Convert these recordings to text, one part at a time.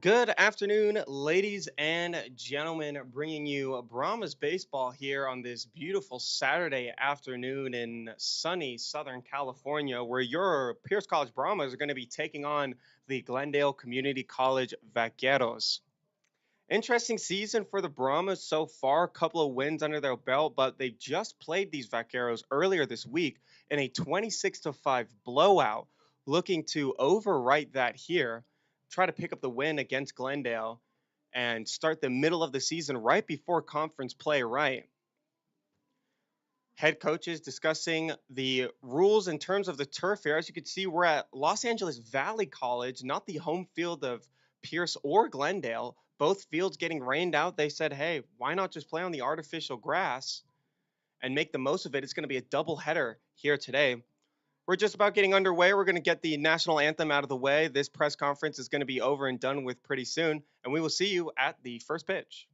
Good afternoon, ladies and gentlemen, bringing you Brahmas baseball here on this beautiful Saturday afternoon in sunny Southern California, where your Pierce College Brahmas are going to be taking on the Glendale Community College Vaqueros. Interesting season for the Brahmas so far, a couple of wins under their belt, but they just played these Vaqueros earlier this week in a 26-5 blowout, looking to overwrite that here, try to pick up the win against Glendale and start the middle of the season right before conference play right. Head coaches discussing the rules in terms of the turf here. As you can see, we're at Los Angeles Valley College, not the home field of Pierce or Glendale. Both fields getting rained out. They said, hey, why not just play on the artificial grass and make the most of it? It's going to be a double header here today. We're just about getting underway. We're going to get the national anthem out of the way. This press conference is going to be over and done with pretty soon, and we will see you at the first pitch.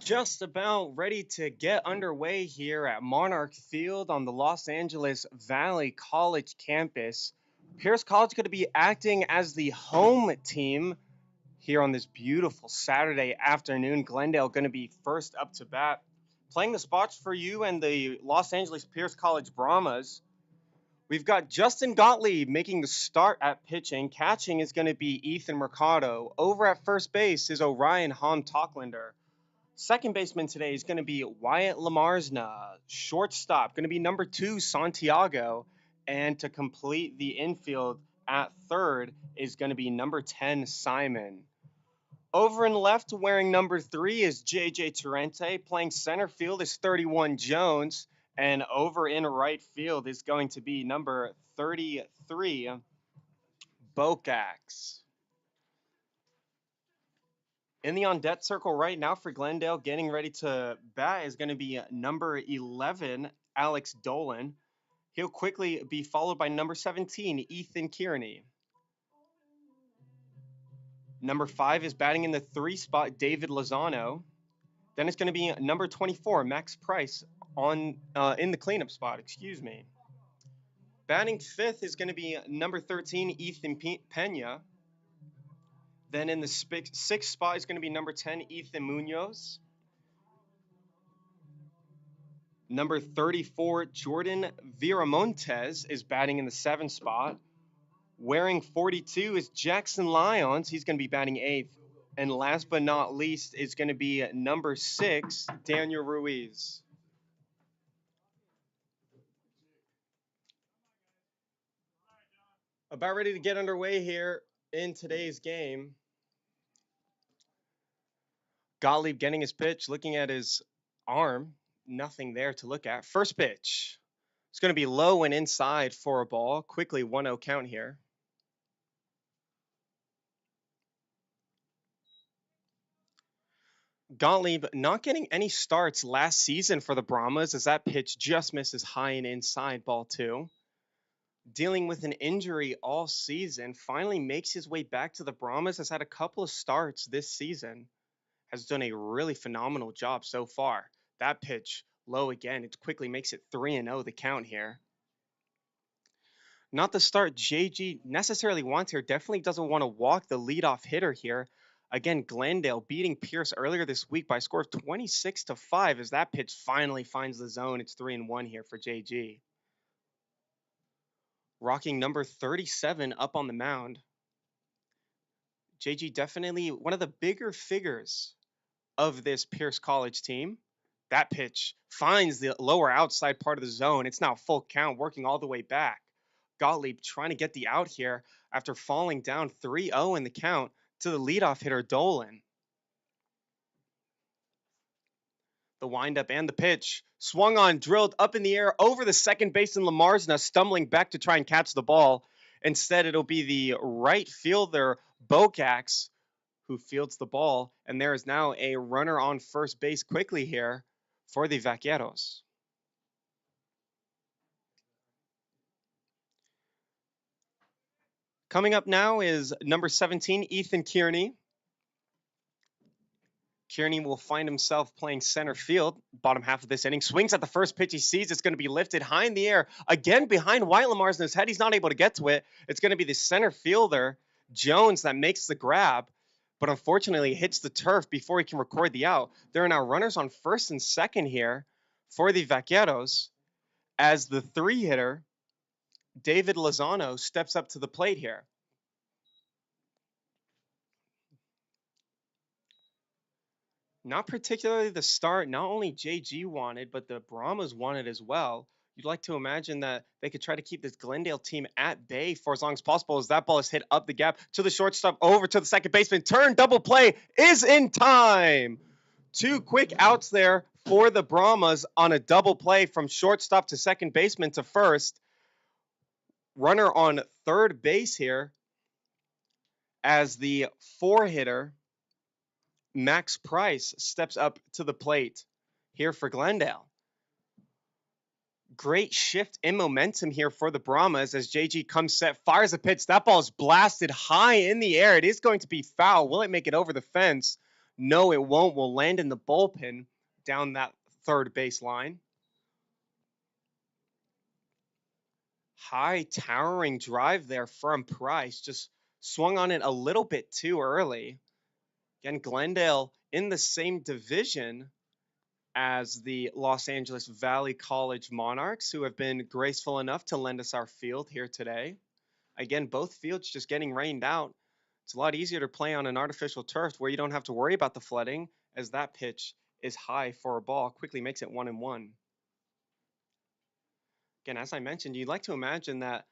Just about ready to get underway here at Monarch Field on the Los Angeles Valley College campus. Pierce College going to be acting as the home team here on this beautiful Saturday afternoon. Glendale going to be first up to bat. Playing the spots for you and the Los Angeles Pierce College Brahmas. We've got Justin Gottlieb making the start at pitching. Catching is going to be Ethan Mercado. Over at first base is Orion Hahn Tocklander. Second baseman today is going to be Wyatt Lamarsna. Shortstop going to be number 2, Santiago. And to complete the infield at third is going to be number 10, Simon. Over in left, wearing number 3 is JJ Torrente. Playing center field is 31, Jones. And over in right field is going to be number 33, Bokax. In the on deck circle right now for Glendale, getting ready to bat is going to be number 11, Alex Dolan. He'll quickly be followed by number 17, Ethan Kearney. Number 5 is batting in the 3 spot, David Lozano. Then it's going to be number 24, Max Price in the cleanup spot, Batting 5th is going to be number 13, Ethan Pena. Then in the 6th spot is going to be number 10, Ethan Munoz. Number 34, Jordan Viramontes is batting in the 7th spot. Wearing 42 is Jackson Lyons. He's going to be batting 8th. And last but not least is going to be number 6, Daniel Ruiz. About ready to get underway here in today's game. Gottlieb getting his pitch, looking at his arm. Nothing there to look at. First pitch. It's going to be low and inside for a ball. Quickly 1-0 count here. Gottlieb not getting any starts last season for the Brahmas as that pitch just misses high and inside, ball 2. Dealing with an injury all season, finally makes his way back to the Brahmas, has had a couple of starts this season, has done a really phenomenal job so far. That pitch, low again, it quickly makes it 3-0 the count here. Not the start JG necessarily wants here, definitely doesn't want to walk the leadoff hitter here. Again, Glendale beating Pierce earlier this week by a score of 26-5 as that pitch finally finds the zone. It's 3-1 here for JG. Rocking number 37 up on the mound. JG definitely one of the bigger figures of this Pierce College team. That pitch finds the lower outside part of the zone. It's now full count, working all the way back. Gottlieb trying to get the out here after falling down 3-0 in the count to the leadoff hitter, Dolan. The windup and the pitch. Swung on, drilled up in the air over the second baseman Lamarsna, stumbling back to try and catch the ball. Instead, it'll be the right fielder, Bokax, who fields the ball. And there is now a runner on first base quickly here for the Vaqueros. Coming up now is number 17, Ethan Kearney. Kearney will find himself playing center field, bottom half of this inning. Swings at the first pitch he sees. It's going to be lifted high in the air. Again, behind Wyatt Lamarsna's head. He's not able to get to it. It's going to be the center fielder, Jones, that makes the grab. But unfortunately, hits the turf before he can record the out. There are now runners on first and second here for the Vaqueros as the 3-hitter, David Lozano, steps up to the plate here. Not particularly the start not only JG wanted, but the Brahmas wanted as well. You'd like to imagine that they could try to keep this Glendale team at bay for as long as possible as that ball is hit up the gap to the shortstop, over to the second baseman. Turn, double play is in time. 2 quick outs there for the Brahmas on a double play from shortstop to second baseman to first. Runner on third base here as the 4-hitter, Max Price, steps up to the plate here for Glendale. Great shift in momentum here for the Brahmas as JG comes set, fires a pitch. That ball is blasted high in the air. It is going to be foul. Will it make it over the fence? No, it won't. Will land in the bullpen down that third base line. High towering drive there from Price. Just swung on it a little bit too early. Again, Glendale in the same division as the Los Angeles Valley College Monarchs, who have been graceful enough to lend us our field here today. Again, both fields just getting rained out. It's a lot easier to play on an artificial turf where you don't have to worry about the flooding, as that pitch is high for a ball, quickly makes it 1-1. Again, as I mentioned, you'd like to imagine that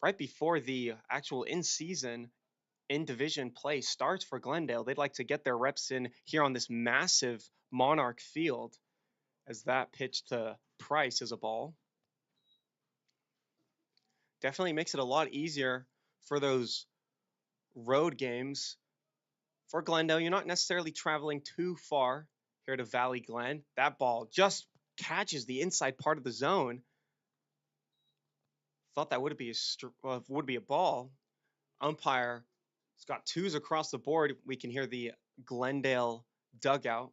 right before the actual in-season in-division play starts for Glendale, they'd like to get their reps in here on this massive Monarch field, as that pitch to Price is a ball. Definitely makes it a lot easier for those road games. For Glendale, you're not necessarily traveling too far here to Valley Glen. That ball just catches the inside part of the zone. Thought that would be a ball. Umpire has got twos across the board. We can hear the Glendale dugout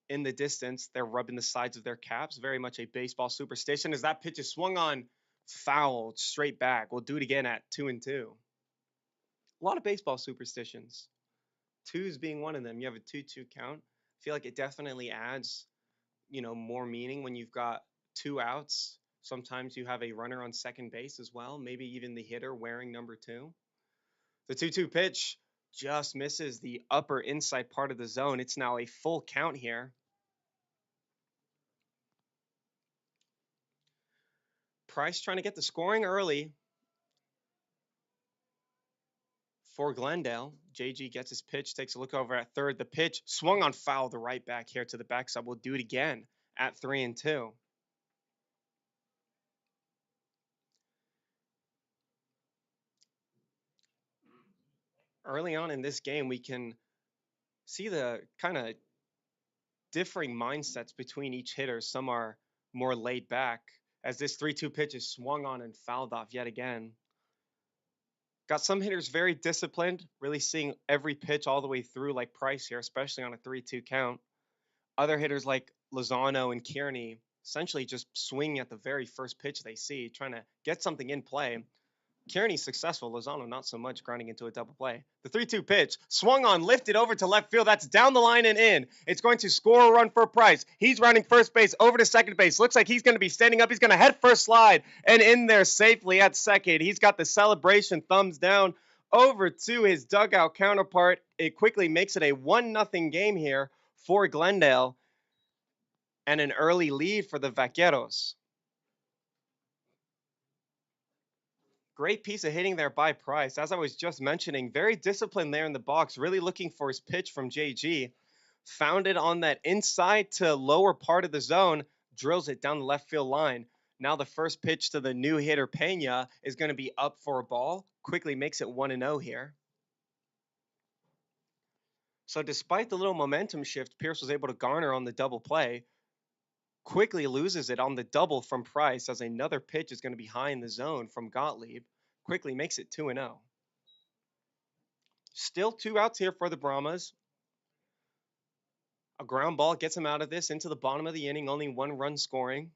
in the distance. They're rubbing the sides of their caps. Very much a baseball superstition, as that pitch is swung on, fouled straight back. We'll do it again at 2-2. A lot of baseball superstitions. Twos being one of them. You have a 2-2 count. I feel like it definitely adds, more meaning when you've got two outs. Sometimes you have a runner on second base as well, maybe even the hitter wearing number 2. The 2-2 pitch just misses the upper inside part of the zone. It's now a full count here. Price trying to get the scoring early for Glendale. JG gets his pitch, takes a look over at third. The pitch swung on foul the right back here to the backside. We'll do it again at 3-2. Early on in this game, we can see the kind of differing mindsets between each hitter. Some are more laid back, as this 3-2 pitch is swung on and fouled off yet again. Got some hitters very disciplined, really seeing every pitch all the way through, like Price here, especially on a 3-2 count. Other hitters like Lozano and Kearney essentially just swinging at the very first pitch they see, trying to get something in play. Kearney's successful, Lozano not so much, grounding into a double play. The 3-2 pitch swung on, lifted over to left field. That's down the line and in. It's going to score a run for Price. He's rounding first base over to second base. Looks like he's going to be standing up. He's going to head first slide and in there safely at second. He's got the celebration thumbs down over to his dugout counterpart. It quickly makes it a 1-0 game here for Glendale and an early lead for the Vaqueros. Great piece of hitting there by Price. As I was just mentioning, very disciplined there in the box, really looking for his pitch from JG. Found it on that inside to lower part of the zone, drills it down the left field line. Now the first pitch to the new hitter Pena is going to be up for a ball. Quickly makes it 1-0 here. So despite the little momentum shift Pierce was able to garner on the double play, quickly loses it on the double from Price, as another pitch is going to be high in the zone from Gottlieb. Quickly makes it 2-0. Still 2 outs here for the Brahmas. A ground ball gets him out of this into the bottom of the inning, only 1 run scoring.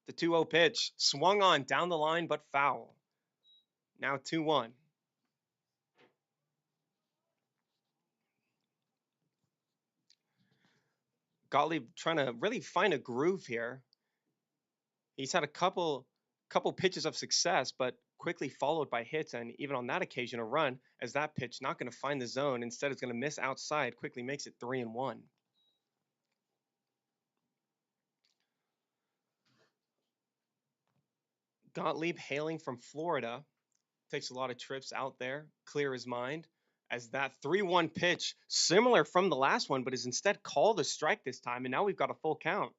The 2-0 pitch swung on down the line but foul. Now 2-1. Gottlieb trying to really find a groove here. He's had a couple pitches of success, but quickly followed by hits, and even on that occasion a run, as that pitch not going to find the zone. Instead, it's going to miss outside. Quickly makes it 3-1. Gottlieb, hailing from Florida, takes a lot of trips out there, clear his mind, as that 3-1 pitch, similar from the last one, but is instead called a strike this time, and now we've got a full count.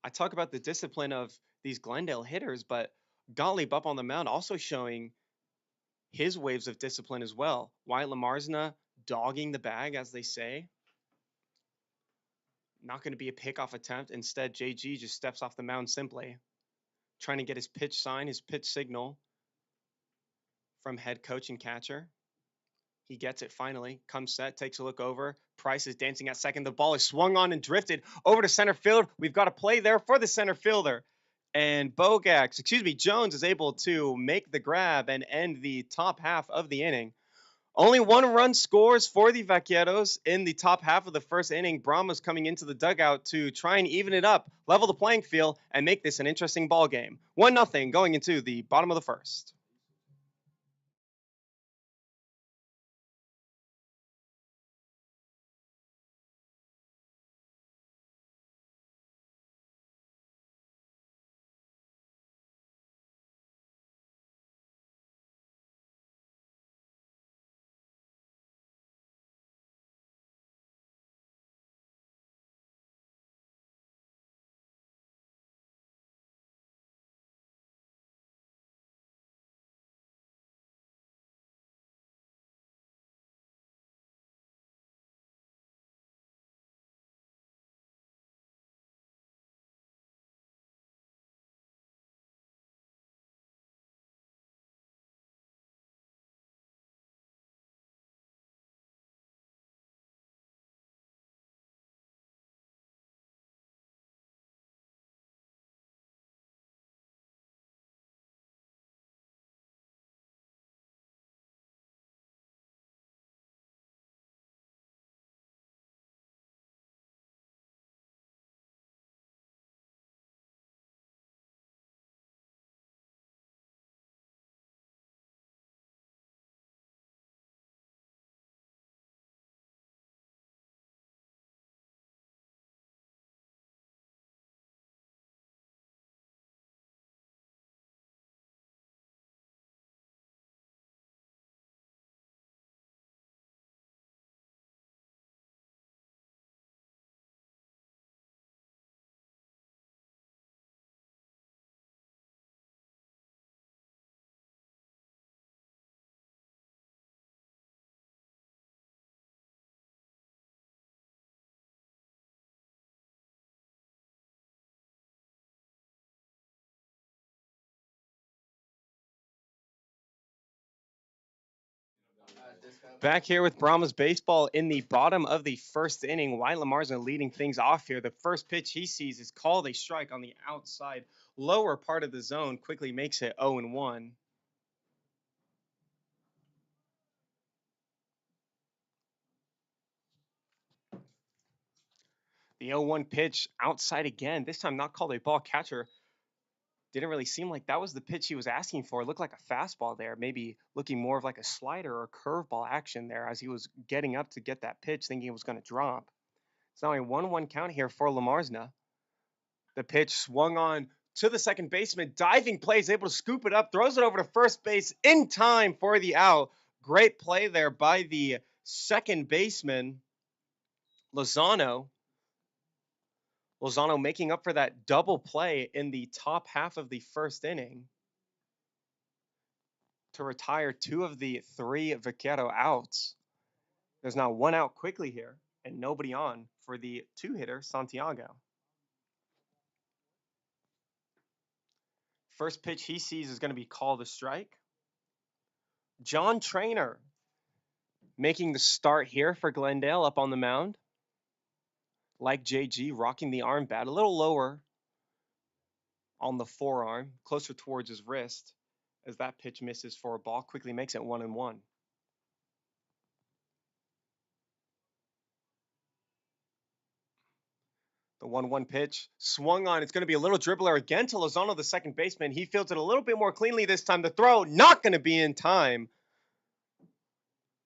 I talk about the discipline of these Glendale hitters, but Gottlieb up on the mound also showing his waves of discipline as well. Wyatt Lamarzna dogging the bag, as they say. Not going to be a pickoff attempt. Instead, JG just steps off the mound simply, trying to get his pitch sign, his pitch signal from head coach and catcher. He gets it finally, comes set, takes a look over. Price is dancing at second. The ball is swung on and drifted over to center field. We've got a play there for the center fielder. And Jones is able to make the grab and end the top half of the inning. Only one run scores for the Vaqueros in the top half of the first inning. Brahmas coming into the dugout to try and even it up, level the playing field, and make this an interesting ball game. 1-0 going into the bottom of the first. Back here with Brahmas baseball in the bottom of the first inning. Wyatt Lamarza leading things off here. The first pitch he sees is called a strike on the outside lower part of the zone. Quickly makes it 0-1. The 0-1 pitch outside again. This time not called a ball. Catcher didn't really seem like that was the pitch he was asking for. It looked like a fastball there, maybe looking more of like a slider or curveball action there as he was getting up to get that pitch, thinking it was going to drop. It's now a 1-1 count here for Lamarzna. The pitch swung on to the second baseman. Diving play, is able to scoop it up, throws it over to first base in time for the out. Great play there by the second baseman, Lozano. Lozano making up for that double play in the top half of the first inning to retire two of the three Vaquero outs. There's now one out quickly here and nobody on for the two-hitter, Santiago. First pitch he sees is going to be called a strike. John Trainer making the start here for Glendale up on the mound. Like JG, rocking the arm bat a little lower on the forearm, closer towards his wrist, as that pitch misses for a ball. Quickly makes it 1-1. The 1-1 pitch swung on. It's going to be a little dribbler again to Lozano, the second baseman. He fields it a little bit more cleanly this time. The throw not going to be in time.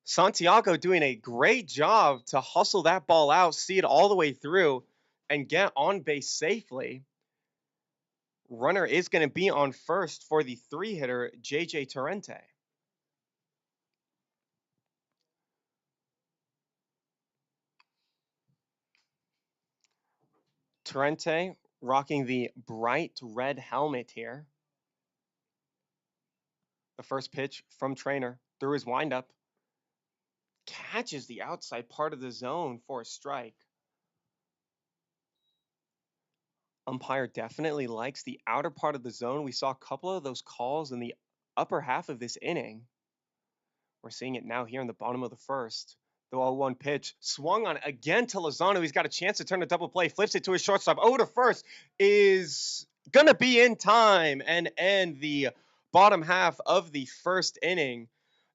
Santiago doing a great job to hustle that ball out, see it all the way through, and get on base safely. Runner is going to be on first for the three-hitter, JJ Torrente. Torrente rocking the bright red helmet here. The first pitch from Trainer through his windup. Catches the outside part of the zone for a strike. Umpire definitely likes the outer part of the zone. We saw a couple of those calls in the upper half of this inning. We're seeing it now here in the bottom of the first. The 0-1 pitch swung on again to Lozano. He's got a chance to turn a double play, flips it to his shortstop. Over to first is going to be in time and end the bottom half of the first inning.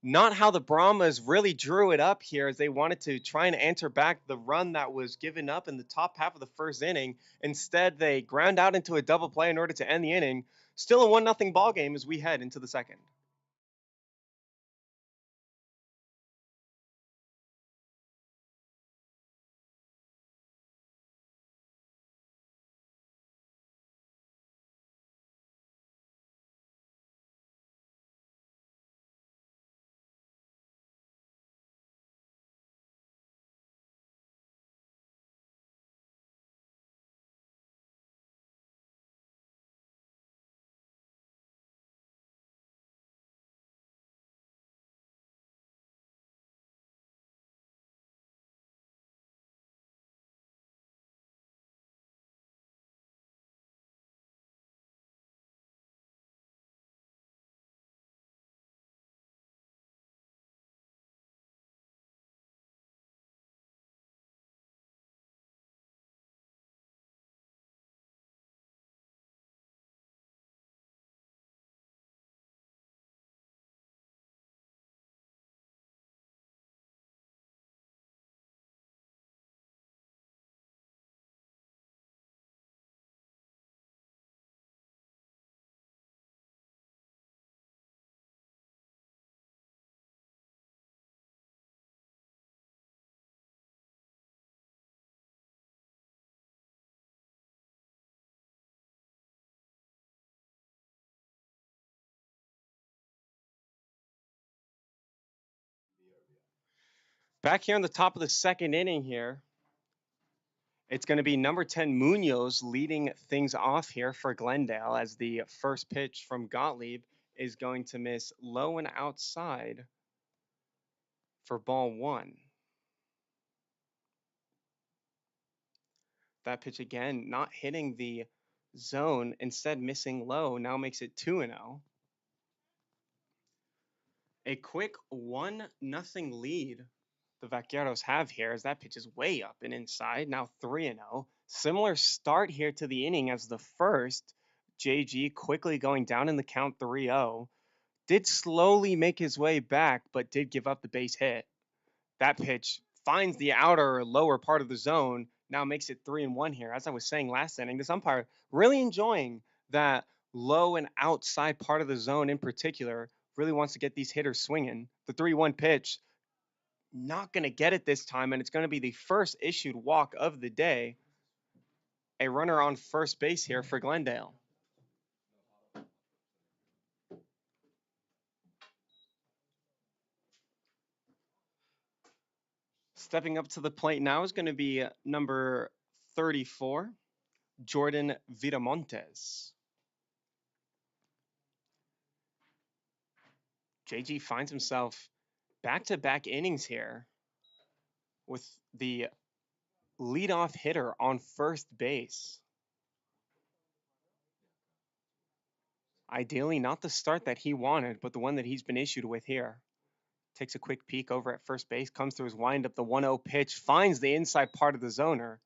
Not how the Brahmas really drew it up here, as they wanted to try and answer back the run that was given up in the top half of the first inning. Instead, they ground out into a double play in order to end the inning. Still a 1-0 ball game as we head into the second. Back here on the top of the second inning here, it's going to be number 10 Munoz leading things off here for Glendale, as the first pitch from Gottlieb is going to miss low and outside for ball one. That pitch again, not hitting the zone, instead missing low, now makes it 2-0. A quick 1-0 lead the Vaqueros have here, as that pitch is way up and inside, now 3-0. Similar start here to the inning as the first. JG quickly going down in the count 3-0. Did slowly make his way back, but did give up the base hit. That pitch finds the outer lower part of the zone, now makes it 3-1 here. As I was saying last inning, this umpire really enjoying that low and outside part of the zone in particular. Really wants to get these hitters swinging. The 3-1 pitch, not going to get it this time, and it's going to be the first issued walk of the day. A runner on first base here for Glendale. Stepping up to the plate now is going to be number 34, Jordan Viramontes. JG finds himself back-to-back innings here with the leadoff hitter on first base. Ideally, not the start that he wanted, but the one that he's been issued with here. Takes a quick peek over at first base, comes through his windup, the 1-0 pitch, finds the inside part of the zoner.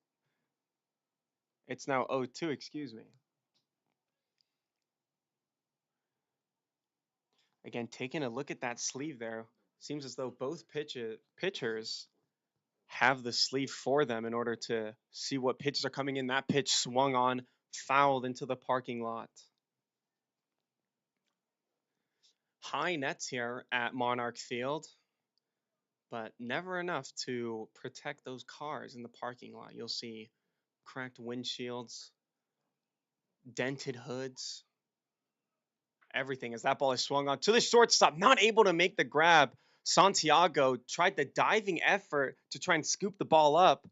It's now 0-2, excuse me. Again, taking a look at that sleeve there, seems as though both pitchers have the sleeve for them in order to see what pitches are coming in. That pitch swung on, fouled into the parking lot. High nets here at Monarch Field, but never enough to protect those cars in the parking lot. You'll see cracked windshields, dented hoods, everything as that ball is swung on to the shortstop, not able to make the grab. Santiago tried the diving effort to try and scoop the ball up,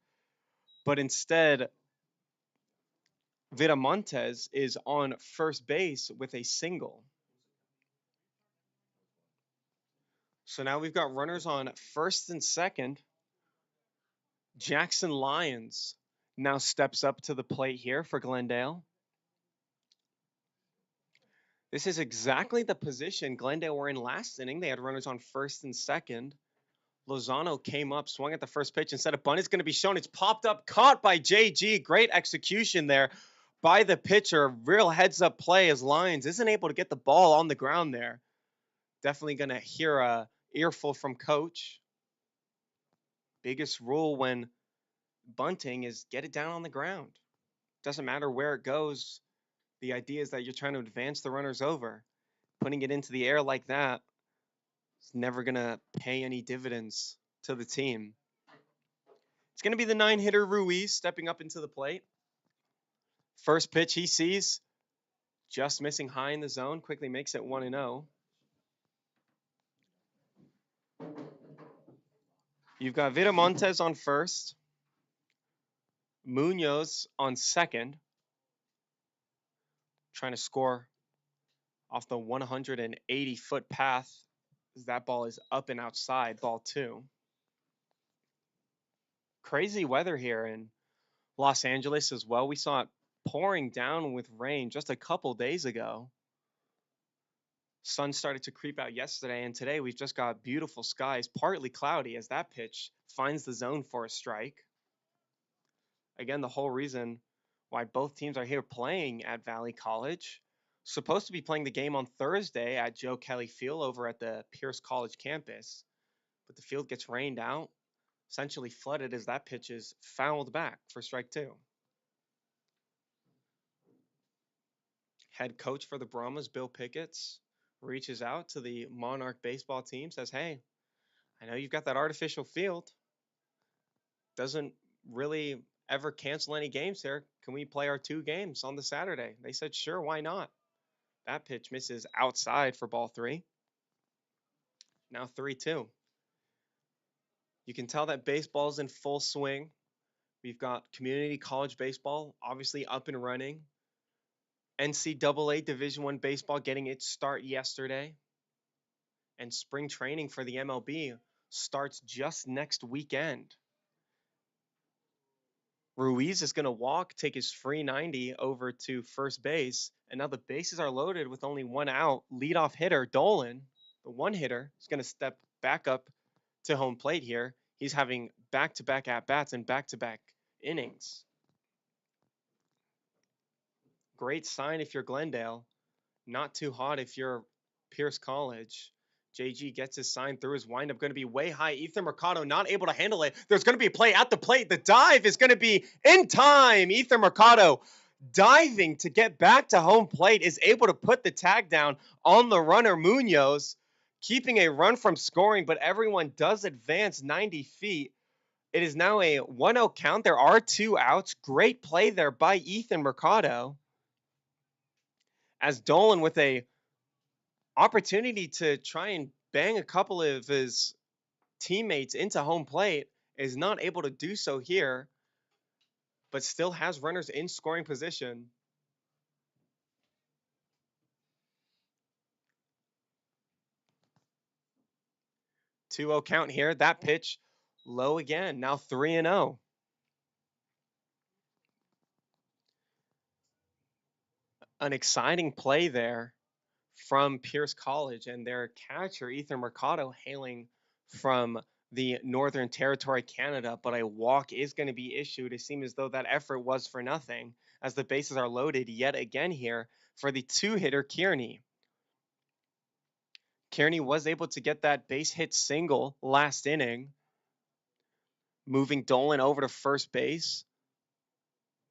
but instead Viramontes is on first base with a single. So now we've got runners on first and second. Jackson Lyons now steps up to the plate here for Glendale. This is exactly the position Glendale were in last inning. They had runners on first and second. Lozano came up, swung at the first pitch. Instead of bunt, it's going to be shown. It's popped up, caught by JG. Great execution there by the pitcher. Real heads up play as Lyons isn't able to get the ball on the ground there. Definitely going to hear a earful from coach. Biggest rule when bunting is get it down on the ground. Doesn't matter where it goes. The idea is that you're trying to advance the runners over. Putting it into the air like that is never going to pay any dividends to the team. It's going to be the 9-hitter Ruiz stepping up into the plate. First pitch he sees, just missing high in the zone, quickly makes it 1-0. You've got Viramontes on first, Munoz on second, trying to score off the 180-foot path as that ball is up and outside, ball 2. Crazy weather here in Los Angeles as well. We saw it pouring down with rain just a couple days ago. Sun started to creep out yesterday, and today we've just got beautiful skies, partly cloudy as that pitch finds the zone for a strike. Again, the whole reason why both teams are here playing at Valley College. Supposed to be playing the game on Thursday at Joe Kelly Field over at the Pierce College campus, but the field gets rained out, essentially flooded as that pitch is fouled back for strike 2. Head coach for the Brahmas, Bill Pickett's, reaches out to the Monarch baseball team, says, hey, I know you've got that artificial field. Doesn't really ever cancel any games here. Can we play our 2 games on the Saturday? They said, sure, why not? That pitch misses outside for ball 3. Now 3-2. You can tell that baseball's in full swing. We've got community college baseball obviously up and running. NCAA Division I baseball getting its start yesterday. And spring training for the MLB starts just next weekend. Ruiz is going to walk, take his free 90 over to first base. And now the bases are loaded with only 1 out. Leadoff hitter Dolan, the 1-hitter, is going to step back up to home plate here. He's having back-to-back at-bats and back-to-back innings. Great sign if you're Glendale. Not too hot if you're Pierce College. JG gets his sign through. His windup going to be way high. Ethan Mercado not able to handle it. There's going to be a play at the plate. The dive is going to be in time. Ethan Mercado diving to get back to home plate is able to put the tag down on the runner Munoz, keeping a run from scoring, but everyone does advance 90 feet. It is now a 1-0 count. There are 2 outs. Great play there by Ethan Mercado. As Dolan with a opportunity to try and bang a couple of his teammates into home plate is not able to do so here, but still has runners in scoring position. Two-0 count here. That pitch low again. Now 3-0. An exciting play there from Pierce College and their catcher, Ethan Mercado, hailing from the Northern Territory, Canada, but a walk is going to be issued. It seems as though that effort was for nothing as the bases are loaded yet again here for the 2-hitter Kearney. Kearney was able to get that base hit single last inning, moving Dolan over to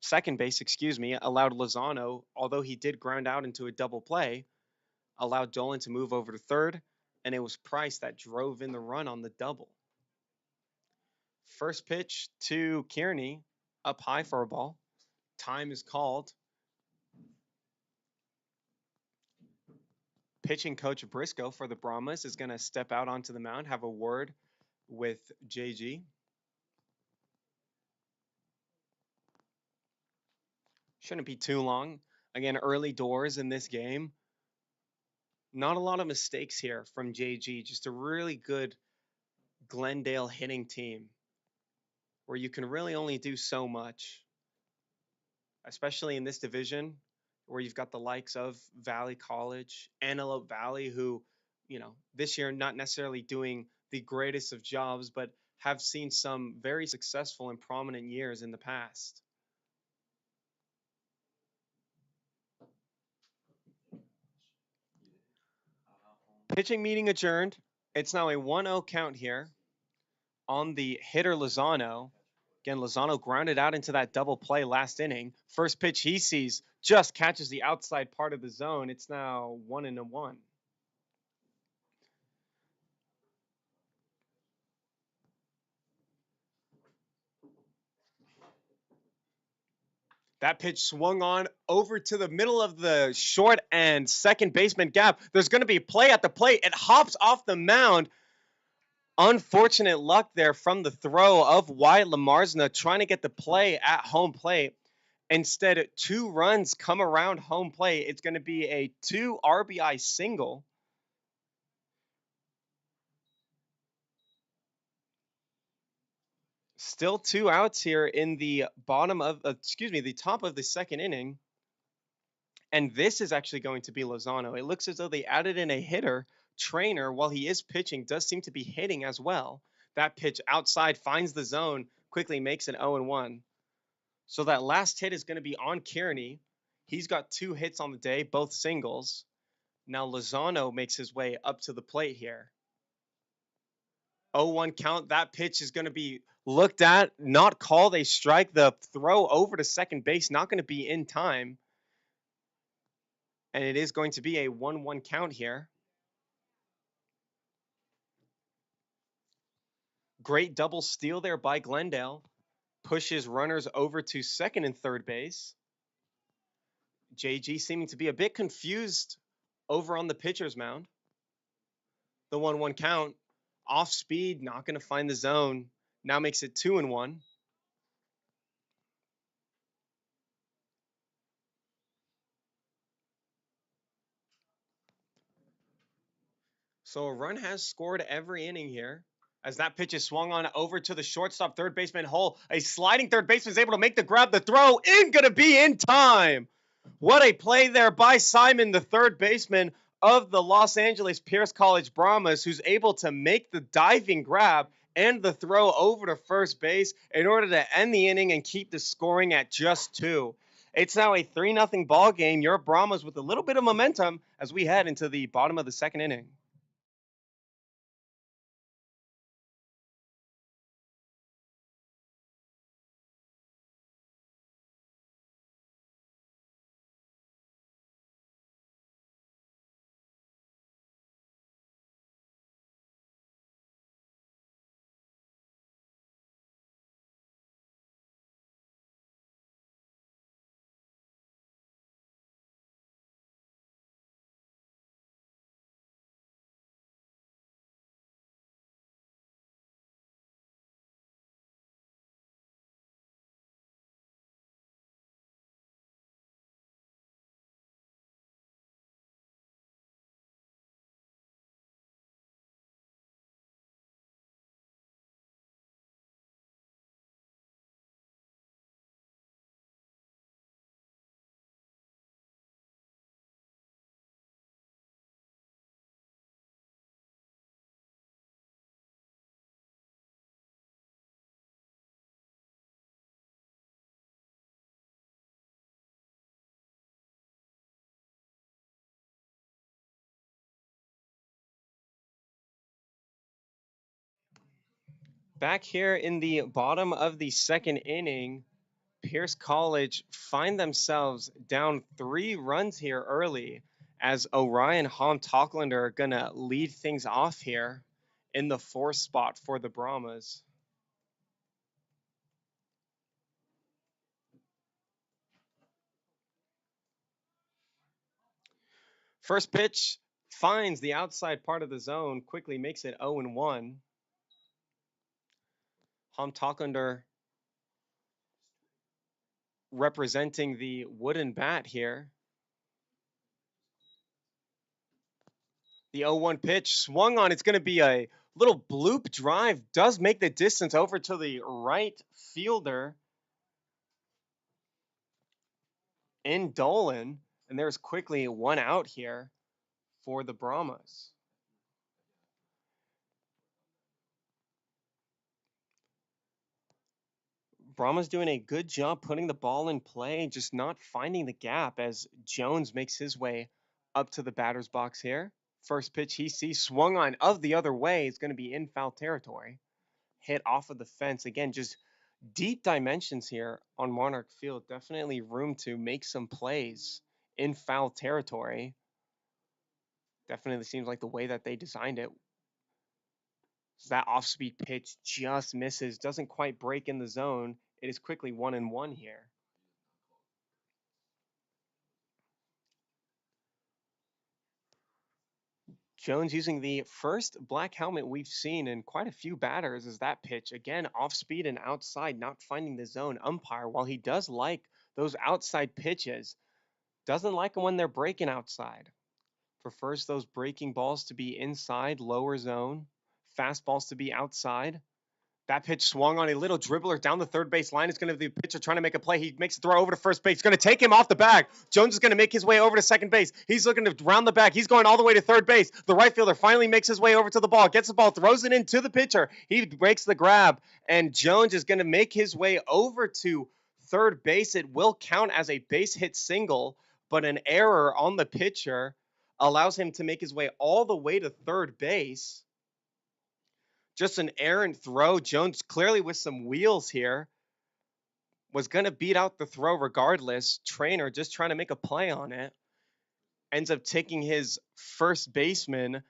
second base, allowed Lozano, although he did ground out into a double play, allowed Dolan to move over to third, and it was Price that drove in the run on the double. First pitch to Kearney, up high for a ball. Time is called. Pitching coach Briscoe for the Brahmas is going to step out onto the mound, have a word with JG. Shouldn't be too long. Again, early doors in this game. Not a lot of mistakes here from JG. Just a really good Glendale hitting team where you can really only do so much, especially in this division. where you've got the likes of Valley College, Antelope Valley, who, this year not necessarily doing the greatest of jobs, but have seen some very successful and prominent years in the past. Pitching meeting adjourned. It's now a 1-0 count here on the hitter Lozano. Again, Lozano grounded out into that double play last inning. First pitch he sees just catches the outside part of the zone. It's now 1-1. That pitch swung on over to the middle of the short and second baseman gap. There's going to be play at the plate. It hops off the mound. Unfortunate luck there from the throw of Wyatt Lamarsna trying to get the play at home plate. Instead, 2 runs come around home plate. It's going to be a 2 RBI single. Still 2 outs here in the the top of the second inning. And this is actually going to be Lozano. It looks as though they added in a hitter. Trainer, while he is pitching, does seem to be hitting as well. That pitch outside finds the zone, quickly makes it 0-1. So that last hit is going to be on Kearney. He's got 2 hits on the day, both singles. Now Lozano makes his way up to the plate here. 0-1 count. That pitch is going to be looked at, not called a strike. The throw over to second base, not going to be in time. And it is going to be a 1-1 count here. Great double steal there by Glendale. Pushes runners over to second and third base. JG seeming to be a bit confused over on the pitcher's mound. The 1-1 count. Off speed, not going to find the zone. Now makes it 2-1. So a run has scored every inning here. As that pitch is swung on over to the shortstop third baseman hole. A sliding third baseman is able to make the grab. The throw in, going to be in time. What a play there by Simon, the third baseman of the Los Angeles Pierce College Brahmas, who's able to make the diving grab and the throw over to first base in order to end the inning and keep the scoring at just 2. It's now a 3-0 ball game. Your Brahmas with a little bit of momentum as we head into the bottom of the second inning. Back here in the bottom of the second inning, Pierce College find themselves down 3 runs here early as Orion Hom Tocklander are going to lead things off here in the 4th spot for the Brahmas. First pitch finds the outside part of the zone, quickly makes it 0-1. Hom Tocklander representing the wooden bat here. The 0-1 pitch swung on. It's going to be a little bloop drive. Does make the distance over to the right fielder in Dolan. And there's quickly one out here for the Brahmas. Brahma's doing a good job putting the ball in play, just not finding the gap as Jones makes his way up to the batter's box here. First pitch he sees swung on of the other way is going to be in foul territory. Hit off of the fence. Again, just deep dimensions here on Monarch Field. Definitely room to make some plays in foul territory. Definitely seems like the way that they designed it. So that off-speed pitch just misses, doesn't quite break in the zone. It is quickly 1-1 here. Jones using the first black helmet we've seen in quite a few batters is that pitch. Again, off speed and outside, not finding the zone. Umpire, while he does like those outside pitches, doesn't like them when they're breaking outside. Prefers those breaking balls to be inside, lower zone, fastballs to be outside. That pitch swung on a little dribbler down the third base line. It's going to be the pitcher trying to make a play. He makes a throw over to first base. It's going to take him off the bag. Jones is going to make his way over to second base. He's looking to round the bag. He's going all the way to third base. The right fielder finally makes his way over to the ball, gets the ball, throws it into the pitcher. He breaks the grab, and Jones is going to make his way over to third base. It will count as a base hit single, but an error on the pitcher allows him to make his way all the way to third base. Just an errant throw. Jones clearly with some wheels here. Was going to beat out the throw regardless. Trainer just trying to make a play on it. Ends up taking his first baseman,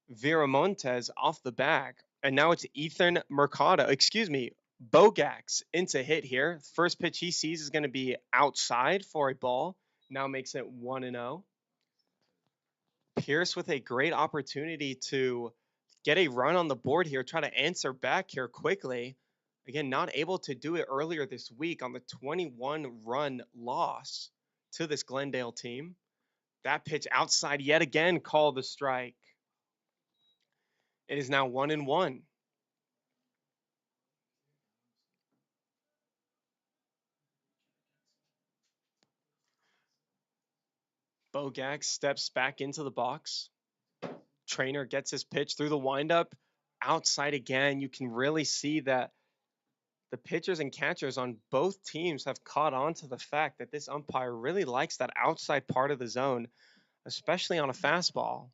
Viramontes, off the bag. And now it's Bogax into hit here. First pitch he sees is going to be outside for a ball. Now makes it 1-0. Pierce with a great opportunity to get a run on the board here, try to answer back here quickly. Again, not able to do it earlier this week on the 21-run loss to this Glendale team. That pitch outside yet again called the strike. It is now 1-1. Bogax steps back into the box. Trainer gets his pitch through the windup. Outside again, you can really see that the pitchers and catchers on both teams have caught on to the fact that this umpire really likes that outside part of the zone, especially on a fastball.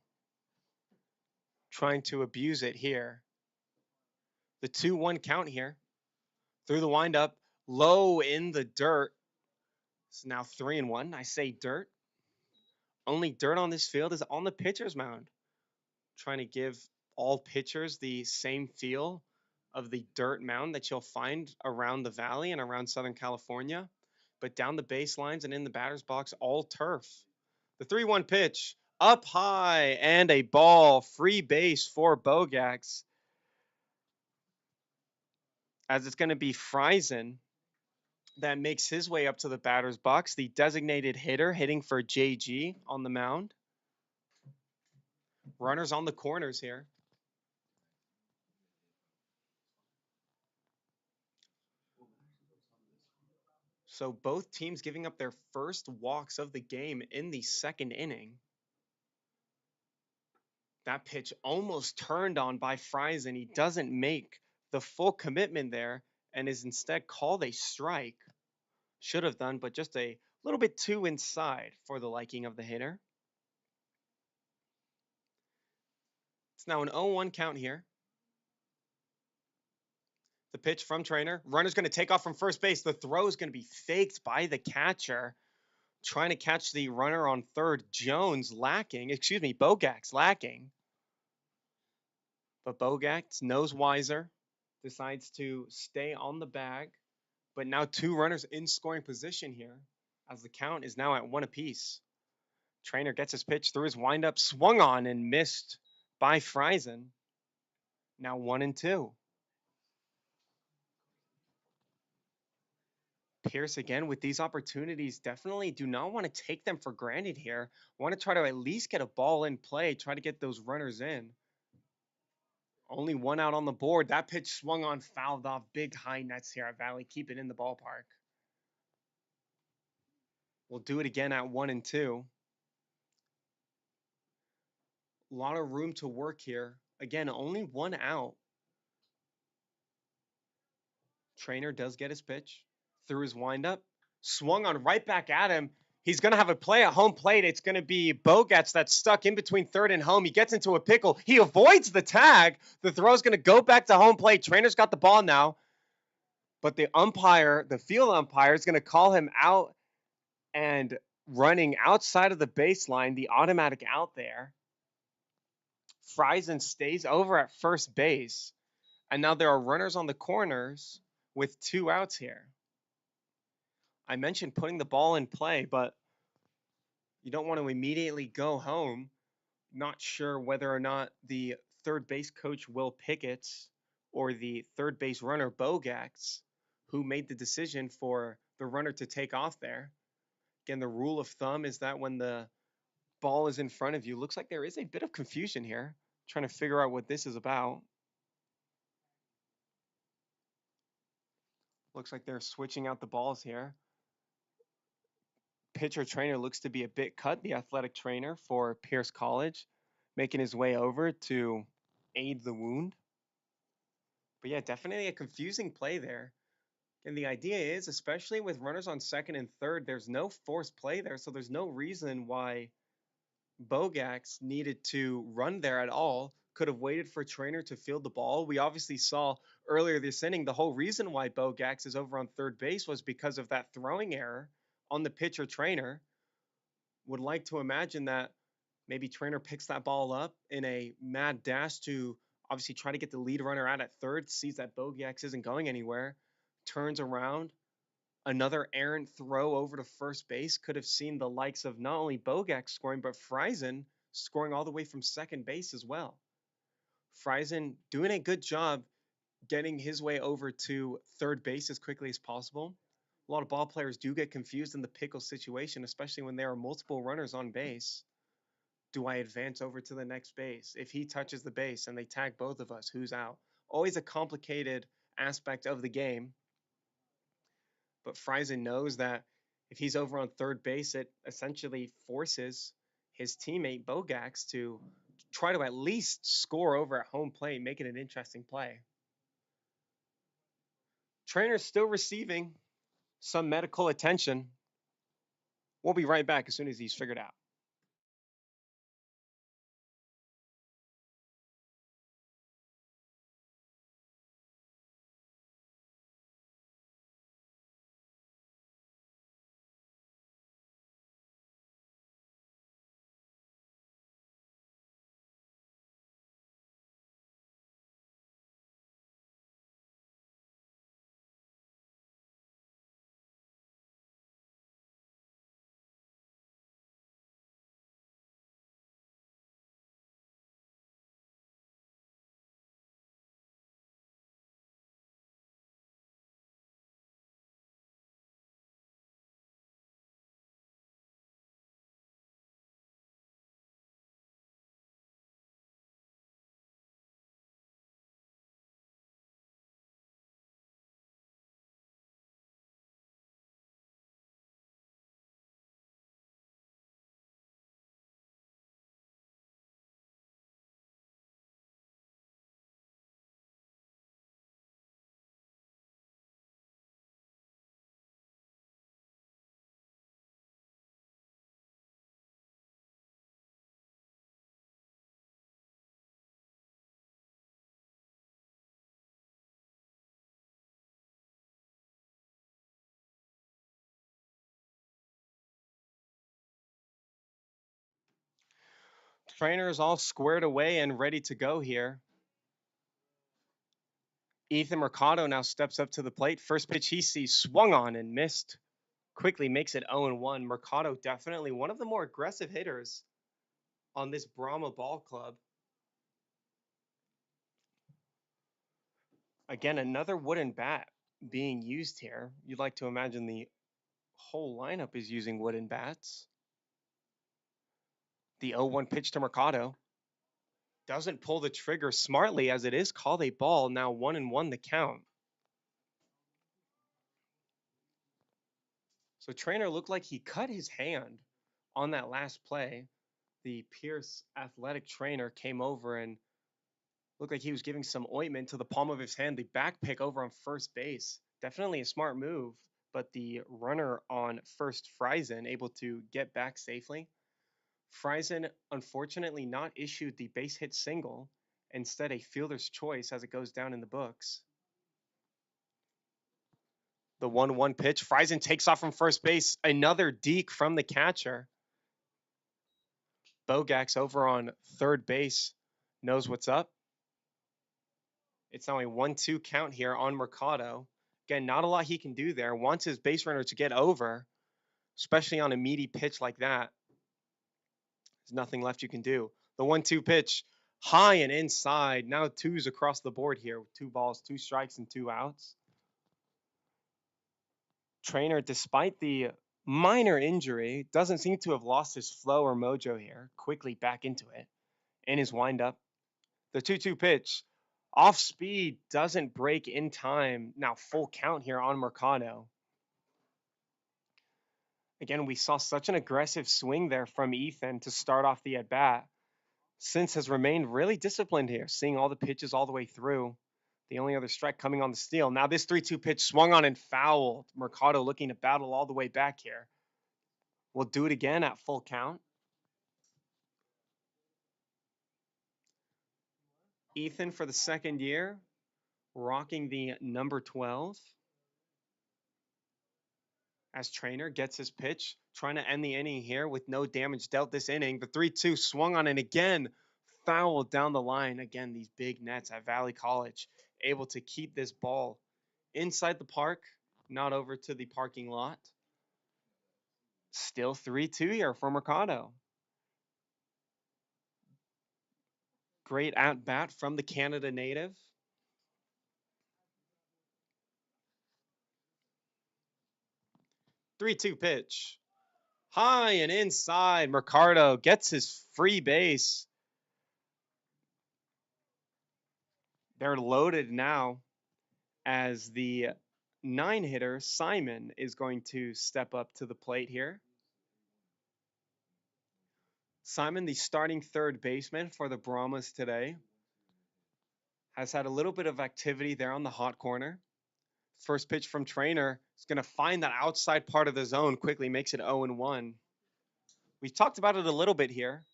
Trying to abuse it here. The 2-1 count here. Through the windup, low in the dirt. It's now 3-1. I say dirt. Only dirt on this field is on the pitcher's mound. Trying to give all pitchers the same feel of the dirt mound that you'll find around the valley and around Southern California. But down the baselines and in the batter's box, all turf. The 3-1 pitch, up high, and a ball. Free base for Bogax. As it's going to be Friesen that makes his way up to the batter's box, the designated hitter hitting for JG on the mound. Runners on the corners here. So both teams giving up their first walks of the game in the second inning. That pitch almost turned on by Friesen. He doesn't make the full commitment there and is instead called a strike. Should have done, but just a little bit too inside for the liking of the hitter. It's now an 0-1 count here. The pitch from Trainer. Runner's going to take off from first base. The throw is going to be faked by the catcher. Trying to catch the runner on third. Bogax lacking. But Bogax knows wiser. Decides to stay on the bag. But now two runners in scoring position here as the count is now at 1 apiece. Trainer gets his pitch through his windup, swung on and missed by Friesen. Now 1-2. Pierce again with these opportunities. Definitely do not want to take them for granted here. Want to try to at least get a ball in play, try to get those runners in. Only one out on the board. That pitch swung on, fouled off. Big high nets here at Valley. Keep it in the ballpark. We'll do it again at 1-2. A lot of room to work here. Again, only one out. Trainer does get his pitch. Threw his windup. Swung on right back at him. He's going to have a play at home plate. It's going to be Bogats that's stuck in between third and home. He gets into a pickle. He avoids the tag. The throw is going to go back to home plate. Trainer's got the ball now. But the umpire, the field umpire, is going to call him out and running outside of the baseline, the automatic out there. Friesen stays over at first base. And now there are runners on the corners with 2 outs here. I mentioned putting the ball in play, but you don't want to immediately go home. Not sure whether or not the third base coach, Will Pickett, or the third base runner, Bogax, who made the decision for the runner to take off there. Again, the rule of thumb is that when the ball is in front of you, looks like there is a bit of confusion here, trying to figure out what this is about. Looks like they're switching out the balls here. Pitcher trainer looks to be a bit cut, the athletic trainer for Pierce College, making his way over to aid the wound. But yeah, definitely a confusing play there. And the idea is, especially with runners on second and third, there's no forced play there, so there's no reason why Bogax needed to run there at all. Could have waited for trainer to field the ball. We obviously saw earlier this inning the whole reason why Bogax is over on third base was because of that throwing error on the pitcher trainer. Would like to imagine that maybe trainer picks that ball up in a mad dash to obviously try to get the lead runner out at third, sees that Bogax isn't going anywhere, turns around, another errant throw over to first base. Could have seen the likes of not only Bogax scoring, but Friesen scoring all the way from second base as well. Friesen doing a good job getting his way over to third base as quickly as possible. A lot of ball players do get confused in the pickle situation, especially when there are multiple runners on base. Do I advance over to the next base? If he touches the base and they tag both of us, who's out? Always a complicated aspect of the game. But Friesen knows that if he's over on third base, it essentially forces his teammate Bogax to try to at least score over at home plate, make it an interesting play. Trainer's still receiving some medical attention. We'll be right back as soon as he's figured out. Trainer is all squared away and ready to go here. Ethan Mercado now steps up to the plate. First pitch he sees swung on and missed. Quickly makes it 0-1. Mercado definitely one of the more aggressive hitters on this Brahma ball club. Again, another wooden bat being used here. You'd like to imagine the whole lineup is using wooden bats. The 0-1 pitch to Mercado. Doesn't pull the trigger smartly as it is called a ball. Now 1-1 the count. So trainer looked like he cut his hand on that last play. The Pierce athletic trainer came over and looked like he was giving some ointment to the palm of his hand. The back pick over on first base. Definitely a smart move, but the runner on first, Friesen, able to get back safely. Friesen unfortunately not issued the base hit single, instead a fielder's choice as it goes down in the books. The 1-1 pitch. Friesen takes off from first base. Another deke from the catcher. Bogax over on third base knows what's up. It's now a 1-2 count here on Mercado. Again, not a lot he can do there. Wants his base runner to get over, especially on a meaty pitch like that. There's nothing left you can do. The 1-2 pitch, high and inside. Now twos across the board here. 2 balls, 2 strikes, and 2 outs. Trainer, despite the minor injury, doesn't seem to have lost his flow or mojo here. Quickly back into it. In his windup. The 2-2 pitch. Off speed, doesn't break in time. Now full count here on Mercado. Again, we saw such an aggressive swing there from Ethan to start off the at-bat. Since has remained really disciplined here, seeing all the pitches all the way through. The only other strike coming on the steal. Now this 3-2 pitch swung on and fouled. Mercado looking to battle all the way back here. We'll do it again at full count. Ethan for the second year, rocking the number 12. As trainer gets his pitch, trying to end the inning here with no damage dealt this inning. The 3-2 swung on and again fouled down the line. Again, these big nets at Valley College able to keep this ball inside the park, not over to the parking lot. Still 3-2 here for Mercado. Great at bat from the Canada native. Three-two pitch. High and inside. Mercado gets his free base. They're loaded now as the 9-hitter, Simon, is going to step up to the plate here. Simon, the starting third baseman for the Brahmas today, has had a little bit of activity there on the hot corner. First pitch from trainer is going to find that outside part of the zone, quickly makes it 0-1. We've talked about it a little bit here,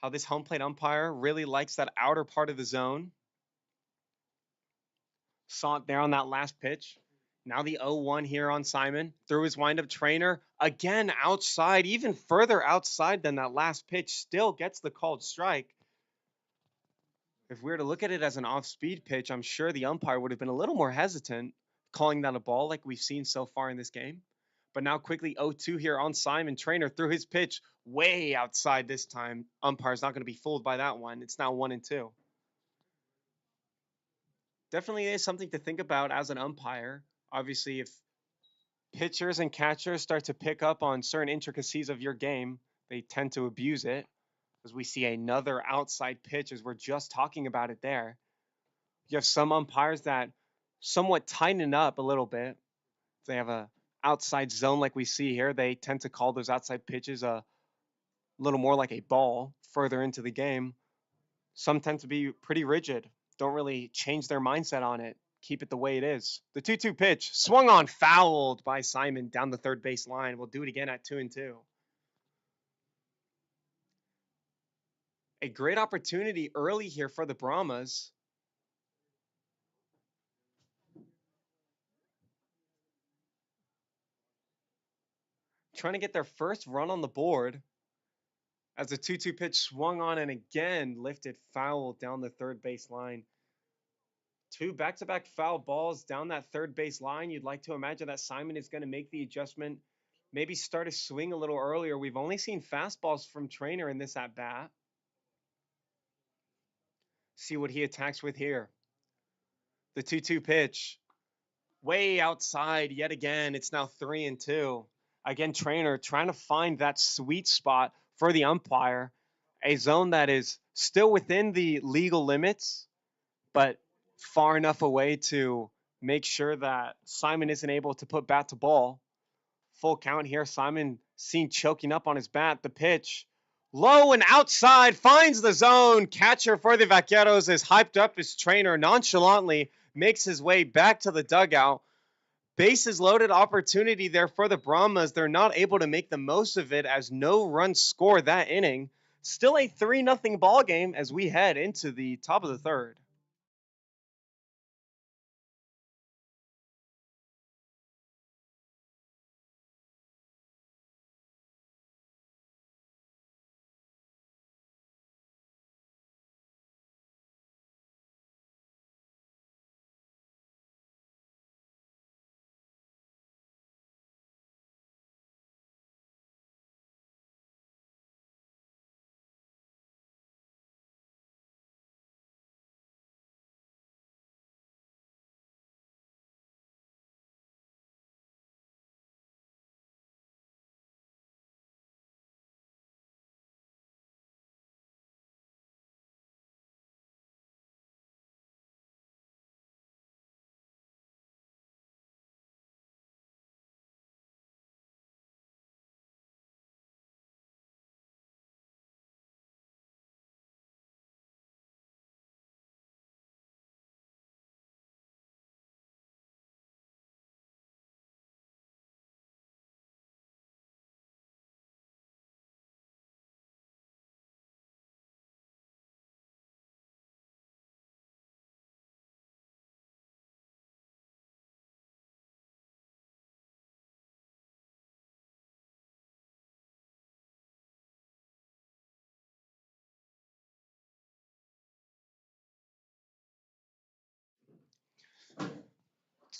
how this home plate umpire really likes that outer part of the zone. Saw it there on that last pitch. Now the 0-1 here on Simon. Through his windup, trainer. Again, outside, even further outside than that last pitch. Still gets the called strike. If we were to look at it as an off-speed pitch, I'm sure the umpire would have been a little more hesitant calling that a ball like we've seen so far in this game. But now quickly 0-2 here on Simon. Trainer through his pitch. Way outside this time. Umpire's not going to be fooled by that one. It's now 1-2. Definitely is something to think about as an umpire. Obviously, if pitchers and catchers start to pick up on certain intricacies of your game, they tend to abuse it. As we see another outside pitch, as we're just talking about it there. You have some umpires that somewhat tighten up a little bit. If they have a outside zone like we see here, they tend to call those outside pitches a little more like a ball further into the game. Some tend to be pretty rigid. Don't really change their mindset on it. Keep it the way it is. The 2-2 pitch swung on, fouled by Simon down the third base line. We'll do it again at 2-2. A great opportunity early here for the Brahmas. Trying to get their first run on the board as the 2-2 pitch swung on and again lifted foul down the third base line. 2 back-to-back foul balls down that third base line. You'd like to imagine that Simon is going to make the adjustment, maybe start a swing a little earlier. We've only seen fastballs from trainer in this at-bat. See what he attacks with here. The 2-2 pitch. Way outside yet again. It's now 3-2. Again, trainer trying to find that sweet spot for the umpire. A zone that is still within the legal limits, but far enough away to make sure that Simon isn't able to put bat to ball. Full count here. Simon seen choking up on his bat. The pitch. Low and outside. Finds the zone. Catcher for the Vaqueros is hyped up. His trainer nonchalantly makes his way back to the dugout. Bases loaded opportunity there for the Brahmas. They're not able to make the most of it as no runs scored that inning. Still a 3-0 ball game as we head into the top of the third.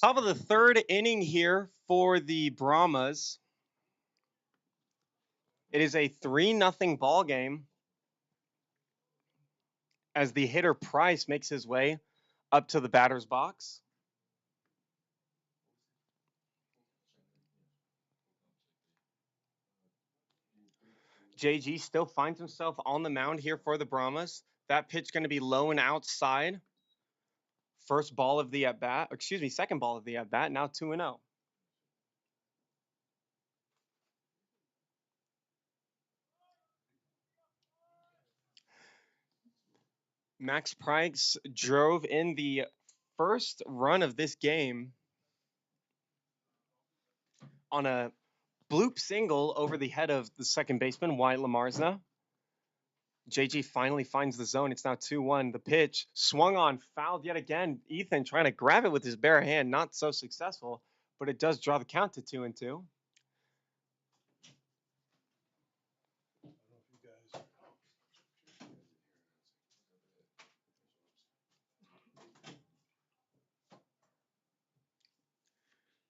Top of the third inning here for the Brahmas. It is a 3-0 ball game as the hitter Price makes his way up to the batter's box. JG still finds himself on the mound here for the Brahmas. That pitch going to be low and outside. First ball of the at bat, excuse me, second ball of the at bat, now 2-0. Max Price drove in the first run of this game on a bloop single over the head of the second baseman, Wyatt Lamarsna. JG finally finds the zone. It's now 2-1. The pitch swung on, fouled yet again. Ethan trying to grab it with his bare hand, not so successful, but it does draw the count to 2-2.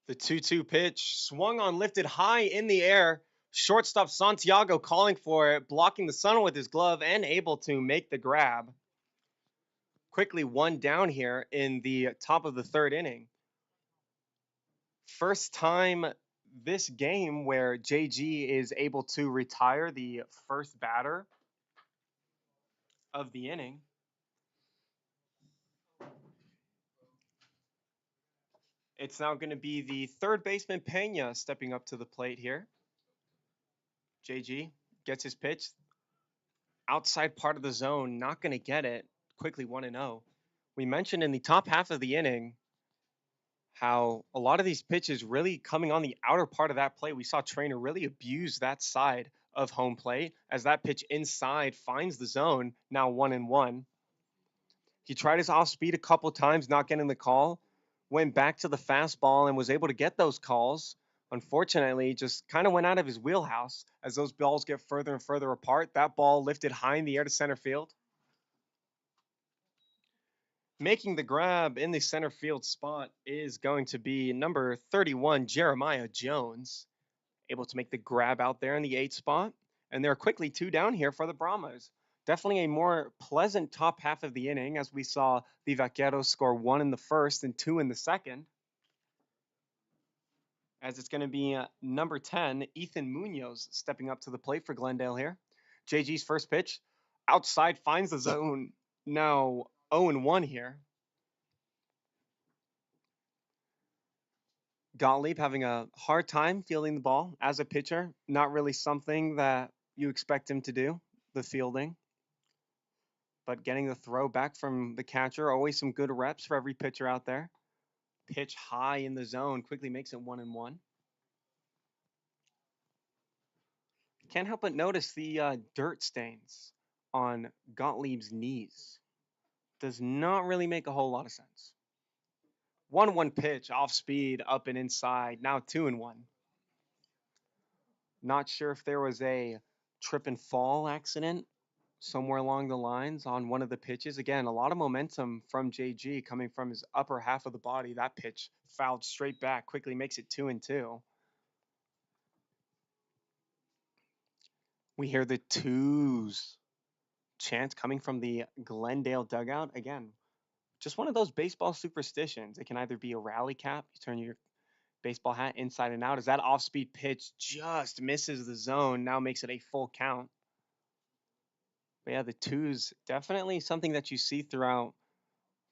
The 2-2 pitch swung on, lifted high in the air. Shortstop Santiago calling for it, blocking the sun with his glove and able to make the grab. Quickly one down here in the top of the third inning. First time this game where JG is able to retire the first batter of the inning. It's now going to be the third baseman Pena stepping up to the plate here. JG gets his pitch. Outside part of the zone, not going to get it. Quickly 1-0. We mentioned in the top half of the inning how a lot of these pitches really coming on the outer part of that plate. We saw Trainer really abuse that side of home plate as that pitch inside finds the zone, now 1-1. He tried his off speed a couple times, not getting the call. Went back to the fastball and was able to get those calls. Unfortunately, just kind of went out of his wheelhouse as those balls get further and further apart. That ball lifted high in the air to center field. Making the grab in the center field spot is going to be number 31, Jeremiah Jones. Able to make the grab out there in the 8th spot. And they're quickly 2 down here for the Brahmas. Definitely a more pleasant top half of the inning as we saw the Vaqueros score 1 in the first and 2 in the second. As it's going to be number 10, Ethan Munoz stepping up to the plate for Glendale here. JG's first pitch. Outside finds the zone. Now 0-1 here. Gottlieb having a hard time fielding the ball as a pitcher. Not really something that you expect him to do, the fielding. But getting the throw back from the catcher, always some good reps for every pitcher out there. Pitch high in the zone, quickly makes it 1-1. Can't help but notice the dirt stains on Gottlieb's knees. Does not really make a whole lot of sense. 1-1 pitch, off speed, up and inside. Now 2-1. Not sure if there was a trip and fall accident somewhere along the lines on one of the pitches. Again, a lot of momentum from JG coming from his upper half of the body. That pitch fouled straight back, quickly makes it 2-2. We hear the twos chant coming from the Glendale dugout. Again, just one of those baseball superstitions. It can either be a rally cap, you turn your baseball hat inside and out, as that off speed pitch just misses the zone, now makes it a full count. But yeah, the twos, definitely something that you see throughout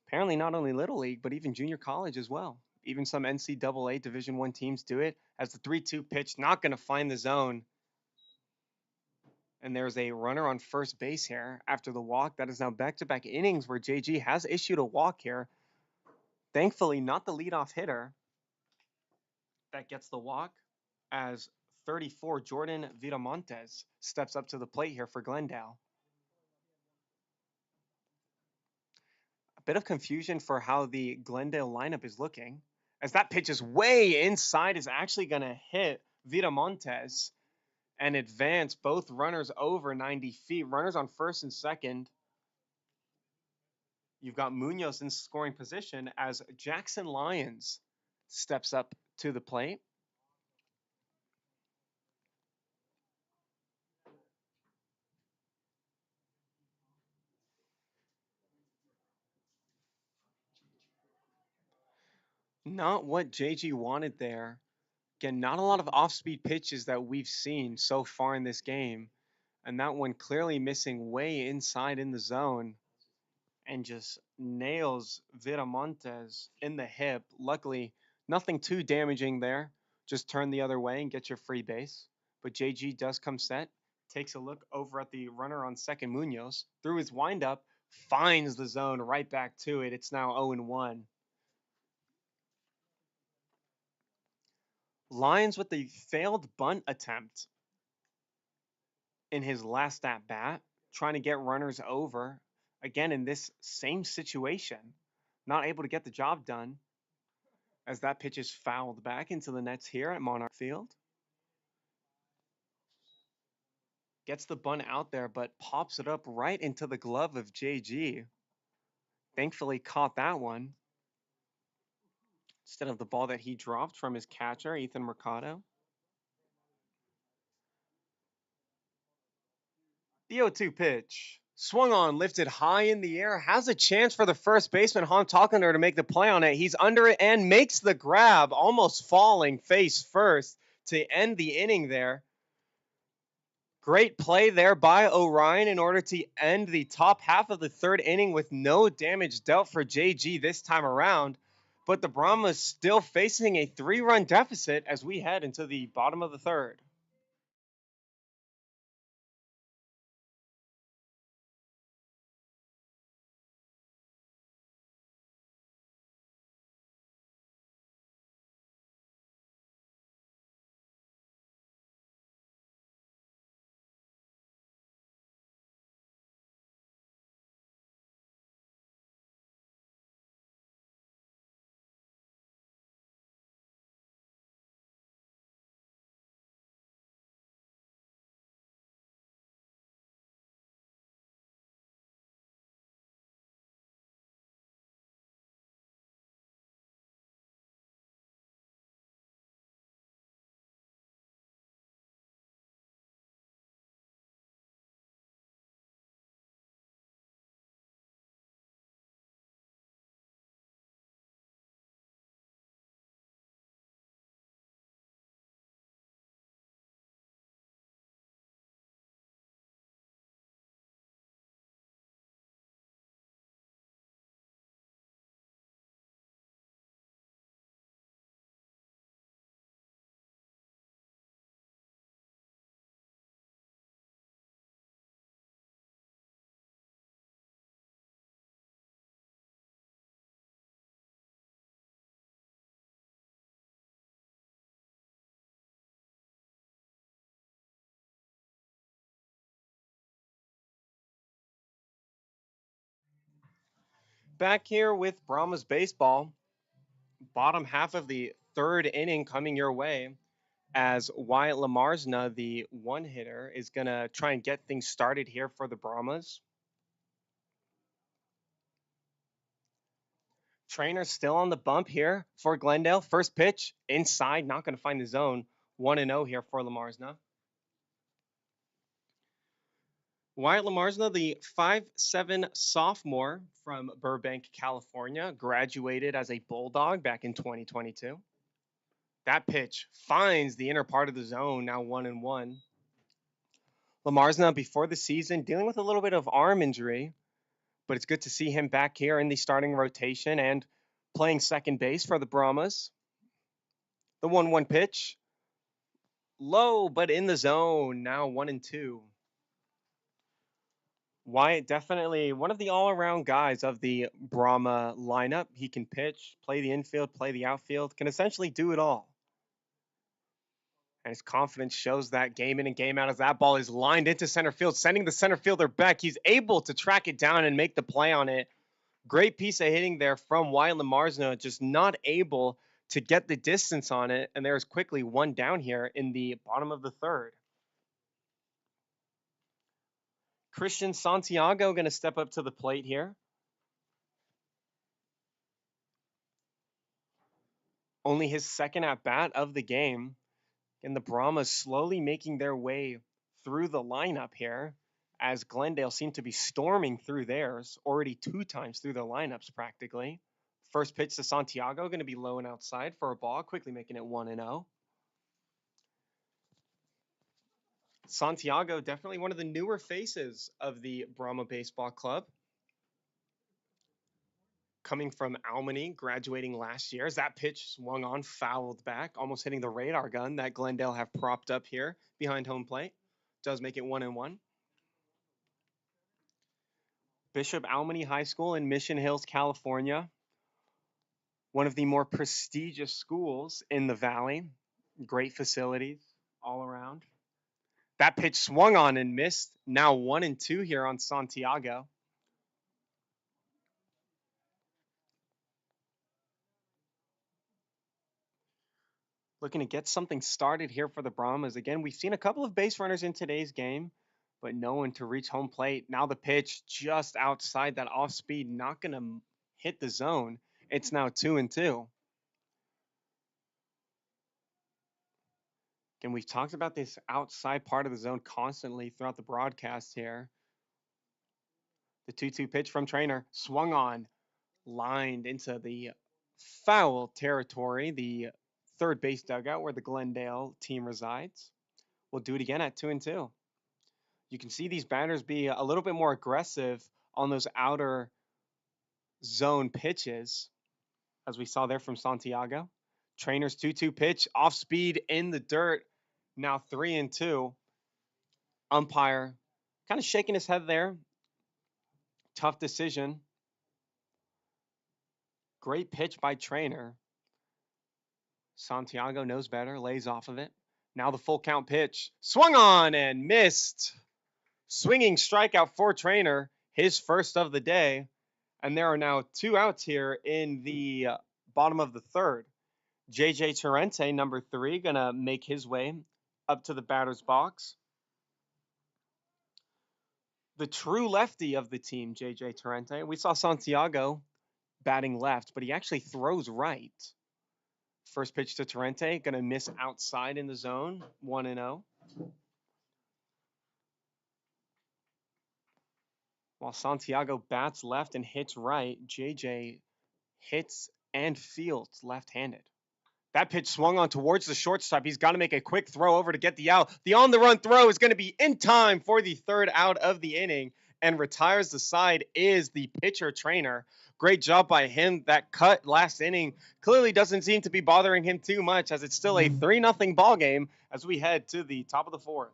apparently not only Little League, but even junior college as well. Even some NCAA Division One teams do it. As the 3-2 pitch, not going to find the zone. And there's a runner on first base here after the walk. That is now back-to-back innings where JG has issued a walk here. Thankfully, not the leadoff hitter that gets the walk, as 34 Jordan Viramontes steps up to the plate here for Glendale. A bit of confusion for how the Glendale lineup is looking, as that pitch is way inside, is actually going to hit Viramontes and advance both runners over 90 feet. Runners on first and second. You've got Munoz in scoring position as Jackson Lyons steps up to the plate. Not what JG wanted there. Again, not a lot of off-speed pitches that we've seen so far in this game. And that one clearly missing way inside in the zone. And just nails Viramontes in the hip. Luckily, nothing too damaging there. Just turn the other way and get your free base. But JG does come set. Takes a look over at the runner on second, Munoz. Through his windup, finds the zone right back to it. It's now 0-1. Lyons with the failed bunt attempt in his last at bat, trying to get runners over. Again, in this same situation, not able to get the job done, as that pitch is fouled back into the nets here at Monarch Field. Gets the bunt out there, but pops it up right into the glove of JG. Thankfully caught that one instead of the ball that he dropped from his catcher, Ethan Mercado. The 0-2 pitch. Swung on, lifted high in the air, has a chance for the first baseman, Han Talkender, to make the play on it. He's under it and makes the grab, almost falling face first to end the inning there. Great play there by Orion in order to end the top half of the third inning with no damage dealt for JG this time around. But the Brahmas still facing a 3-run deficit as we head into the bottom of the third. Back here with Brahmas baseball, bottom half of the third inning coming your way as Wyatt Lamarsna, the one hitter, is going to try and get things started here for the Brahmas. Trainer still on the bump here for Glendale. First pitch inside, not going to find the zone. 1-0 here for Lamarsna. Wyatt Lamarsna, the 5'7" sophomore from Burbank, California, graduated as a Bulldog back in 2022. That pitch finds the inner part of the zone, now 1-1. Lamarsna, before the season, dealing with a little bit of arm injury, but it's good to see him back here in the starting rotation and playing second base for the Brahmas. The 1-1 pitch, low but in the zone, now 1-2. Wyatt definitely one of the all-around guys of the Brahma lineup. He can pitch, play the infield, play the outfield, can essentially do it all. And his confidence shows that game in and game out as that ball is lined into center field, sending the center fielder back. He's able to track it down and make the play on it. Great piece of hitting there from Wyatt Lamarsna, just not able to get the distance on it. And there's quickly one down here in the bottom of the third. Christian Santiago going to step up to the plate here. Only his second at bat of the game. And the Brahmas slowly making their way through the lineup here as Glendale seemed to be storming through theirs, already 2 times through the lineups practically. First pitch to Santiago, going to be low and outside for a ball, quickly making it 1-0. Santiago, definitely one of the newer faces of the Brahma Baseball Club. Coming from Almany, graduating last year, as that pitch swung on, fouled back, almost hitting the radar gun that Glendale have propped up here behind home plate. Does make it 1-1. Bishop Almany High School in Mission Hills, California. One of the more prestigious schools in the valley. Great facilities all around. That pitch swung on and missed. Now 1-2 here on Santiago. Looking to get something started here for the Brahmas. Again, we've seen a couple of base runners in today's game, but no one to reach home plate. Now the pitch just outside that off speed, not going to hit the zone. It's now 2-2. Again, we've talked about this outside part of the zone constantly throughout the broadcast here. The 2-2 pitch from Trainer swung on, lined into the foul territory, the third base dugout where the Glendale team resides. We'll do it again at 2-2. You can see these batters be a little bit more aggressive on those outer zone pitches, as we saw there from Santiago. Trainer's 2-2 pitch, off speed in the dirt. Now 3-2. Umpire kind of shaking his head there. Tough decision. Great pitch by Trainer. Santiago knows better, lays off of it. Now the full count pitch. Swung on and missed. Swinging strikeout for Trainer, his first of the day. And there are now 2 outs here in the bottom of the third. JJ Torrente, number 3, going to make his way up to the batter's box. The true lefty of the team, JJ Torrente. We saw Santiago batting left, but he actually throws right. First pitch to Torrente, going to miss outside in the zone, 1-0. While Santiago bats left and hits right, JJ hits and fields left-handed. That pitch swung on towards the shortstop. He's got to make a quick throw over to get the out. The on-the-run throw is going to be in time for the third out of the inning and retires the side is the pitcher Trainer. Great job by him. That cut last inning clearly doesn't seem to be bothering him too much as it's still a 3-0 ball game as we head to the top of the fourth.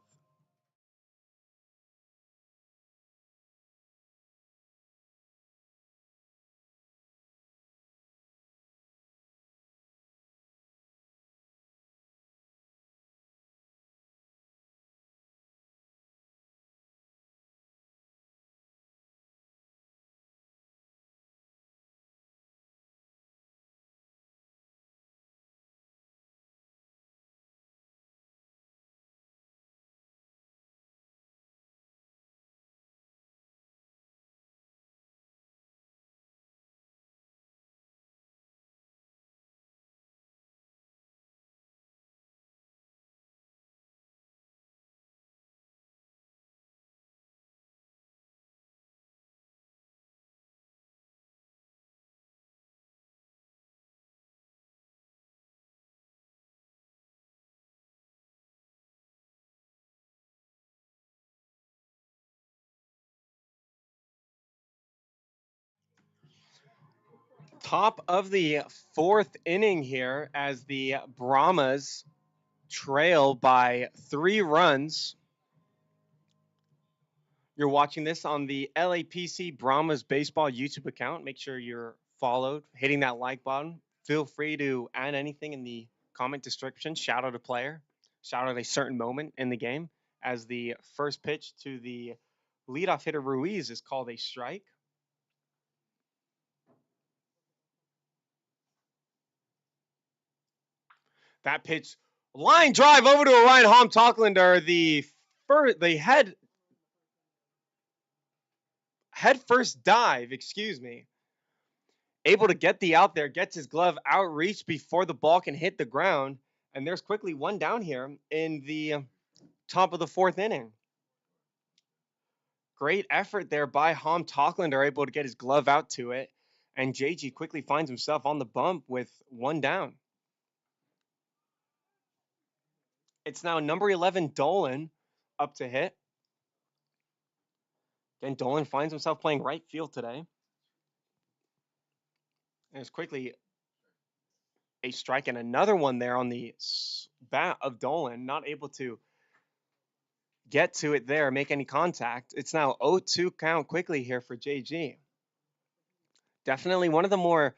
Top of the fourth inning here as the Brahmas trail by 3 runs. You're watching this on the LAPC Brahmas baseball YouTube account. Make sure you're followed, hitting that like button. Feel free to add anything in the comment description. Shout out a player, shout out a certain moment in the game as the first pitch to the leadoff hitter Ruiz is called a strike. That pitch, line drive over to Orion Hom Talklander. The head first dive, excuse me. Able to get the out there, gets his glove outreach before the ball can hit the ground. And there's quickly one down here in the top of the fourth inning. Great effort there by Hom Talklander, able to get his glove out to it. And JG quickly finds himself on the bump with one down. It's now number 11, Dolan, up to hit. Again, Dolan finds himself playing right field today. And it's quickly a strike and another one there on the bat of Dolan, not able to get to it there, make any contact. It's now 0-2 count quickly here for JG. Definitely one of the more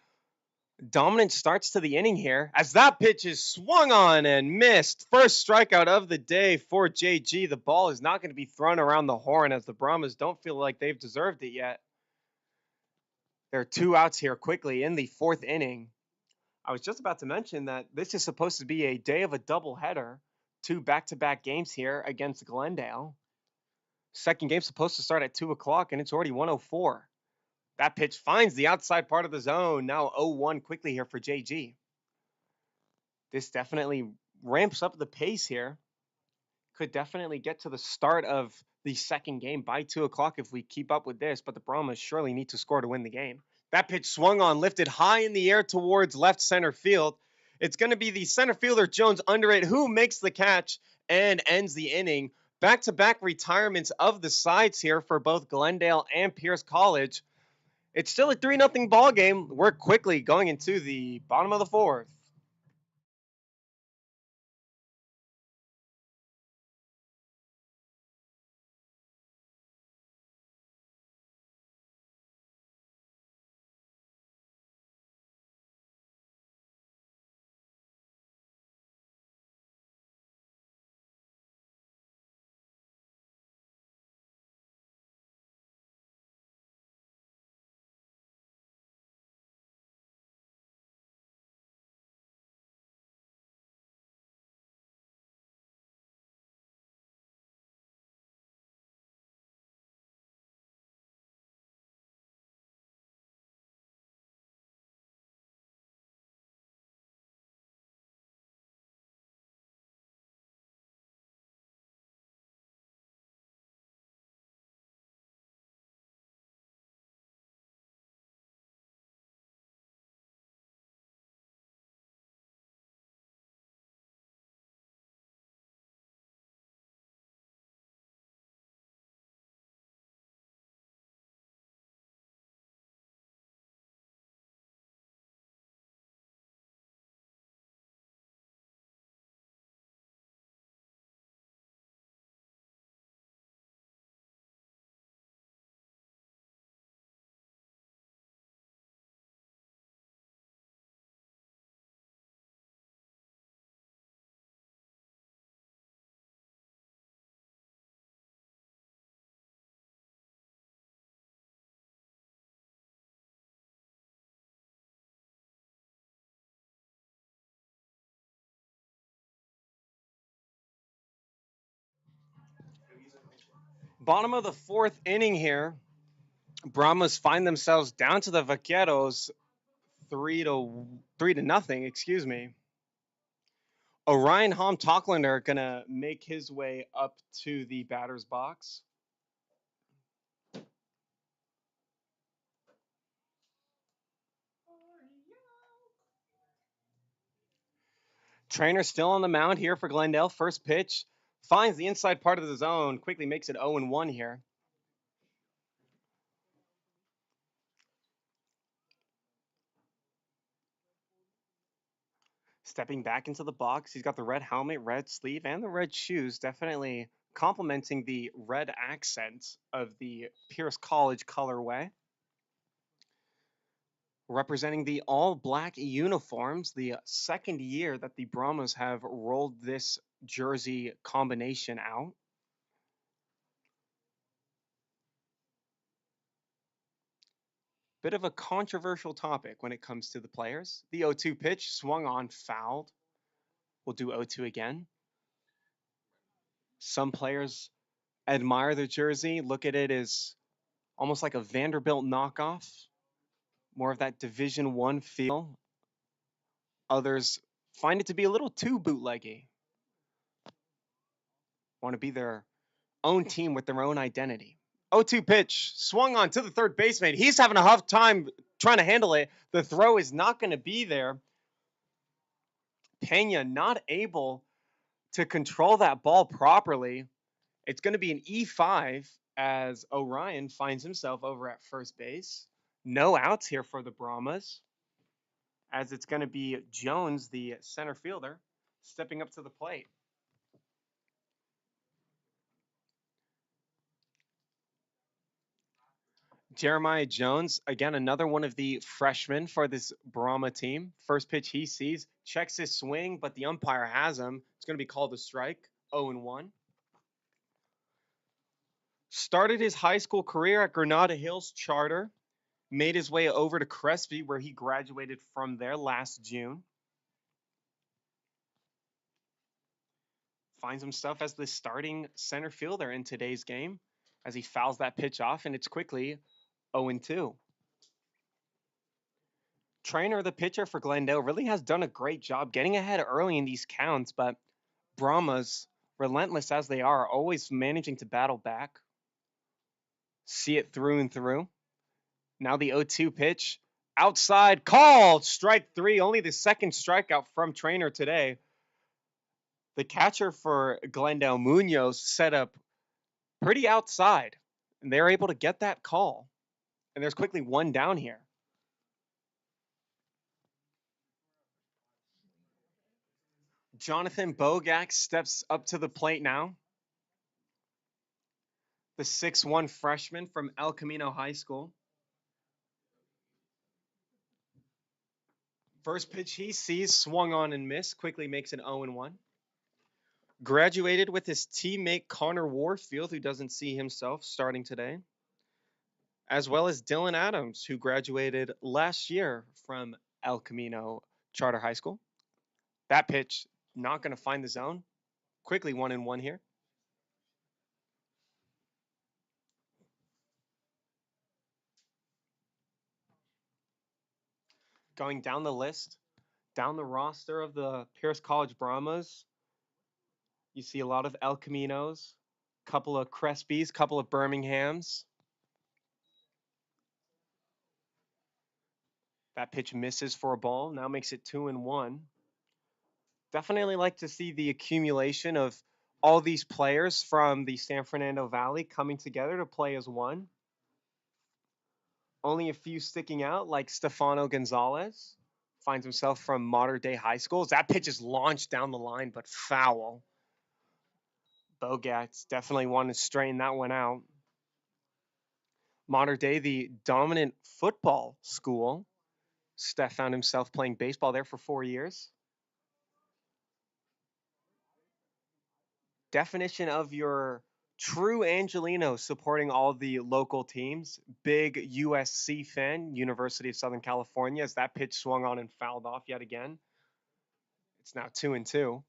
dominant starts to the inning here as that pitch is swung on and missed. First strikeout of the day for JG. The ball is not going to be thrown around the horn as the Brahmas don't feel like they've deserved it yet. There are 2 outs here quickly in the fourth inning. I was just about to mention that this is supposed to be a day of a doubleheader. 2 back-to-back games here against Glendale. Second game supposed to start at 2 o'clock, and it's already 1:04. That pitch finds the outside part of the zone. Now 0-1 quickly here for JG. This definitely ramps up the pace here. Could definitely get to the start of the second game by 2 o'clock if we keep up with this, but the Brahmas surely need to score to win the game. That pitch swung on, lifted high in the air towards left center field. It's going to be the center fielder, Jones, under it, who makes the catch and ends the inning. Back-to-back retirements of the sides here for both Glendale and Pierce College. It's still a 3-0 ball game. We're quickly going into the bottom of the fourth. Bottom of the fourth inning here. Brahmas find themselves down to the Vaqueros 3-0, excuse me. Orion Hom Talklander gonna make his way up to the batter's box. Trainer still on the mound here for Glendale. First pitch finds the inside part of the zone, quickly makes it 0-1 here. Stepping back into the box, he's got the red helmet, red sleeve, and the red shoes, definitely complementing the red accent of the Pierce College colorway. Representing the all black uniforms, the second year that the Brahmas have rolled this jersey combination out. Bit of a controversial topic when it comes to the players. The 0-2 pitch swung on, fouled. We'll do 0-2 again. Some players admire the jersey, look at it as almost like a Vanderbilt knockoff, more of that Division One feel. Others find it to be a little too bootleggy. Want to be their own team with their own identity. 0-2 pitch swung on to the third baseman. He's having a tough time trying to handle it. The throw is not going to be there. Pena not able to control that ball properly. It's going to be an E5 as Orion finds himself over at first base. No outs here for the Brahmas, as it's going to be Jones, the center fielder, stepping up to the plate. Jeremiah Jones, again, another one of the freshmen for this Brahma team. First pitch he sees, checks his swing, but the umpire has him. It's going to be called a strike, 0-1. Started his high school career at Granada Hills Charter. Made his way over to Crespi, where he graduated from there last June. Finds himself as the starting center fielder in today's game as he fouls that pitch off, and it's quickly 0-2. Trainer, the pitcher for Glendale, really has done a great job getting ahead early in these counts, but Brahmas, relentless as they are, always managing to battle back. See it through and through. Now the 0-2 pitch. Outside, called, strike three. Only the second strikeout from Trainer today. The catcher for Glendale, Munoz, set up pretty outside, and they're able to get that call. And there's quickly one down here. Jonathan Bogak steps up to the plate now. The 6'1 freshman from El Camino High School. First pitch he sees, swung on and missed, quickly makes an 0-1. Graduated with his teammate Connor Warfield, who doesn't see himself starting today, as well as Dylan Adams, who graduated last year from El Camino Charter High School. That pitch, not going to find the zone. Quickly 1-1 here. Going down the list, down the roster of the Pierce College Brahmas, you see a lot of El Caminos, couple of Crespis, couple of Birminghams. That pitch misses for a ball, now makes it 2-1. Definitely like to see the accumulation of all these players from the San Fernando Valley coming together to play as one. Only a few sticking out, like Stefano Gonzalez. Finds himself from Modern Day High Schools. That pitch is launched down the line, but foul. Bogat's definitely wanted to straighten that one out. Modern Day, the dominant football school. Steph found himself playing baseball there for 4 years. Definition of your true Angelino supporting all the local teams. Big USC fan, University of Southern California, as that pitch swung on and fouled off yet again. It's now 2-2.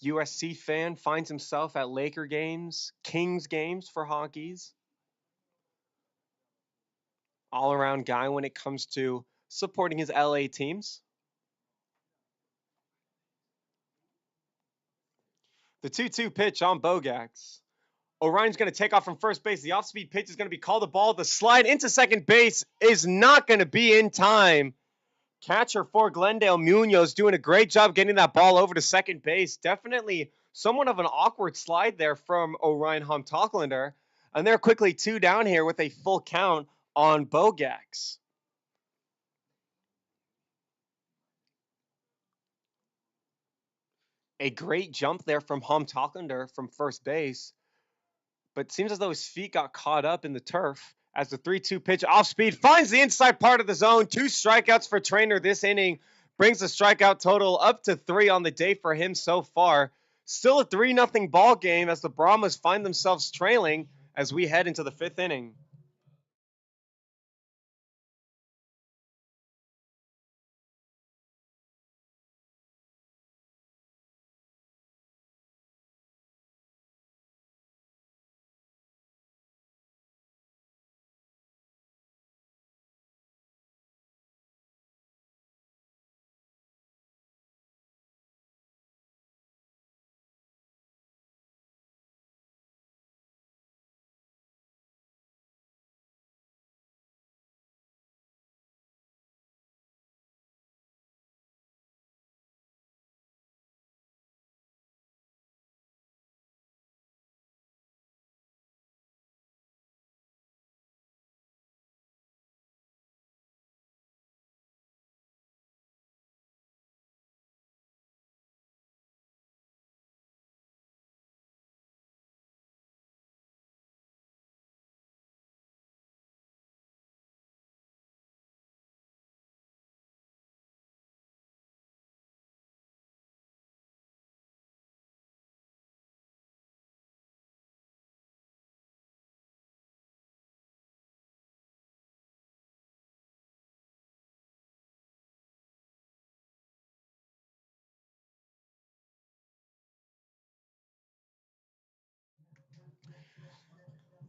USC fan finds himself at Laker games, Kings games for Hockeys. All around guy when it comes to supporting his LA teams. The 2-2 pitch on Bogax. Orion's going to take off from first base. The off-speed pitch is going to be called a ball. The slide into second base is not going to be in time. Catcher for Glendale, Munoz, doing a great job getting that ball over to second base. Definitely somewhat of an awkward slide there from Orion Humtocklander. And they're quickly 2 down here with a full count on Bogax. A great jump there from Homtalkender from first base, but it seems as though his feet got caught up in the turf as the 3-2 pitch off speed finds the inside part of the zone. 2 strikeouts for Trainer this inning, brings the strikeout total up to 3 on the day for him so far. Still a 3-0 ball game as the Brahmas find themselves trailing as we head into the 5th inning.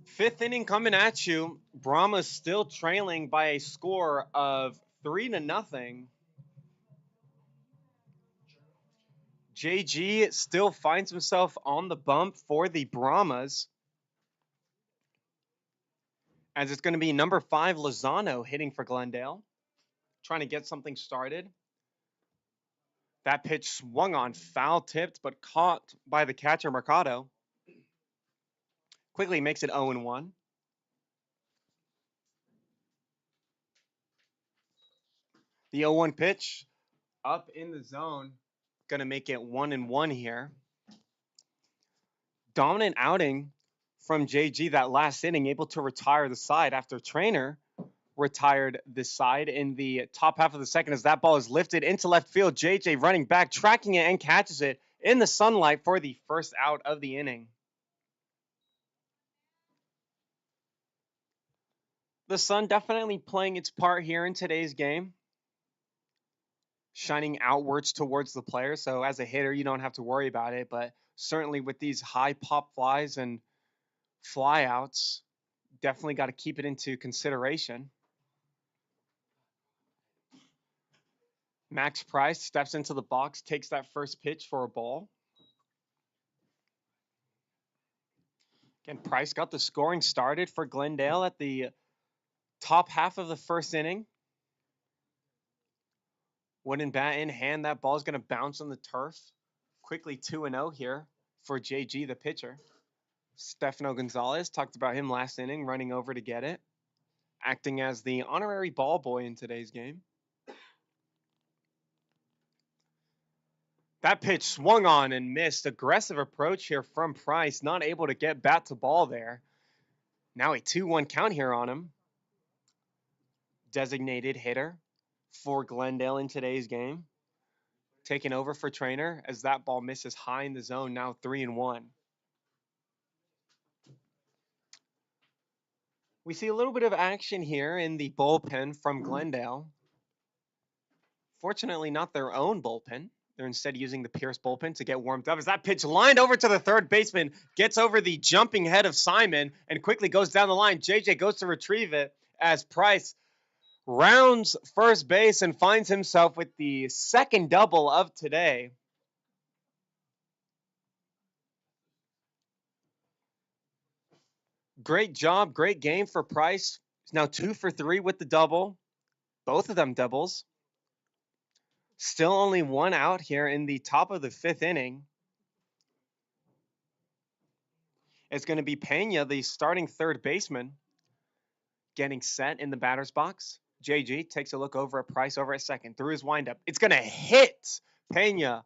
Fifth inning coming at you. Brahmas still trailing by a score of 3-0. JG still finds himself on the bump for the Brahmas, as it's going to be number 5 Lozano hitting for Glendale, trying to get something started. That pitch swung on, foul tipped, but caught by the catcher Mercado. Quickly makes it 0-1. The 0-1 pitch up in the zone, going to make it 1-1 here. Dominant outing from JG that last inning, able to retire the side after Trainer retired the side in the top half of the second as that ball is lifted into left field. JJ running back, tracking it, and catches it in the sunlight for the first out of the inning. The sun definitely playing its part here in today's game, shining outwards towards the player. So as a hitter, you don't have to worry about it. But certainly with these high pop flies and flyouts, definitely got to keep it into consideration. Max Price steps into the box, takes that first pitch for a ball. Again, Price got the scoring started for Glendale at the top half of the first inning. Wooden bat in hand, that ball's going to bounce on the turf. Quickly 2-0 here for JG, the pitcher. Stefano Gonzalez, talked about him last inning, running over to get it, acting as the honorary ball boy in today's game. That pitch swung on and missed. Aggressive approach here from Price, not able to get bat to ball there. Now a 2-1 count here on him. Designated hitter for Glendale in today's game. Taking over for Trainer as that ball misses high in the zone, now 3-1. We see a little bit of action here in the bullpen from Glendale. Fortunately, not their own bullpen. They're instead using the Pierce bullpen to get warmed up as that pitch lined over to the third baseman, gets over the jumping head of Simon and quickly goes down the line. JJ goes to retrieve it as Price rounds first base and finds himself with the second double of today. Great job, great game for Price. He's now 2 for 3 with the double. Both of them doubles. Still only one out here in the top of the 5th inning. It's going to be Pena, the starting third baseman, getting set in the batter's box. JG takes a look over at Price over at second. Through his windup. It's going to hit Pena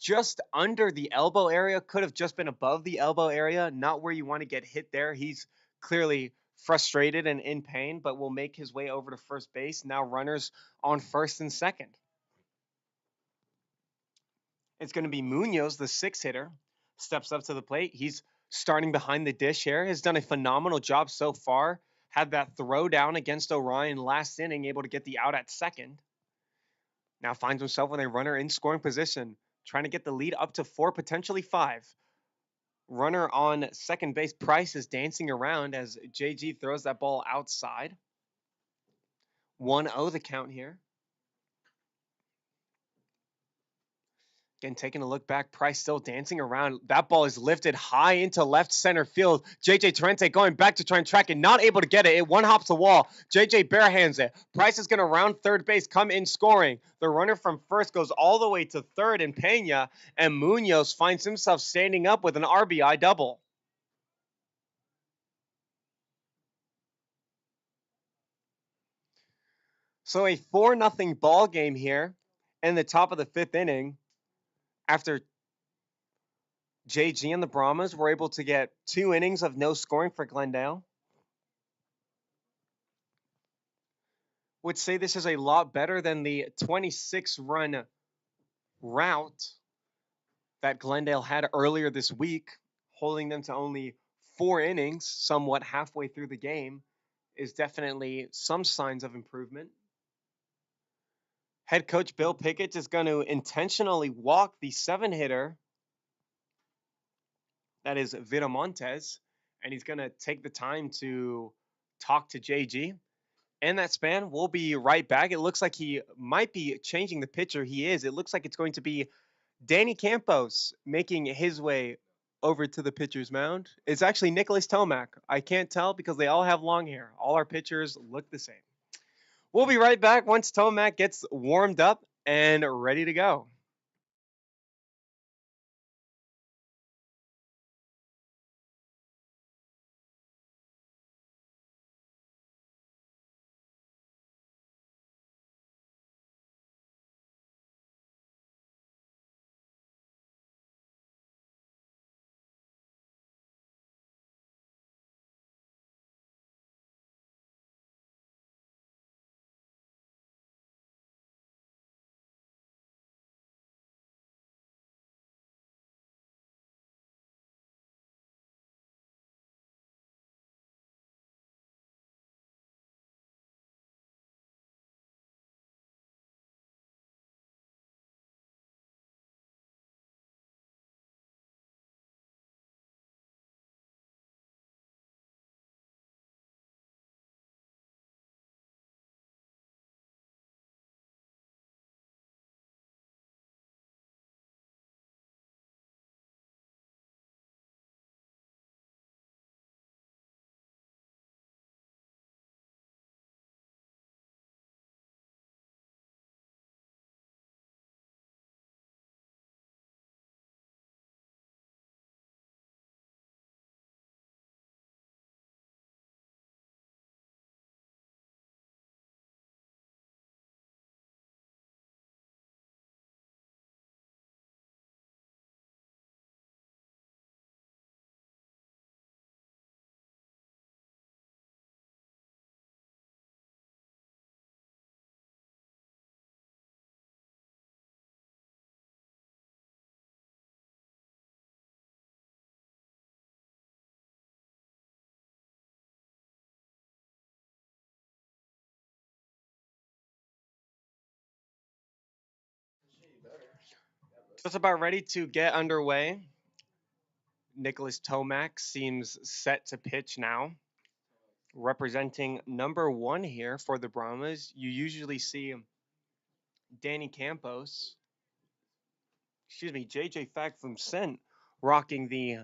just under the elbow area, could have just been above the elbow area, not where you want to get hit there. He's clearly frustrated and in pain, but will make his way over to first base. Now runners on first and second. It's going to be Munoz, the six hitter, steps up to the plate. He's starting behind the dish here. Has done a phenomenal job so far. Had that throw down against Orion last inning, able to get the out at second. Now finds himself with a runner in scoring position, trying to get the lead up to 4, potentially 5. Runner on second base, Price, is dancing around as JG throws that ball outside. 1-0 the count here. Again, taking a look back, Price still dancing around. That ball is lifted high into left center field. JJ Torrente going back to try and track it, not able to get it. It one hops the wall. JJ barehands it. Price is going to round third base, come in scoring. The runner from first goes all the way to third in Pena, and Munoz finds himself standing up with an RBI double. So a 4-0 ball game here in the top of the 5th inning. After JG and the Brahmas were able to get 2 innings of no scoring for Glendale. Would say this is a lot better than the 26-run rout that Glendale had earlier this week, holding them to only 4 innings, somewhat halfway through the game, is definitely some signs of improvement. Head coach Bill Pickett is going to intentionally walk the 7-hitter, that is Viramontes, and he's going to take the time to talk to JG. In that span, we'll be right back. It looks like he might be changing the pitcher. He is. It looks like it's going to be Danny Campos making his way over to the pitcher's mound. It's actually Nicholas Tomac. I can't tell because they all have long hair. All our pitchers look the same. We'll be right back once Tomac gets warmed up and ready to go. Just about ready to get underway. Nicholas Tomac seems set to pitch now. Representing number 1 here for the Brahmas, you usually see Danny Campos, JJ Fack from Sent rocking the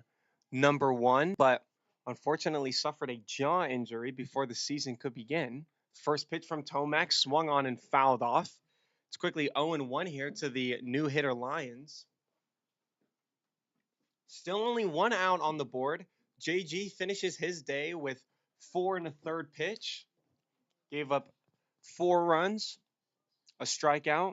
number 1, but unfortunately suffered a jaw injury before the season could begin. First pitch from Tomac swung on and fouled off. It's quickly 0-1 here to the new hitter Lions. Still only 1 out on the board. JG finishes his day with 4 and a third pitch. Gave up 4 runs, a strikeout,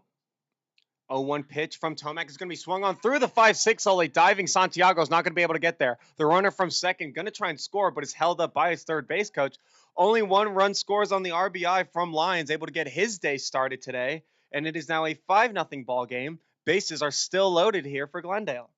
0-1 pitch from Tomac is going to be swung on through the 5-6 hole. A diving Santiago is not going to be able to get there. The runner from second going to try and score, but is held up by his third base coach. Only one run scores on the RBI from Lyons, able to get his day started today. And it is now a 5-0 ball game. Bases are still loaded here for Glendale.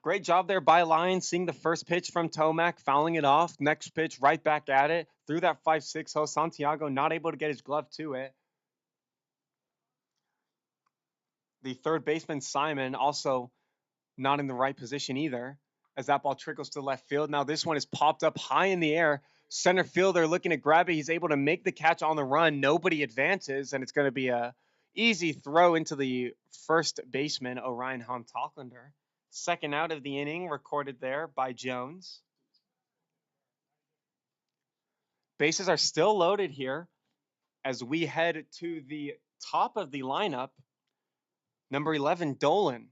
Great job there by Lyons, seeing the first pitch from Tomac, fouling it off. Next pitch, right back at it. Through that 5-6 hole, Santiago not able to get his glove to it. The third baseman, Simon, also not in the right position either, as that ball trickles to left field. Now this one is popped up high in the air. Center fielder looking to grab it. He's able to make the catch on the run. Nobody advances, and it's going to be a easy throw into the first baseman, Orion Hontoklander. Second out of the inning recorded there by Jones. Bases are still loaded here as we head to the top of the lineup. Number 11, Dolan.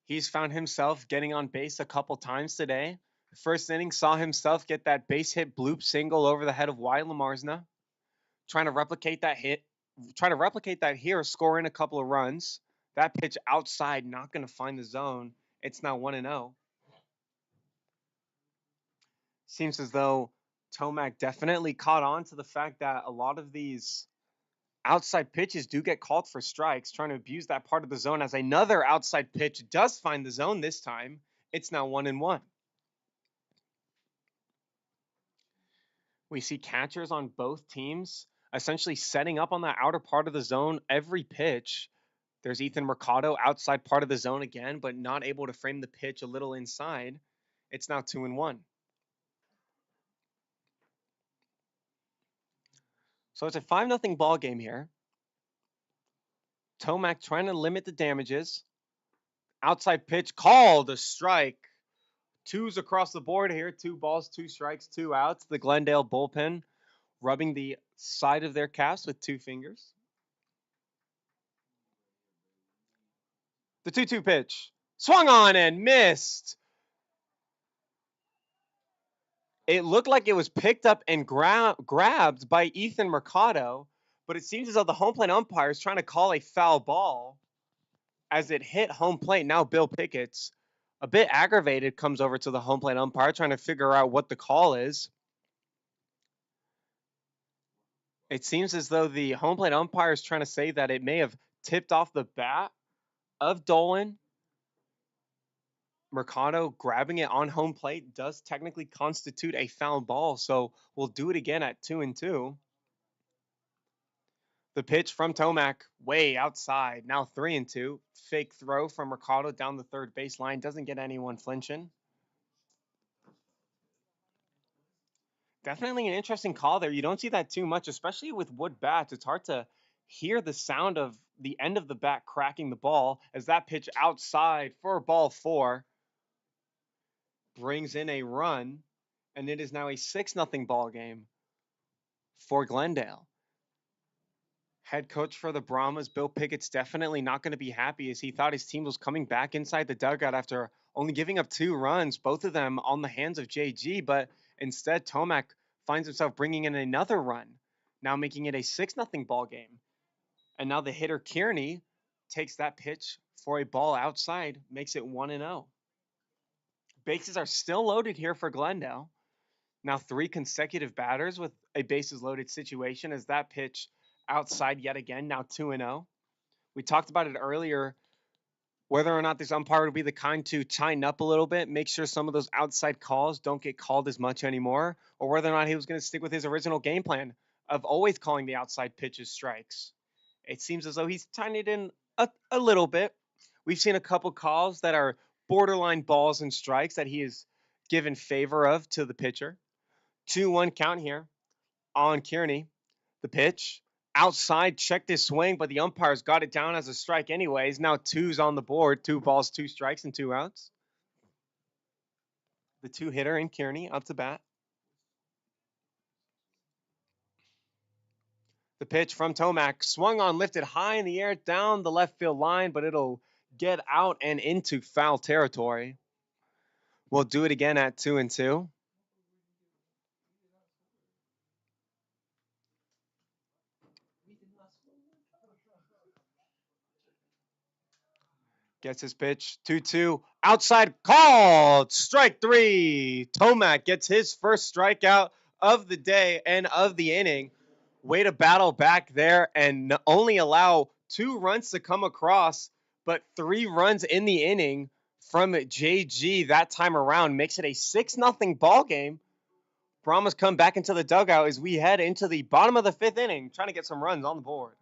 He's found himself getting on base a couple times today. First inning saw himself get that base hit bloop single over the head of Wyatt Lamarsna. Trying to replicate that here, scoring a couple of runs. That pitch outside, not going to find the zone. It's now 1-0. Seems as though Tomac definitely caught on to the fact that a lot of these outside pitches do get called for strikes, trying to abuse that part of the zone, as another outside pitch does find the zone this time. It's now 1-1. We see catchers on both teams essentially setting up on that outer part of the zone every pitch. There's Ethan Mercado outside part of the zone again, but not able to frame the pitch a little inside. It's now 2-1. So it's a 5-0 ball game here. Tomac trying to limit the damages. Outside pitch called a strike. Twos across the board here. 2 balls, 2 strikes, 2 outs. The Glendale bullpen rubbing the side of their caps with 2 fingers. The 2-2 pitch. Swung on and missed. It looked like it was picked up and grabbed by Ethan Mercado, but it seems as though the home plate umpire is trying to call a foul ball as it hit home plate. Now Bill Pickett's a bit aggravated, comes over to the home plate umpire trying to figure out what the call is. It seems as though the home plate umpire is trying to say that it may have tipped off the bat of Dolan. Mercado grabbing it on home plate does technically constitute a foul ball, so we'll do it again at 2-2. The pitch from Tomac way outside, now 3-2. Fake throw from Mercado down the third baseline, doesn't get anyone flinching. Definitely an interesting call there. You don't see that too much, especially with wood bats. It's hard to hear the sound of the end of the bat cracking the ball, as that pitch outside for ball 4 brings in a run, and it is now a 6-0 ball game for Glendale. Head coach for the Brahmas, Bill Pickett's definitely not going to be happy, as he thought his team was coming back inside the dugout after only giving up 2 runs, both of them on the hands of JG, but instead Tomac finds himself bringing in another run, now making it a 6-0 ball game. And now the hitter Kearney takes that pitch for a ball outside, makes it 1-0. Bases are still loaded here for Glendale. Now 3 consecutive batters with a bases loaded situation, as that pitch outside yet again, now 2-0. We talked about it earlier, whether or not this umpire would be the kind to tighten up a little bit, make sure some of those outside calls don't get called as much anymore, or whether or not he was going to stick with his original game plan of always calling the outside pitches strikes. It seems as though he's tightened it in a little bit. We've seen a couple calls that are borderline balls and strikes that he has given favor of to the pitcher. 2-1 count here on Kearney. The pitch outside, checked his swing, but the umpires got it down as a strike anyways. Now 2's on the board, 2 balls, 2 strikes, and 2 outs. The 2-hitter in Kearney up to bat. The pitch from Tomac, swung on, lifted high in the air, down the left field line, but it'll get out and into foul territory. We'll do it again at 2-2. Gets his pitch. 2-2. Outside called. Strike three. Tomac gets his first strikeout of the day and of the inning. Way to battle back there and only allow 2 runs to come across, but 3 runs in the inning from JG that time around makes it a 6-0 ball game. Brahmas come back into the dugout as we head into the bottom of the 5th inning, trying to get some runs on the board.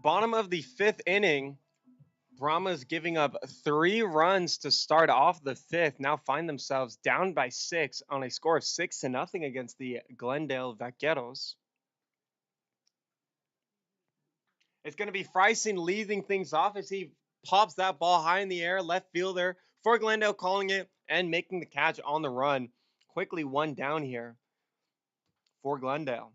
Bottom of the 5th inning, Brahmas giving up 3 runs to start off the 5th. Now find themselves down by 6 on a score of 6-0 against the Glendale Vaqueros. It's going to be Freising leading things off as he pops that ball high in the air. Left fielder for Glendale calling it and making the catch on the run. Quickly 1 down here for Glendale.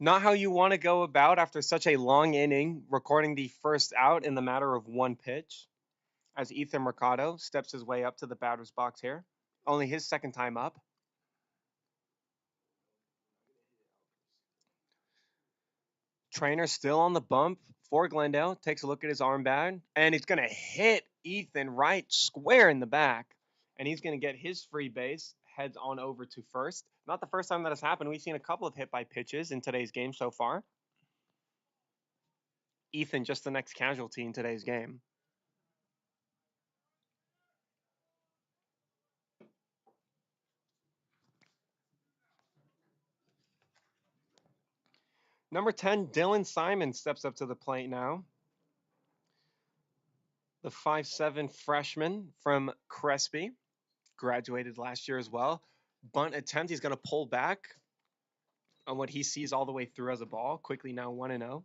Not how you want to go about after such a long inning, recording the first out in the matter of 1 pitch. As Ethan Mercado steps his way up to the batter's box here. Only his 2nd time up. Trainer still on the bump for Glendale. Takes a look at his armband, and he's going to hit Ethan right square in the back. And he's going to get his free base, heads on over to first. Not the first time that has happened. We've seen a couple of hit by pitches in today's game so far. Ethan just the next casualty in today's game. Number 10, Dylan Simon steps up to the plate now. The 5'7" freshman from Crespi. Graduated last year as well. Bunt attempt. He's going to pull back on what he sees all the way through as a ball. Quickly now 1-0.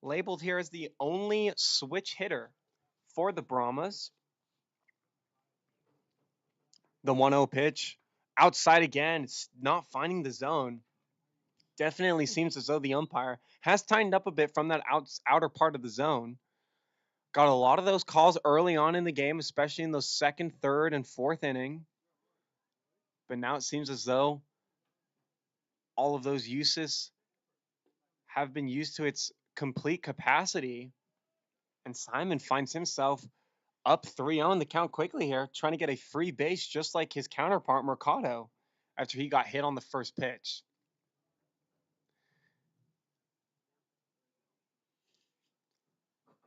Labeled here as the only switch hitter for the Brahmas. The 1-0 pitch. Outside again. It's not finding the zone. Definitely seems as though the umpire has tightened up a bit from that outer part of the zone. Got a lot of those calls early on in the game, especially in those 2nd, 3rd, and 4th inning. But now it seems as though all of those uses have been used to its complete capacity. And Simon finds himself up 3-0 in the count quickly here, trying to get a free base just like his counterpart Mercado after he got hit on the first pitch.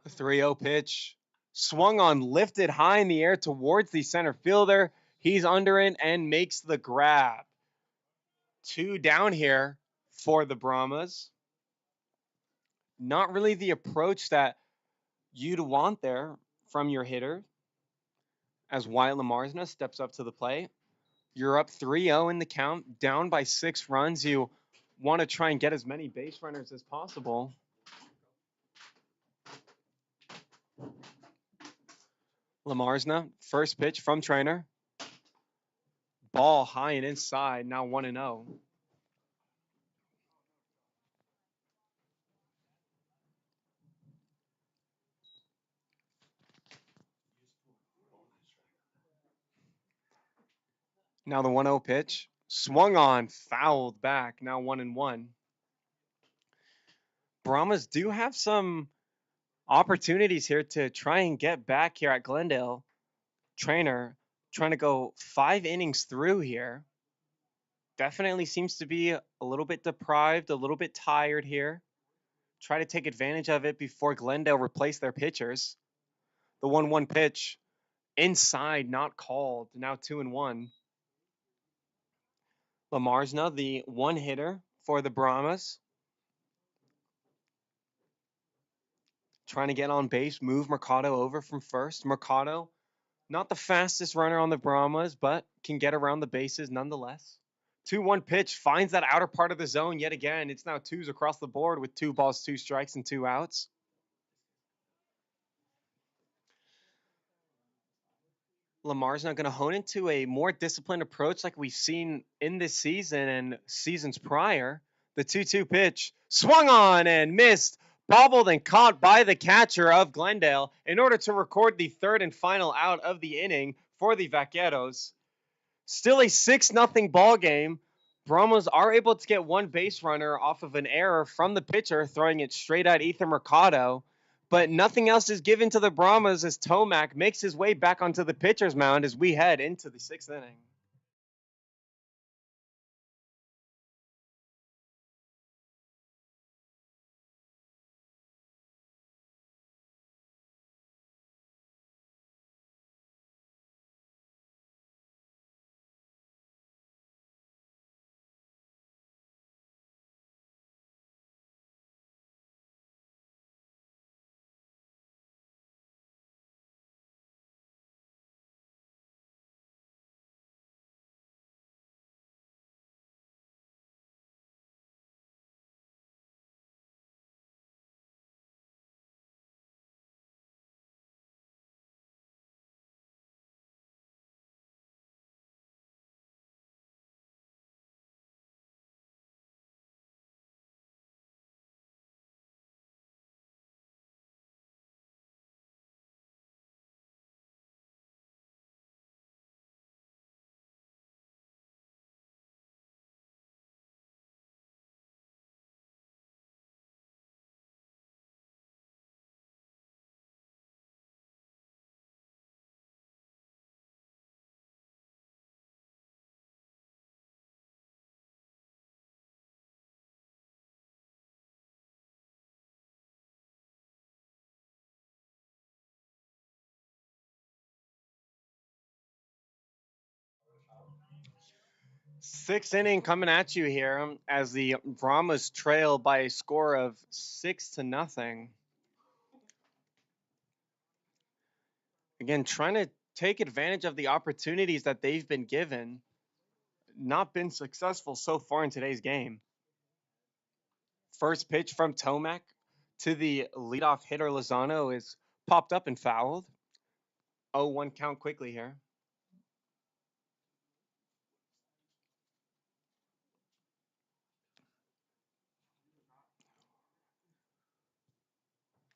The 3-0 pitch swung on, lifted high in the air towards the center fielder. He's under it and makes the grab. 2 down here for the Brahmas. Not really the approach that you'd want there from your hitter. As Wyatt Lamarsna steps up to the plate. You're up 3-0 in the count, down by 6 runs. You want to try and get as many base runners as possible. Lamarsna, first pitch from Trainer. Ball high and inside, now 1-0. Now the 1-0 pitch. Swung on, fouled back. Now 1-1. Brahmas do have some opportunities here to try and get back here at Glendale. Trainer trying to go 5 innings through here. Definitely seems to be a little bit deprived, a little bit tired here. Try to take advantage of it before Glendale replace their pitchers. The 1-1 pitch inside, not called. Now 2-1. Lamarsna, the one hitter for the Brahmas, trying to get on base, move Mercado over from first. Mercado, not the fastest runner on the Brahmas, but can get around the bases nonetheless. 2-1 pitch finds that outer part of the zone yet again. It's now twos across the board with 2 balls, 2 strikes, and 2 outs. Lamar's not going to hone into a more disciplined approach like we've seen in this season and seasons prior. The 2-2 pitch swung on and missed, bobbled and caught by the catcher of Glendale in order to record the third and final out of the inning for the Vaqueros. Still a 6-0 ball game. Brahmas are able to get one base runner off of an error from the pitcher, throwing it straight at Ethan Mercado. But nothing else is given to the Brahmas as Tomac makes his way back onto the pitcher's mound as we head into the 6th inning. Sixth inning coming at you here as the Brahmas trail by a score of 6-0. Again, trying to take advantage of the opportunities that they've been given. Not been successful so far in today's game. First pitch from Tomac to the leadoff hitter Lozano is popped up and fouled. 0-1 count quickly here.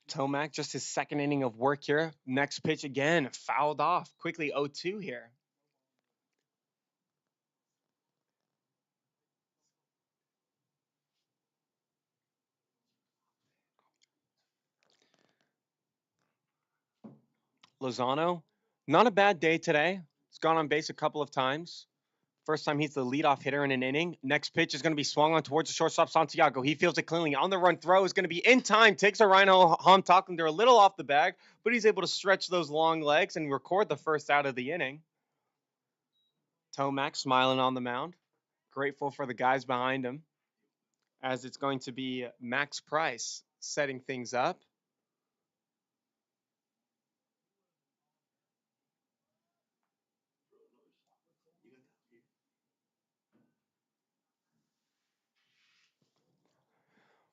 Tomac, just his second inning of work here. Next pitch again, fouled off. Quickly 0-2 here. Lozano, not a bad day today. He's gone on base a couple of times. First time he's the leadoff hitter in an inning. Next pitch is going to be swung on towards the shortstop, Santiago. He feels it cleanly. On the run throw is going to be in time. Takes a Rhino Hom Talklinder a little off the bag, but he's able to stretch those long legs and record the first out of the inning. Tomac smiling on the mound. Grateful for the guys behind him, as it's going to be Max Price setting things up.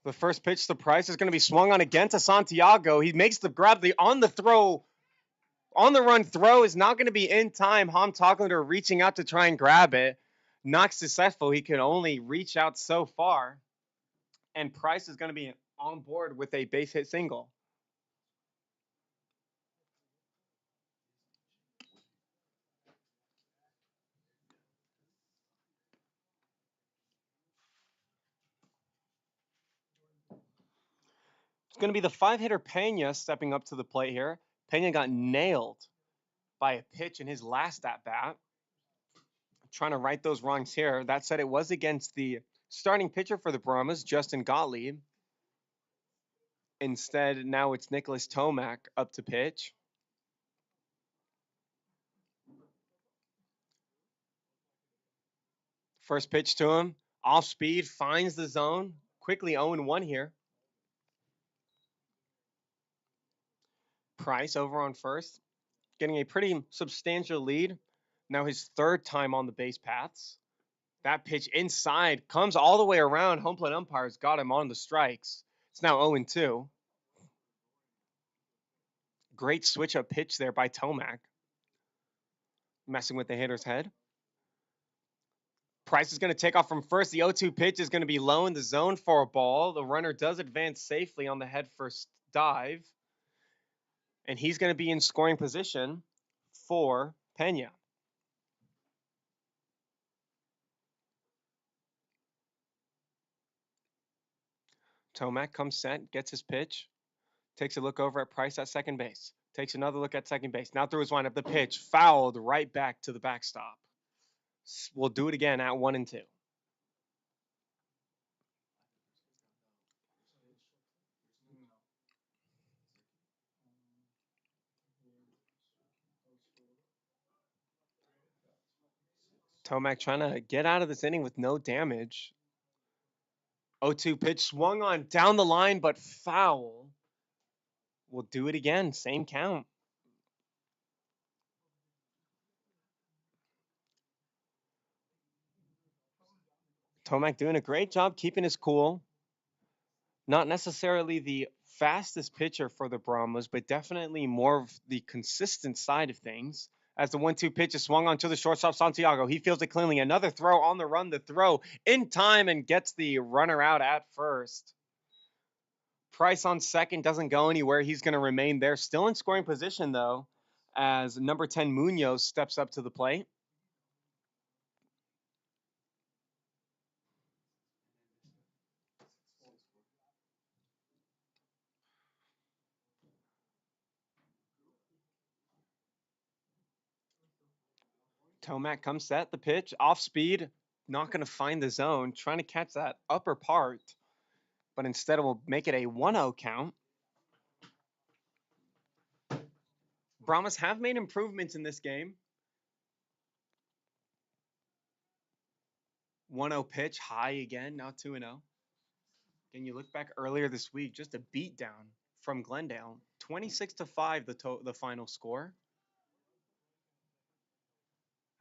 The first pitch to Price is going to be swung on again to Santiago. He makes the grab. The on the throw, on the run throw is not going to be in time. Hom Talklinder reaching out to try and grab it. Not successful. He can only reach out so far. And Price is going to be on board with a base hit single. It's going to be the 5-hitter Pena stepping up to the plate here. Pena got nailed by a pitch in his last at bat. Trying to right those wrongs here. That said, it was against the starting pitcher for the Brahmas, Justin Gottlieb. Instead, now it's Nicholas Tomac up to pitch. First pitch to him, off speed, finds the zone. Quickly 0-1 here. Price over on first, getting a pretty substantial lead. Now his third time on the base paths. That pitch inside comes all the way around. Home plate umpires got him on the strikes. It's now 0-2. Great switch up pitch there by Tomac. Messing with the hitter's head. Price is going to take off from first. The 0-2 pitch is going to be low in the zone for a ball. The runner does advance safely on the head first dive. And he's going to be in scoring position for Pena. Tomac comes set, gets his pitch, takes a look over at Price at second base, takes another look at second base. Now through his windup, the pitch fouled right back to the backstop. We'll do it again at 1-2. Tomac trying to get out of this inning with no damage. 0-2 pitch swung on down the line, but foul. We'll do it again, same count. Tomac doing a great job keeping his cool. Not necessarily the fastest pitcher for the Brahmas, but definitely more of the consistent side of things. As the 1-2 pitch is swung on to the shortstop, Santiago. He fields it cleanly. Another throw on the run. The throw in time and gets the runner out at first. Price on second doesn't go anywhere. He's going to remain there. Still in scoring position, though, as number 10 Munoz steps up to the plate. Tomac comes set, the pitch, off speed, not going to find the zone, trying to catch that upper part, but instead it will make it a 1-0 count. Brahmas have made improvements in this game. 1-0 pitch, high again, now 2-0. Again, you look back earlier this week, just a beatdown from Glendale. 26-5 the final score.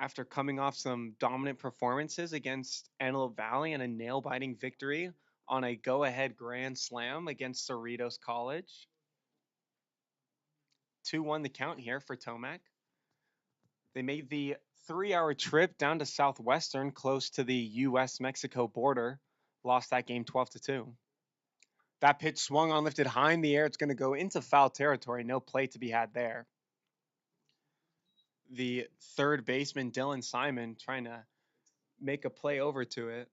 After coming off some dominant performances against Antelope Valley and a nail-biting victory on a go-ahead grand slam against Cerritos College. 2-1 the count here for Tomac. They made the 3-hour trip down to Southwestern, close to the U.S.-Mexico border. Lost that game 12-2. That pitch swung on, lifted high in the air. It's going to go into foul territory. No play to be had there. The third baseman, Dylan Simon, trying to make a play over to it.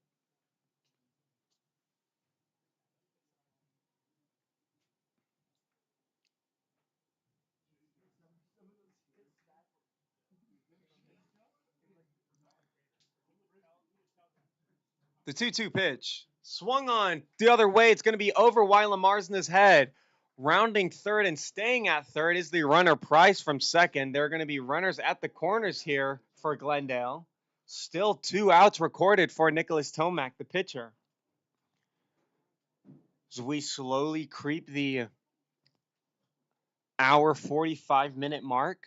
The 2-2 pitch swung on the other way. It's going to be over Wyla Marsden's head. Rounding third and staying at third is the runner Price from second. There are going to be runners at the corners here for Glendale. Still 2 outs recorded for Nicholas Tomac, the pitcher. As we slowly creep the hour 45-minute mark.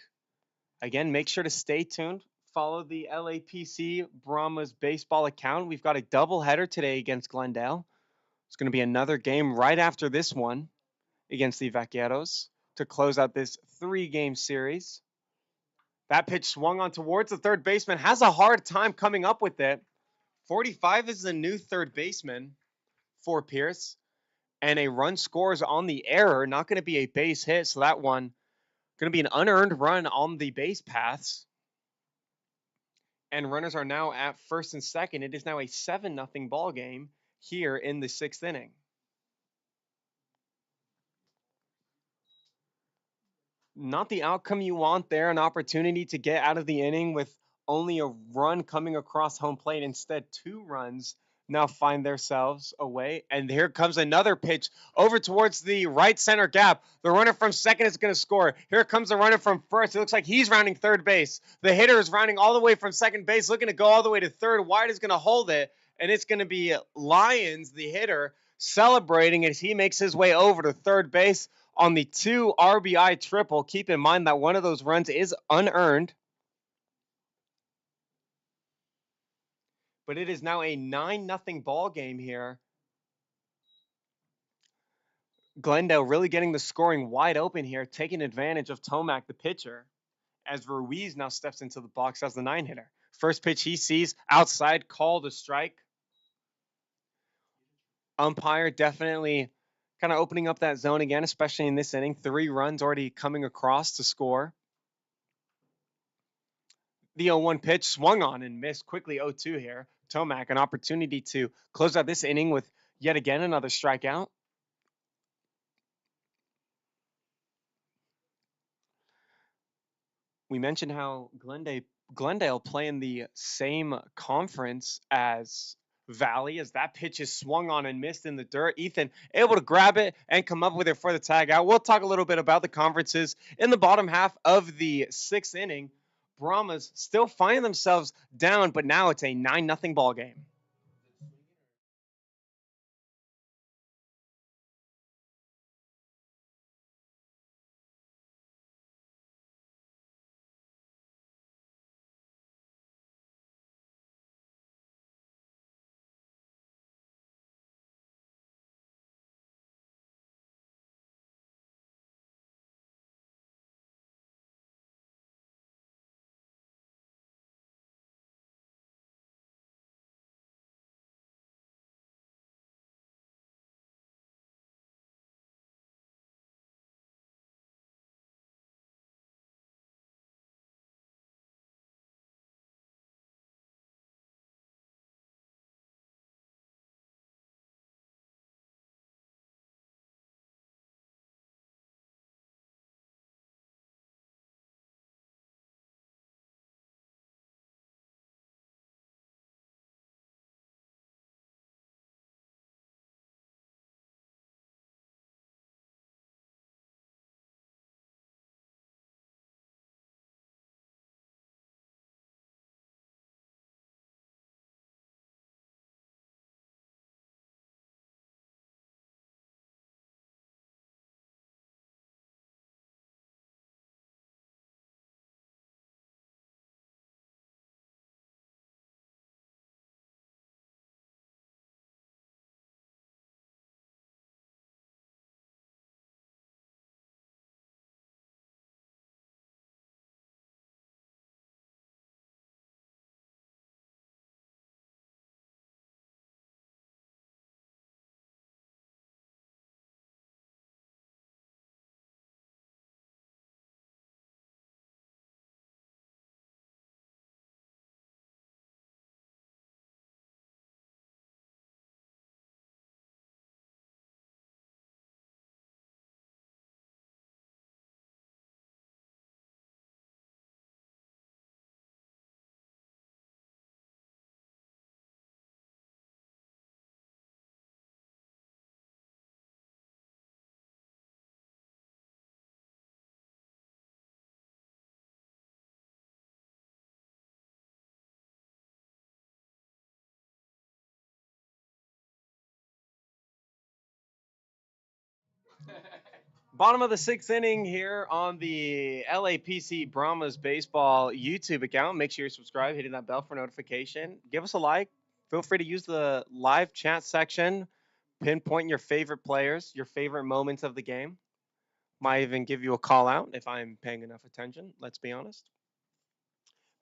Again, make sure to stay tuned. Follow the LAPC Brahmas baseball account. We've got a doubleheader today against Glendale. It's going to be another game right after this one against the Vaqueros to close out this 3-game series. That pitch swung on towards the third baseman. Has a hard time coming up with it. 45 is the new third baseman for Pierce. And a run scores on the error. Not going to be a base hit. So that one going to be an unearned run on the base paths. And runners are now at first and second. It is now a 7-0 ball game here in the 6th inning. Not the outcome you want there, an opportunity to get out of the inning with only a run coming across home plate. Instead, 2 runs now find themselves away. And here comes another pitch over towards the right center gap. The runner from second is going to score. Here comes the runner from first. It looks like he's rounding third base. The hitter is rounding all the way from second base, looking to go all the way to third. White is going to hold it, and it's going to be Lyons, the hitter, celebrating as he makes his way over to third base on the 2 RBI triple. Keep in mind that one of those runs is unearned, but it is now a 9-0 ball game here. Glendale really getting the scoring wide open here, taking advantage of Tomac, the pitcher, as Ruiz now steps into the box as the 9-hitter. First pitch he sees outside, called a strike. Umpire definitely kind of opening up that zone again, especially in this inning. 3 runs already coming across to score. The 0-1 pitch swung on and missed quickly. 0-2 here. Tomac, an opportunity to close out this inning with yet again another strikeout. We mentioned how Glendale play in the same conference as Valley, as that pitch is swung on and missed in the dirt. Ethan able to grab it and come up with it for the tag out. We'll talk a little bit about the conferences in the bottom half of the 6th inning. Brahmas still find themselves down, but now it's a 9-0 ball game. Bottom of the 6th inning here on the LAPC Brahmas baseball YouTube account. Make sure you're subscribed, hitting that bell for notification. Give us a like. Feel free to use the live chat section. Pinpoint your favorite players, your favorite moments of the game. Might even give you a call out if I'm paying enough attention. Let's be honest.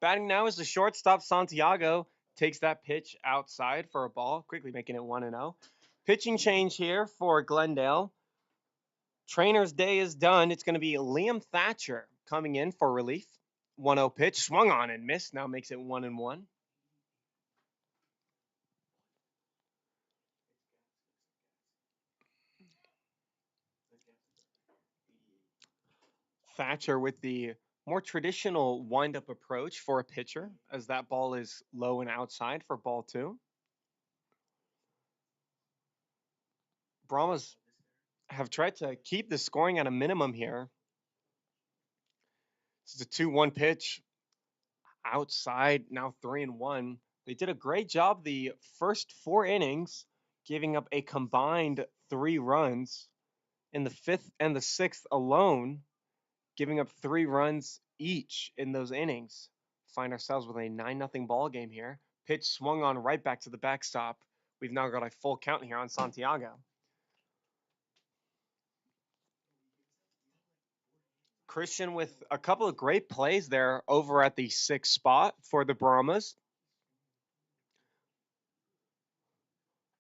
Batting now is the shortstop Santiago. Takes that pitch outside for a ball, quickly making it 1-0. Pitching change here for Glendale. Trainer's day is done. It's going to be Liam Thatcher coming in for relief. 1-0 pitch, swung on and missed. Now makes it 1-1. Thatcher with the more traditional wind-up approach for a pitcher, as that ball is low and outside for ball two. Brahmas have tried to keep the scoring at a minimum here. This is a 2-1 pitch outside, now 3-1. They did a great job the first 4 innings, giving up a combined 3 runs. In the fifth and the sixth alone, giving up 3 runs each in those innings. Find ourselves with a 9-0 ball game here. Pitch swung on right back to the backstop. We've now got a full count here on Santiago. Christian with a couple of great plays there over at the sixth spot for the Brahmas.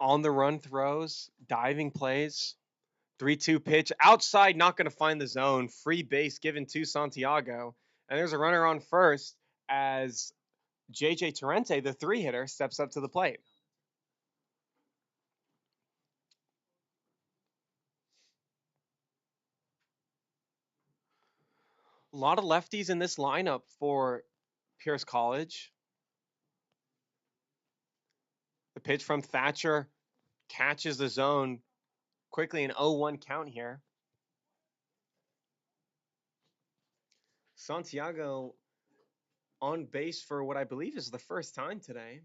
On the run throws, diving plays. 3-2 pitch outside, not going to find the zone. Free base given to Santiago. And there's a runner on first as JJ Torrente, the 3-hitter, steps up to the plate. A lot of lefties in this lineup for Pierce College. The pitch from Thatcher catches the zone quickly, an 0-1 count here. Santiago on base for what I believe is the first time today.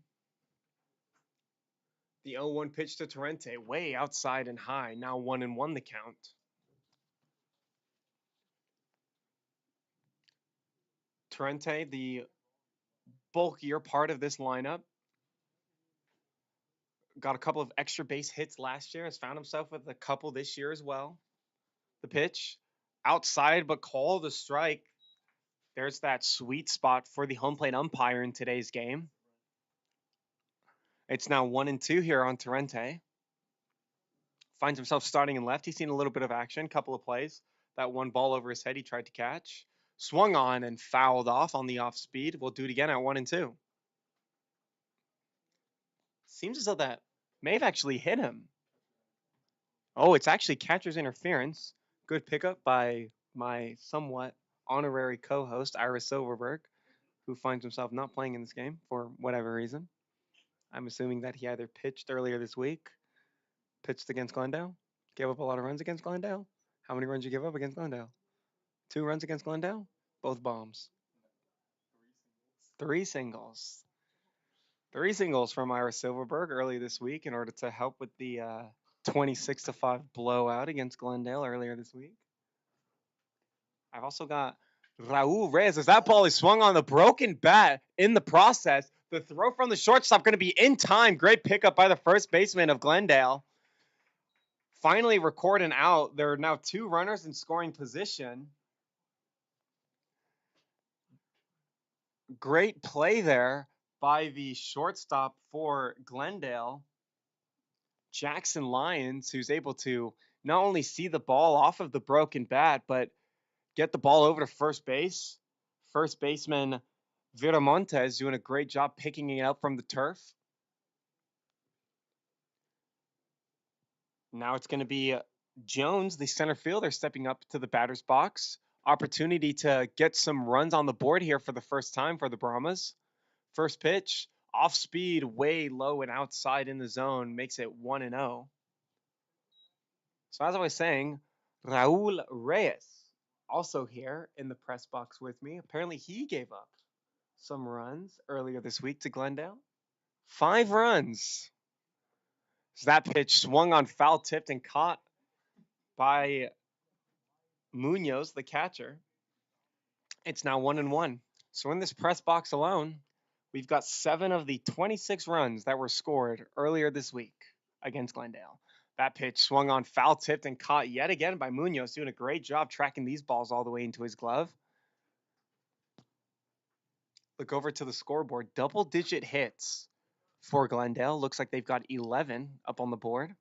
The 0-1 pitch to Torrente, way outside and high, now 1-1 the count. Torrente, the bulkier part of this lineup, got a couple of extra base hits last year, has found himself with a couple this year as well. The pitch, outside but called a strike. There's that sweet spot for the home plate umpire in today's game. It's now 1-2 here on Torrente. Finds himself starting in left. He's seen a little bit of action, couple of plays. That one ball over his head he tried to catch. Swung on and fouled off on the off speed. We'll do it again at 1-2. Seems as though that may have actually hit him. Oh, it's actually catcher's interference. Good pickup by my somewhat honorary co-host, Ira Silverberg, who finds himself not playing in this game for whatever reason. I'm assuming that he either pitched earlier this week, pitched against Glendale, gave up a lot of runs against Glendale. How many runs did you give up against Glendale? 2 runs against Glendale? Both bombs. 3 singles. 3 singles from Ira Silverberg early this week in order to help with the 26-5 blowout against Glendale earlier this week. I've also got Raul Reyes as that ball is swung on the broken bat in the process. The throw from the shortstop going to be in time. Great pickup by the first baseman of Glendale. Finally record an out. There are now 2 runners in scoring position. Great play there by the shortstop for Glendale, Jackson Lyons, who's able to not only see the ball off of the broken bat, but get the ball over to first base. First baseman Viramonte is doing a great job picking it up from the turf. Now it's going to be Jones, the center fielder, stepping up to the batter's box. Opportunity to get some runs on the board here for the first time for the Brahmas. First pitch, off speed, way low and outside in the zone, makes it 1-0. So as I was saying, Raul Reyes also here in the press box with me. Apparently he gave up some runs earlier this week to Glendale. 5 runs. So that pitch swung on, foul tipped and caught by Munoz, the catcher. It's now 1-1. So in this press box alone, we've got 7 of the 26 runs that were scored earlier this week against Glendale. That pitch swung on, foul tipped and caught yet again by Munoz, doing a great job tracking these balls all the way into his glove. Look over to the scoreboard. Double-digit hits for Glendale. Looks like they've got 11 up on the board.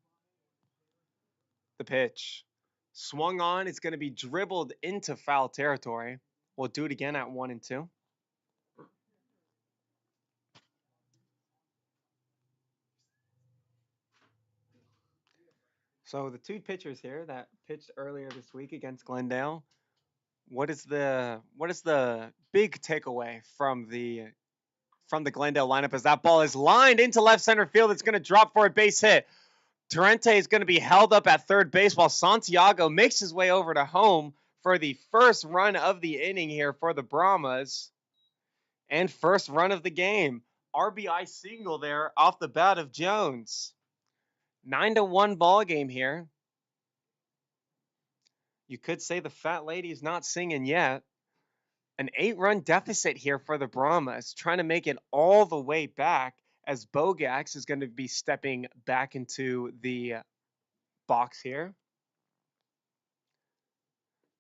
The pitch swung on. It's going to be dribbled into foul territory. We'll do it again at 1-2. So the 2 pitchers here that pitched earlier this week against Glendale What is the big takeaway from the Glendale lineup as that ball is lined into left center field? It's going to drop for a base hit. Torrente is going to be held up at third base while Santiago makes his way over to home for the first run of the inning here for the Brahmas and first run of the game. RBI single there off the bat of Jones. 9-1 ball game here. You could say the fat lady is not singing yet. An 8-run deficit here for the Brahmas, trying to make it all the way back as Bogax is going to be stepping back into the box here.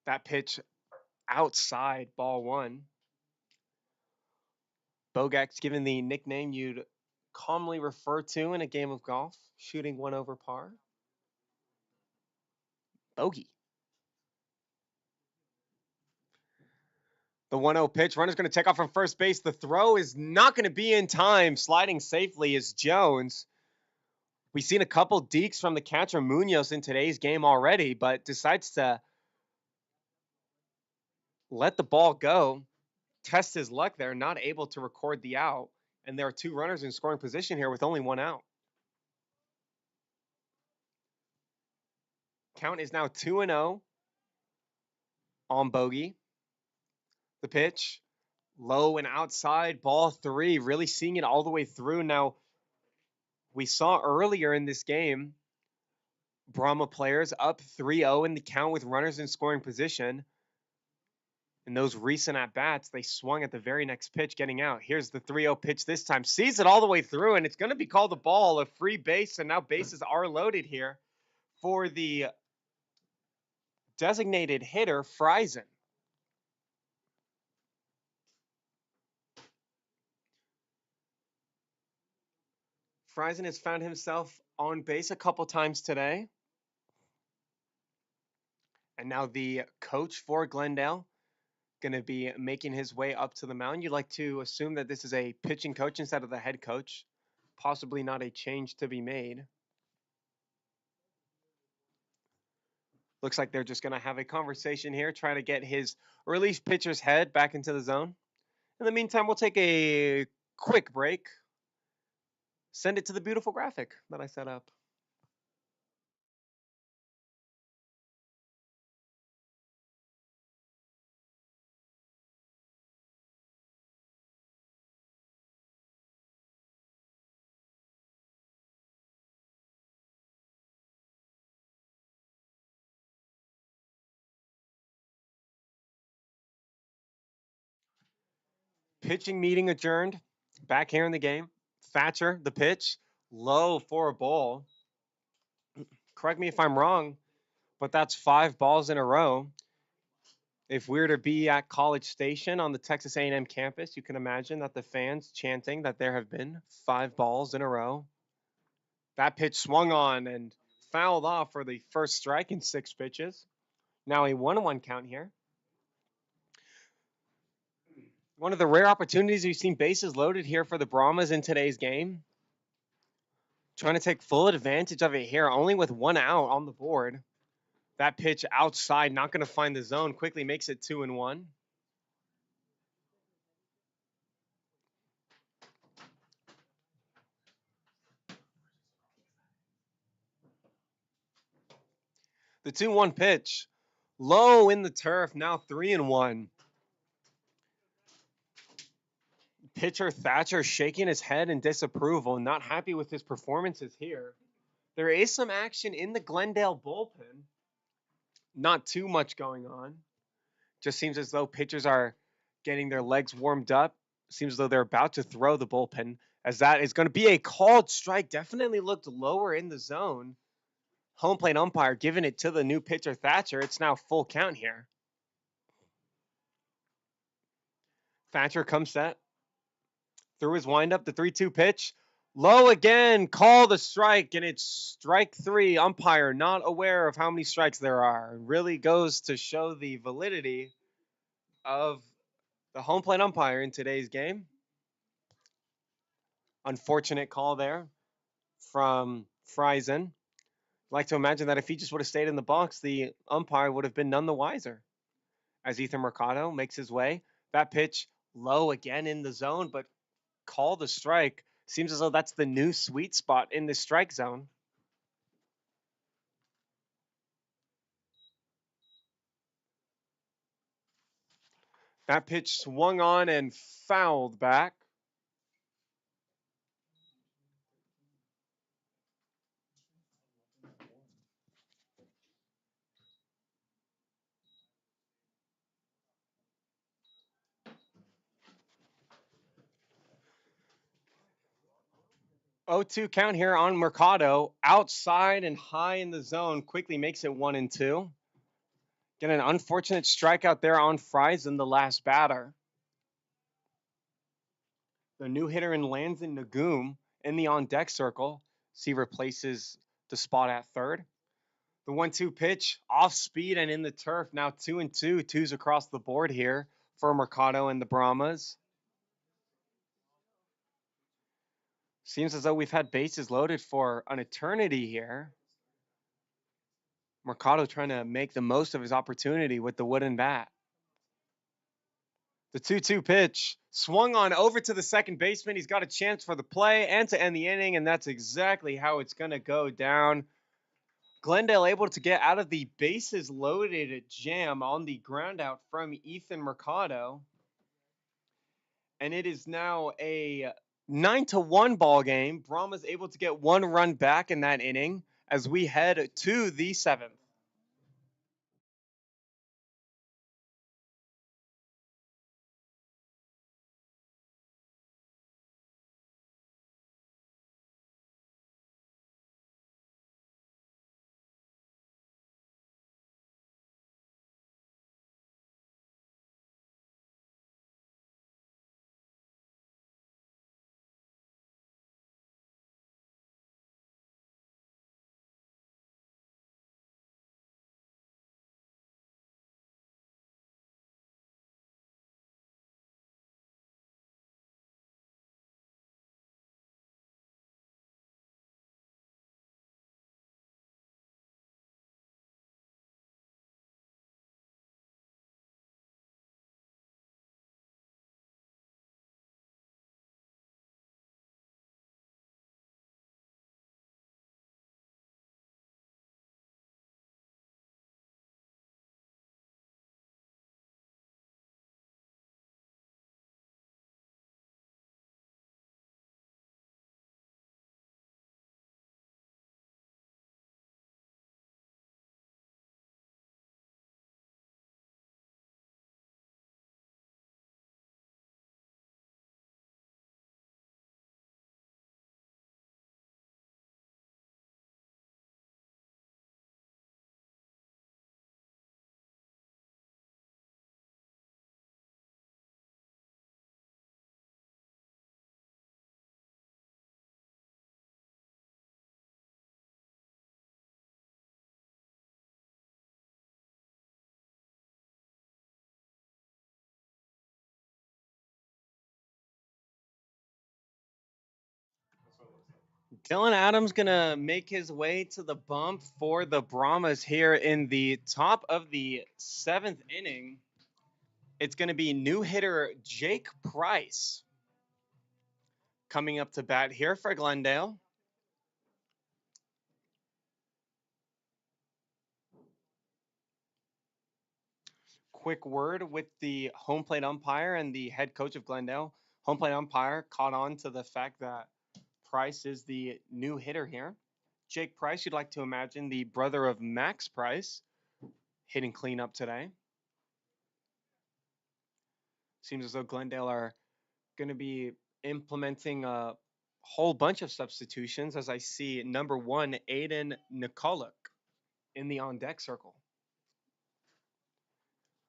That pitch outside, ball one. Bogax given the nickname you'd commonly refer to in a game of golf, shooting one over par. Bogey. The 1-0 pitch. Runner's going to take off from first base. The throw is not going to be in time. Sliding safely is Jones. We've seen a couple dekes from the catcher Munoz in today's game already, but decides to let the ball go, test his luck there, not able to record the out. And there are two runners in scoring position here with only one out. Count is now 2-0 on Bogey. The pitch, low and outside, ball three, really seeing it all the way through. Now, we saw earlier in this game, Brahma players up 3-0 in the count with runners in scoring position. In those recent at-bats, they swung at the very next pitch, getting out. Here's the 3-0 pitch this time. Sees it all the way through, and it's going to be called a ball, a free base, and now bases are loaded here for the designated hitter, Friesen. Friesen has found himself on base a couple times today. And now the coach for Glendale going to be making his way up to the mound. You'd like to assume that this is a pitching coach instead of the head coach. Possibly not a change to be made. Looks like they're just going to have a conversation here, trying to get his relief pitcher's head back into the zone. In the meantime, we'll take a quick break. Send it to the beautiful graphic that I set up. Pitching meeting adjourned. Back here in the game. Thatcher, the pitch, low for a ball. Correct me if I'm wrong, but that's 5 balls in a row. If we were to be at College Station on the Texas A&M campus, you can imagine that the fans chanting that there have been 5 balls in a row. That pitch swung on and fouled off for the first strike in 6 pitches. Now a 1-1 count here. One of the rare opportunities we've seen bases loaded here for the Brahmas in today's game. Trying to take full advantage of it here, only with 1 out on the board. That pitch outside, not going to find the zone, quickly makes it 2-1. The 2-1 pitch, low in the turf, now 3-1. Pitcher Thatcher shaking his head in disapproval, not happy with his performances here. There is some action in the Glendale bullpen. Not too much going on. Just seems as though pitchers are getting their legs warmed up. Seems as though they're about to throw the bullpen, as that is going to be a called strike. Definitely looked lower in the zone. Home plate umpire giving it to the new pitcher Thatcher. It's now full count here. Thatcher comes set. Through his windup, the 3-2 pitch. Low again, call the strike, and it's strike 3. Umpire not aware of how many strikes there are. Really goes to show the validity of the home plate umpire in today's game. Unfortunate call there from Friesen. I'd like to imagine that if he just would have stayed in the box, the umpire would have been none the wiser. as Ethan Mercado makes his way. That pitch low again in the zone, but called a strike. Seems as though that's the new sweet spot in the strike zone. That pitch swung on and fouled back. 0-2 count here on Mercado. Outside and high in the zone. Quickly makes it 1-2. Get an unfortunate strikeout there on Friesen, the last batter. The new hitter in lands in Nagoom in the on deck circle. He replaces the spot at third. The 1-2 pitch off speed and in the turf. Now 2-2. Twos across the board here for Mercado and the Brahmas. Seems as though we've had bases loaded for an eternity here. Mercado trying to make the most of his opportunity with the wooden bat. The 2-2 pitch swung on over to the second baseman. He's got a chance for the play and to end the inning, and that's exactly how it's going to go down. Glendale able to get out of the bases loaded jam on the ground out from Ethan Mercado. And it is now a 9-1 ball game. Brahmas able to get one run back in that inning as we head to the seventh. Dylan Adams gonna make his way to the bump for the Brahmas here in the top of the seventh inning. It's gonna be new hitter Jake Price coming up to bat here for Glendale. Quick word with the home plate umpire and the head coach of Glendale. Home plate umpire caught on to the fact that Price is the new hitter here. Jake Price, you'd like to imagine the brother of Max Price, hitting cleanup today. Seems as though Glendale are going to be implementing a whole bunch of substitutions as I see number 1, Aiden Nikoluk in the on deck circle.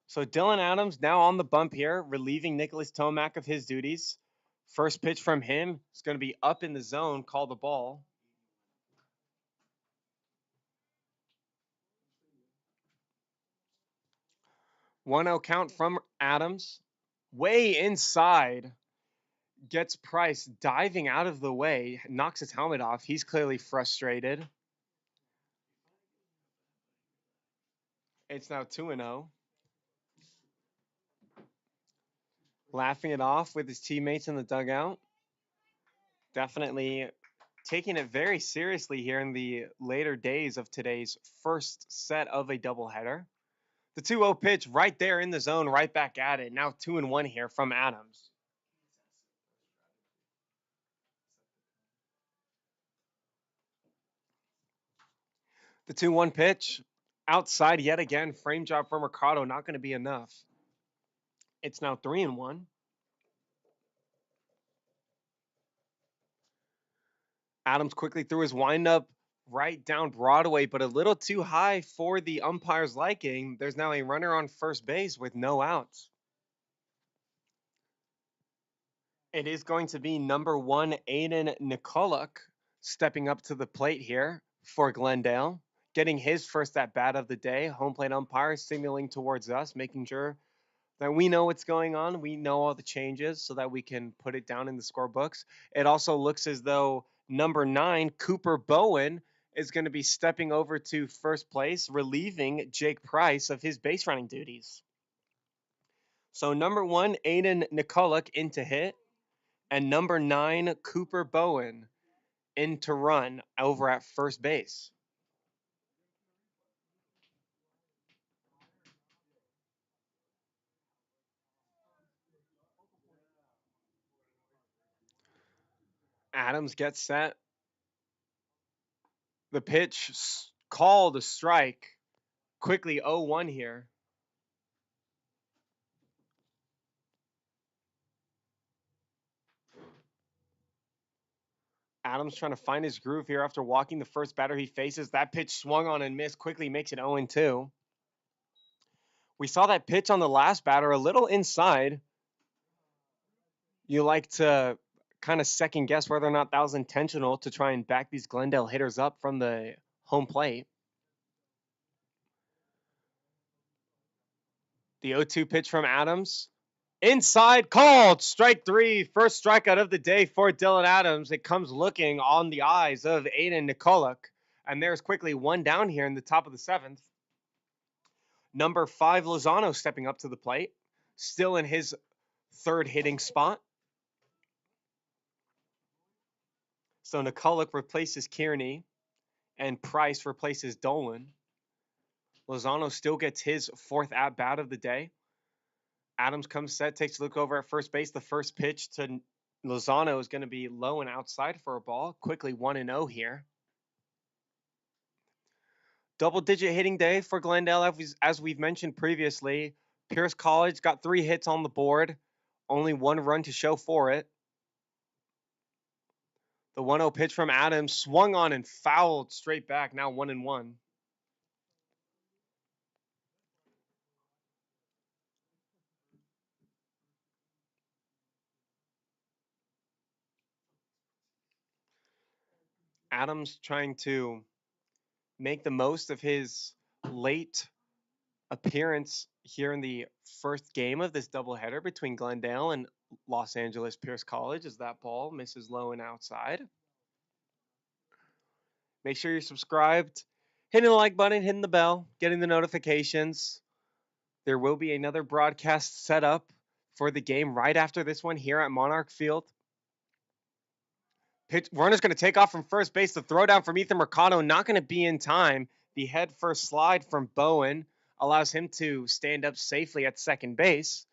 So Dylan Adams now on the bump here, relieving Nicholas Tomac of his duties. First pitch from him is going to be up in the zone, call the ball. 1-0 count from Adams. Way inside. Gets Price diving out of the way, knocks his helmet off. He's clearly frustrated. It's now 2-0. Laughing it off with his teammates in the dugout. Definitely taking it very seriously here in the later days of today's first set of a doubleheader. The 2-0 pitch right there in the zone, right back at it. Now 2-1 here from Adams. The 2-1 pitch outside yet again. Frame job from Mercado, not going to be enough. It's now 3-1. Adams quickly threw his windup right down Broadway, but a little too high for the umpire's liking. There's now a runner on first base with no outs. It is going to be number 1, Aiden Nikoluk, stepping up to the plate here for Glendale, getting his first at bat of the day. Home plate umpire signaling towards us, making sure that we know what's going on. We know all the changes so that we can put it down in the scorebooks. It also looks as though number 9, Cooper Bowen, is going to be stepping over to first place, relieving Jake Price of his base running duties. So number 1, Aiden Nikoluk into hit, and number 9, Cooper Bowen in to run over at first base. Adams gets set. The pitch called a strike. Quickly 0-1 here. Adams trying to find his groove here after walking the first batter he faces. That pitch swung on and missed. Quickly makes it 0-2. We saw that pitch on the last batter a little inside. You like to kind of second guess whether or not that was intentional to try and back these Glendale hitters up from the home plate. The 0-2 pitch from Adams. Inside, called. Strike 3. First strikeout of the day for Dylan Adams. It comes looking on the eyes of Aiden Nikoluk. And there's quickly one down here in the top of the 7th. Number 5, Lozano stepping up to the plate. Still in his third hitting spot. So Nikoluk replaces Kearney. And Price replaces Dolan. Lozano still gets his 4th at-bat of the day. Adams comes set, takes a look over at first base. The first pitch to Lozano is going to be low and outside for a ball. Quickly 1-0 here. Double-digit hitting day for Glendale, as we've mentioned previously. Pierce College got 3 hits on the board. Only 1 run to show for it. The 1-0 pitch from Adams swung on and fouled straight back. Now 1-1. Adams trying to make the most of his late appearance here in the first game of this doubleheader between Glendale and Los Angeles Pierce College as that ball misses low and outside. Make sure you're subscribed, hitting the like button, hitting the bell, getting the notifications. There will be another broadcast set up for the game right after this one here at Monarch Field. Runner's going to take off from first base. The throw down from Ethan Mercado not going to be in time. The head first slide from Bowen allows him to stand up safely at second base.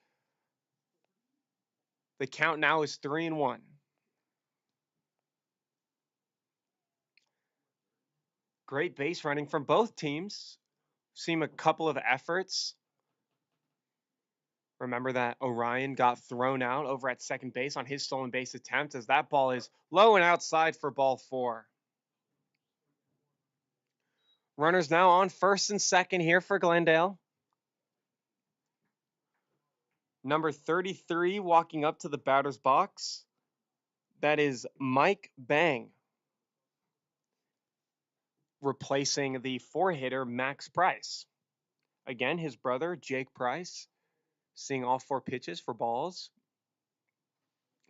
The count now is 3-1. Great base running from both teams. Seen a couple of efforts. Remember that Orion got thrown out over at second base on his stolen base attempt as that ball is low and outside for ball 4. Runners now on first and second here for Glendale. Number 33 walking up to the batter's box. That is Mike Bang, replacing the 4-hitter Max Price. Again, his brother, Jake Price, seeing all 4 pitches for balls,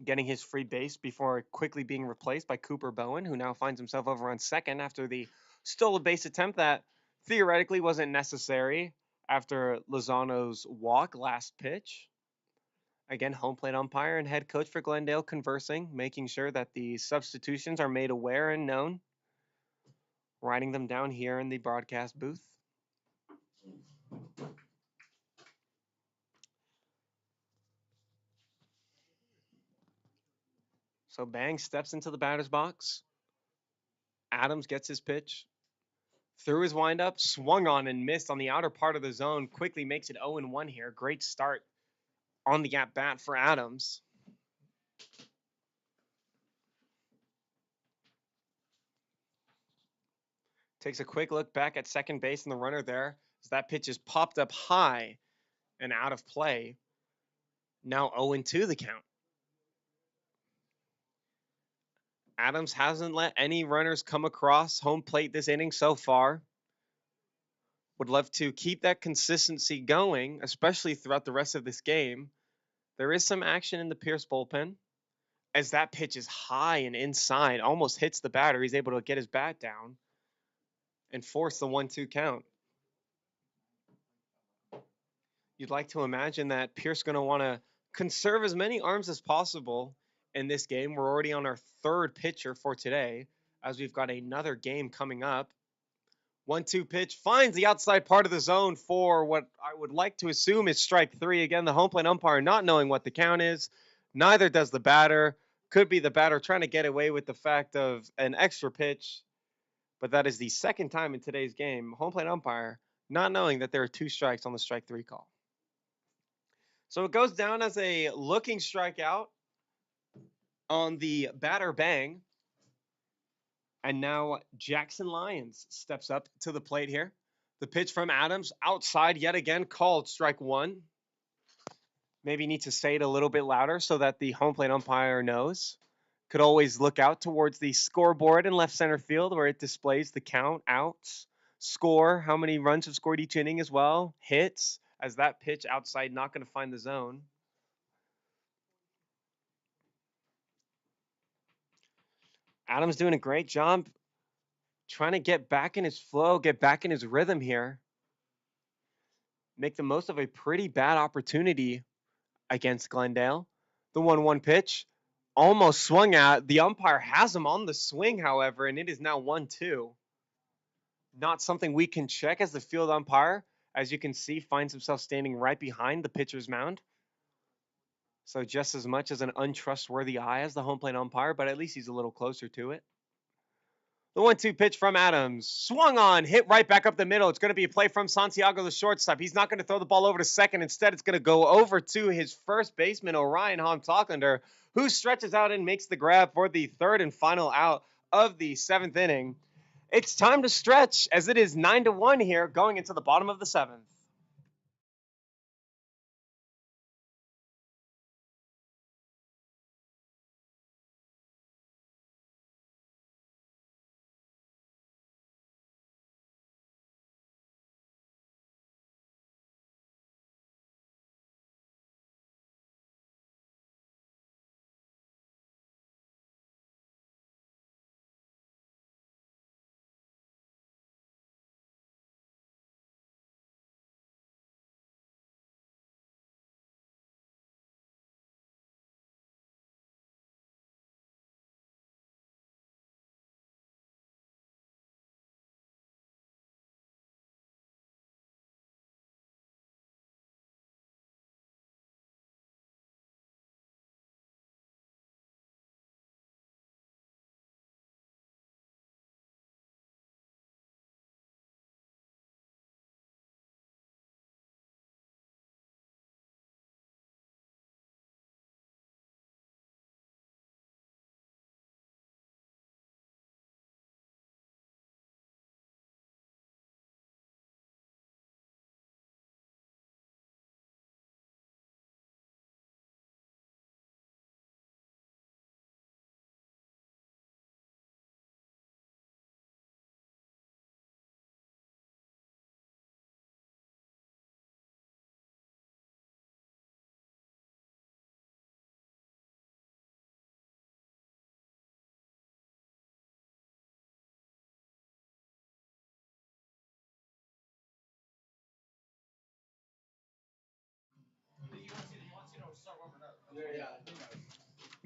getting his free base before quickly being replaced by Cooper Bowen, who now finds himself over on second after the stolen base attempt that theoretically wasn't necessary after Lozano's walk last pitch. Again, home plate umpire and head coach for Glendale conversing, making sure that the substitutions are made aware and known, writing them down here in the broadcast booth. So Bang steps into the batter's box. Adams gets his pitch. Threw his windup, swung on and missed on the outer part of the zone. Quickly makes it 0-1 here. Great start on the at bat for Adams. Takes a quick look back at second base and the runner there as that pitch is popped up high and out of play. Now 0-2 the count. Adams hasn't let any runners come across home plate this inning so far. Would love to keep that consistency going, especially throughout the rest of this game. There is some action in the Pierce bullpen as that pitch is high and inside, almost hits the batter. He's able to get his bat down and force the 1-2 count. You'd like to imagine that Pierce going to want to conserve as many arms as possible in this game. We're already on our third pitcher for today as we've got another game coming up. 1-2 pitch finds the outside part of the zone for what I would like to assume is strike three. Again, the home plate umpire not knowing what the count is. Neither does the batter. Could be the batter trying to get away with the fact of an extra pitch. But that is the second time in today's game, home plate umpire not knowing that there are two strikes on the strike three call. So it goes down as a looking strikeout on the batter Bang. And now Jackson Lyons steps up to the plate here. The pitch from Adams outside yet again called strike one. Maybe need to say it a little bit louder so that the home plate umpire knows. Could always look out towards the scoreboard in left center field where it displays the count, outs, score, how many runs have scored each inning as well, hits, as that pitch outside not going to find the zone. Adams doing a great job trying to get back in his flow, get back in his rhythm here. Make the most of a pretty bad opportunity against Glendale. The 1-1 pitch almost swung at. The umpire has him on the swing, however, and it is now 1-2. Not something we can check as the field umpire, as you can see, finds himself standing right behind the pitcher's mound. So just as much as an untrustworthy eye as the home plate umpire, but at least he's a little closer to it. The 1-2 pitch from Adams. Swung on, hit right back up the middle. It's going to be a play from Santiago, the shortstop. He's not going to throw the ball over to second. Instead, it's going to go over to his first baseman, Orion Homtalklander, who stretches out and makes the grab for the third and final out of the seventh inning. It's time to stretch as it is 9-1 here going into the bottom of the seventh.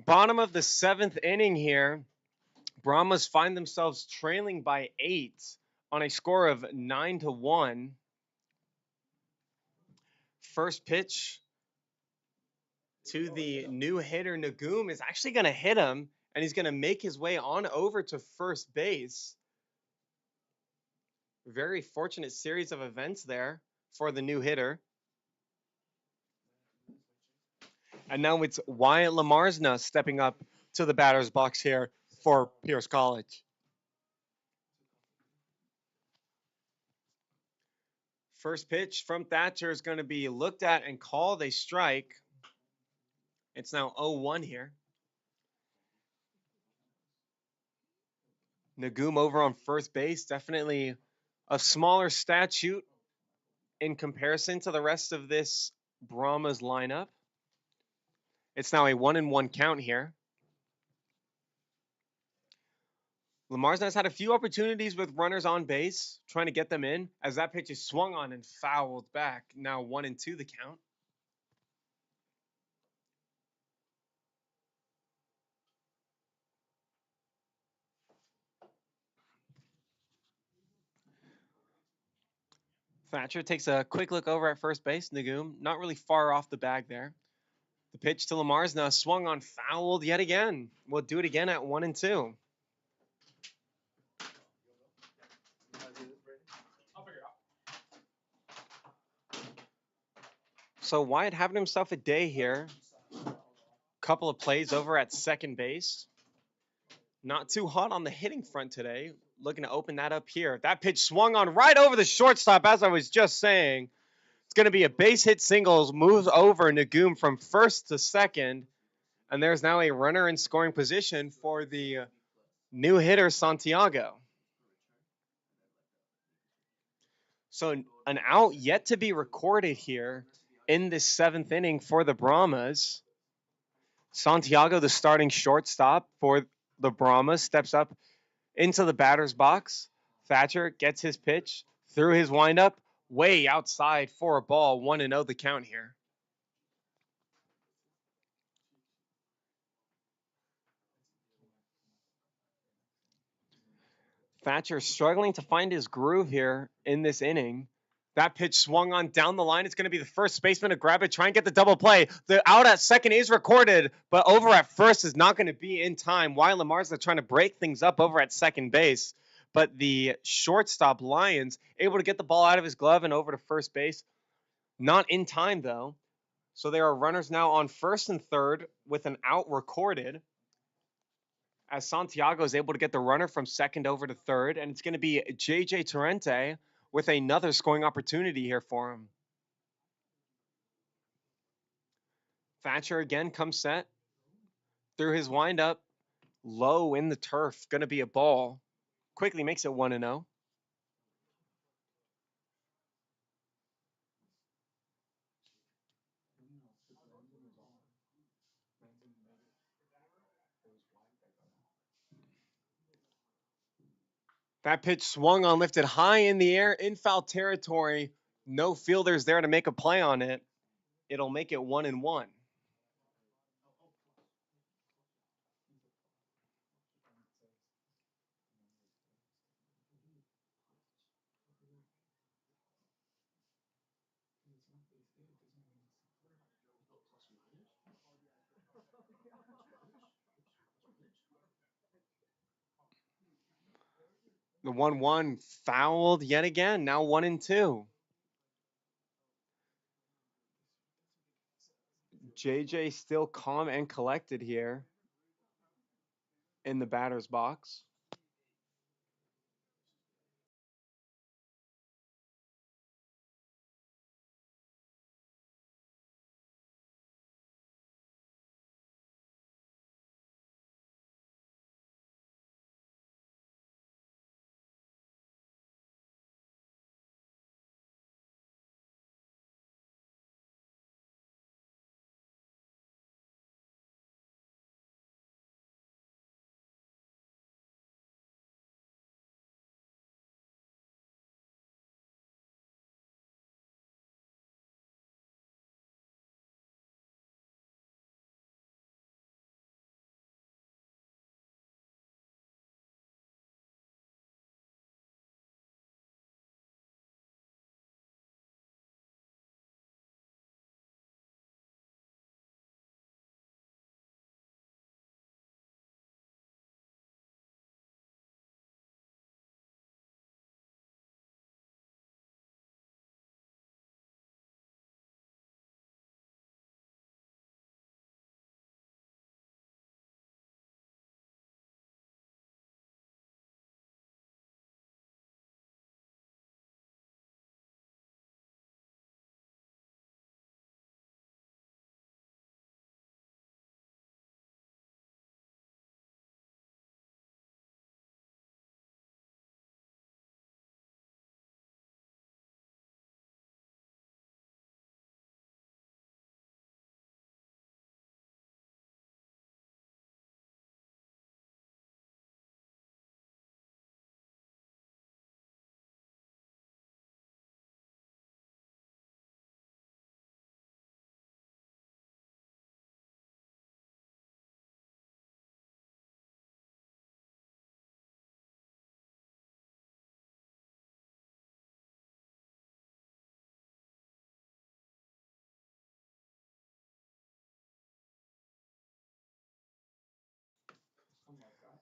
Bottom of the seventh inning here. Brahmas find themselves trailing by 8 on a score of 9-1. First pitch to the new hitter Nagum is actually going to hit him, and he's going to make his way on over to first base. Very fortunate series of events there for the new hitter. And now it's Wyatt Lamarsna stepping up to the batter's box here for Pierce College. First pitch from Thatcher is going to be looked at and called a strike. It's now 0-1 here. Nagum over on first base, definitely a smaller statute in comparison to the rest of this Brahmas lineup. It's now a 1-1 count here. Lamar's has had a few opportunities with runners on base, trying to get them in, as that pitch is swung on and fouled back. Now 1-2 the count. Thatcher takes a quick look over at first base. Nagum, not really far off the bag there. The pitch to Lamar's now swung on, fouled yet again. We'll do it again at 1-2. So Wyatt having himself a day here. Couple of plays over at second base. Not too hot on the hitting front today. Looking to open that up here. That pitch swung on right over the shortstop, as I was just saying. It's going to be a base hit singles. Moves over Nagum from first to second. And there's now a runner in scoring position for the new hitter, Santiago. So an out yet to be recorded here in this seventh inning for the Brahmas. Santiago, the starting shortstop for the Brahmas, steps up into the batter's box. Thatcher gets his pitch through his windup, way outside for a ball. 1-0 the count here. Thatcher struggling to find his groove here in this inning. That pitch swung on down the line. It's going to be the first baseman to grab it, try and get the double play. The out at second is recorded, but over at first is not going to be in time. Wyatt Lamar's trying to break things up over at second base, but the shortstop Lions able to get the ball out of his glove and over to first base. Not in time, though. So there are runners now on first and third with an out recorded, as Santiago is able to get the runner from second over to third, and it's going to be J.J. Torrente with another scoring opportunity here for him. Thatcher again comes set through his windup, low in the turf, going to be a ball. Quickly makes it 1-0. That pitch swung on, lifted high in the air in foul territory. No fielders there to make a play on it. It'll make it 1-1. The 1-1 fouled yet again. Now 1-2. JJ still calm and collected here in the batter's box.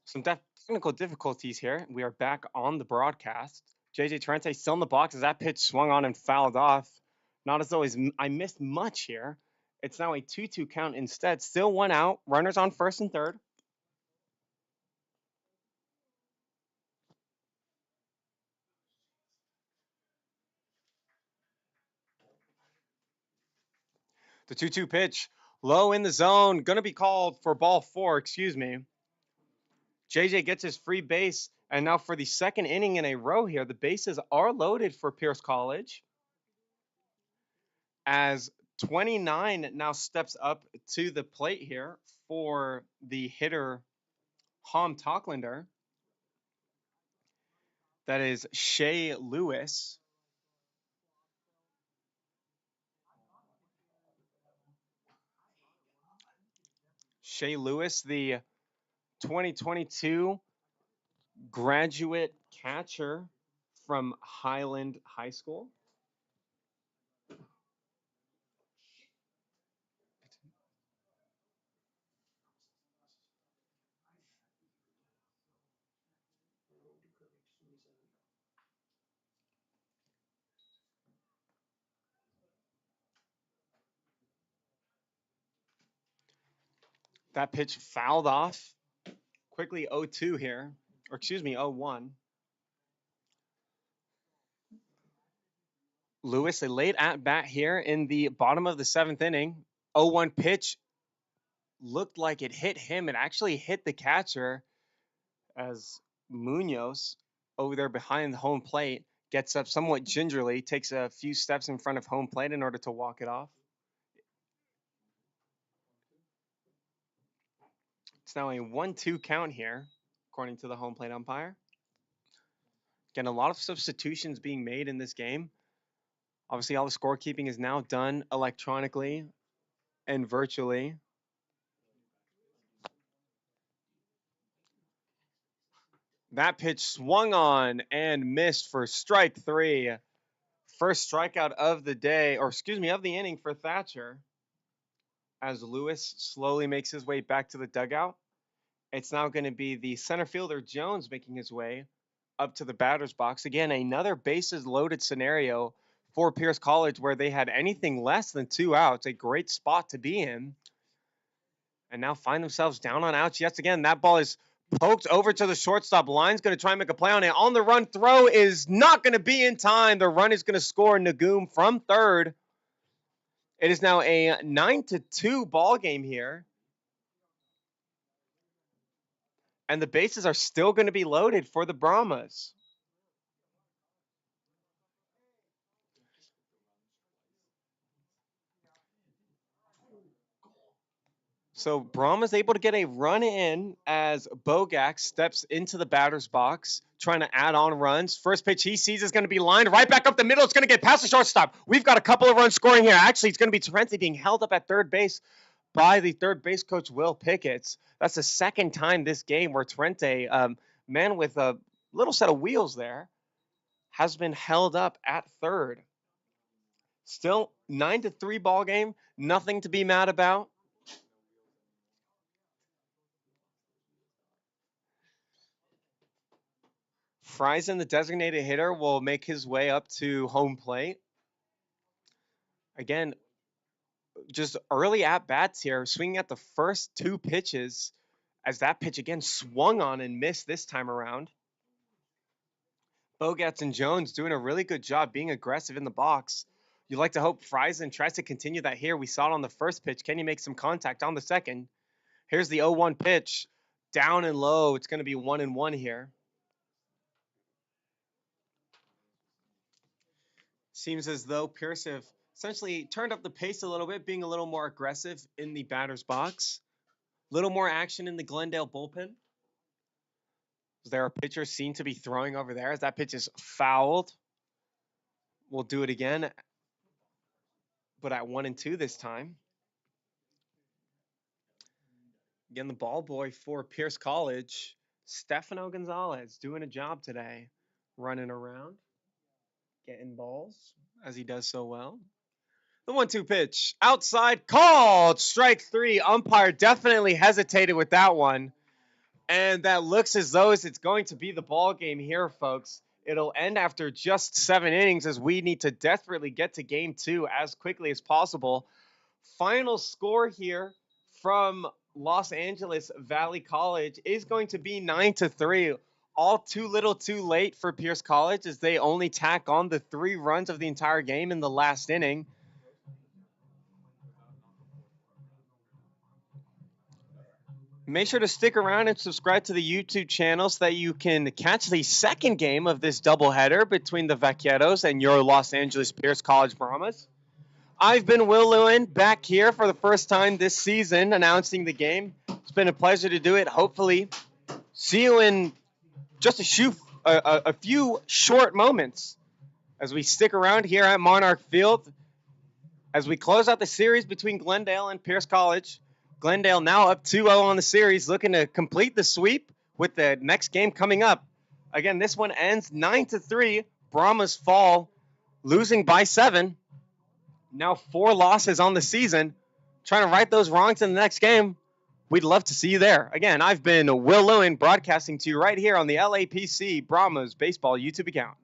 Some technical difficulties here. We are back on the broadcast. JJ Trente still in the box as that pitch swung on and fouled off. Not as though I missed much here. It's now a 2-2 count instead. Still one out. Runners on first and third. The 2-2 pitch. Low in the zone. Going to be called for ball four. Excuse me. JJ gets his free base. And now for the second inning in a row here, the bases are loaded for Pierce College. As 29 now steps up to the plate here for the hitter, Ham Tocklander. That is Shea Lewis. Shea Lewis, the 2022 graduate catcher from Highland High School. That pitch fouled off. Quickly 0-2 here, or excuse me, 0-1. Lewis, a late at bat here in the bottom of the seventh inning. 0-1 pitch looked like it hit him. It actually hit the catcher as Munoz over there behind the home plate gets up somewhat gingerly, takes a few steps in front of home plate in order to walk it off. It's now a 1-2 count here, according to the home plate umpire. Again, a lot of substitutions being made in this game. Obviously, all the scorekeeping is now done electronically and virtually. That pitch swung on and missed for strike three. First strikeout of the day, or excuse me, of the inning for Thatcher. As Lewis slowly makes his way back to the dugout. It's now going to be the center fielder Jones making his way up to the batter's box. Again, another bases loaded scenario for Pierce College where they had anything less than 2 outs. A great spot to be in. And now find themselves down on outs yet again. That ball is poked over to the shortstop. Line's going to try and make a play on it. On the run throw is not going to be in time. The run is going to score Nagoom from third. It is now a 9-2 ball game here. And the bases are still going to be loaded for the Brahmas. So Brahma's able to get a run in as Bogak steps into the batter's box, trying to add on runs. First pitch he sees is going to be lined right back up the middle. It's going to get past the shortstop. We've got a couple of runs scoring here. Actually, it's going to be Trente being held up at third base by the third base coach, Will Pickett. That's the second time this game where Trente, man with a little set of wheels there, has been held up at third. Still 9-3 ball game. Nothing to be mad about. Friesen, the designated hitter, will make his way up to home plate. Again, just early at-bats here, swinging at the first 2 pitches as that pitch again swung on and missed this time around. Bogats and Jones doing a really good job being aggressive in the box. You'd like to hope Friesen tries to continue that here. We saw it on the first pitch. Can he make some contact on the second? Here's the 0-1 pitch. Down and low. It's going to be 1-1 here. Seems as though Pierce have essentially turned up the pace a little bit, being a little more aggressive in the batter's box. A little more action in the Glendale bullpen. Is there a pitcher seen to be throwing over there as that pitch is fouled? We'll do it again, but at 1-2 this time. Again, the ball boy for Pierce College, Stefano Gonzalez, doing a job today, running around, getting balls, as he does so well. The 1-2 pitch, outside, called, strike three. Umpire definitely hesitated with that one. And that looks as though it's going to be the ball game here, folks. It'll end after just 7 innings as we need to desperately get to game 2 as quickly as possible. Final score here from Los Angeles Valley College is going to be 9-3. All too little too late for Pierce College as they only tack on the 3 runs of the entire game in the last inning. Make sure to stick around and subscribe to the YouTube channel so that you can catch the second game of this doubleheader between the Vaqueros and your Los Angeles Pierce College Brahmas. I've been Will Lewin, back here for the first time this season announcing the game. It's been a pleasure to do it. Hopefully, see you in just a few short moments as we stick around here at Monarch Field as we close out the series between Glendale and Pierce College. Glendale now up 2-0 on the series, looking to complete the sweep with the next game coming up. Again, this one ends 9-3. Brahmas fall, losing by 7. Now 4 losses on the season. Trying to right those wrongs in the next game. We'd love to see you there. Again, I've been Will Lewin broadcasting to you right here on the LAPC Brahmas Baseball YouTube account.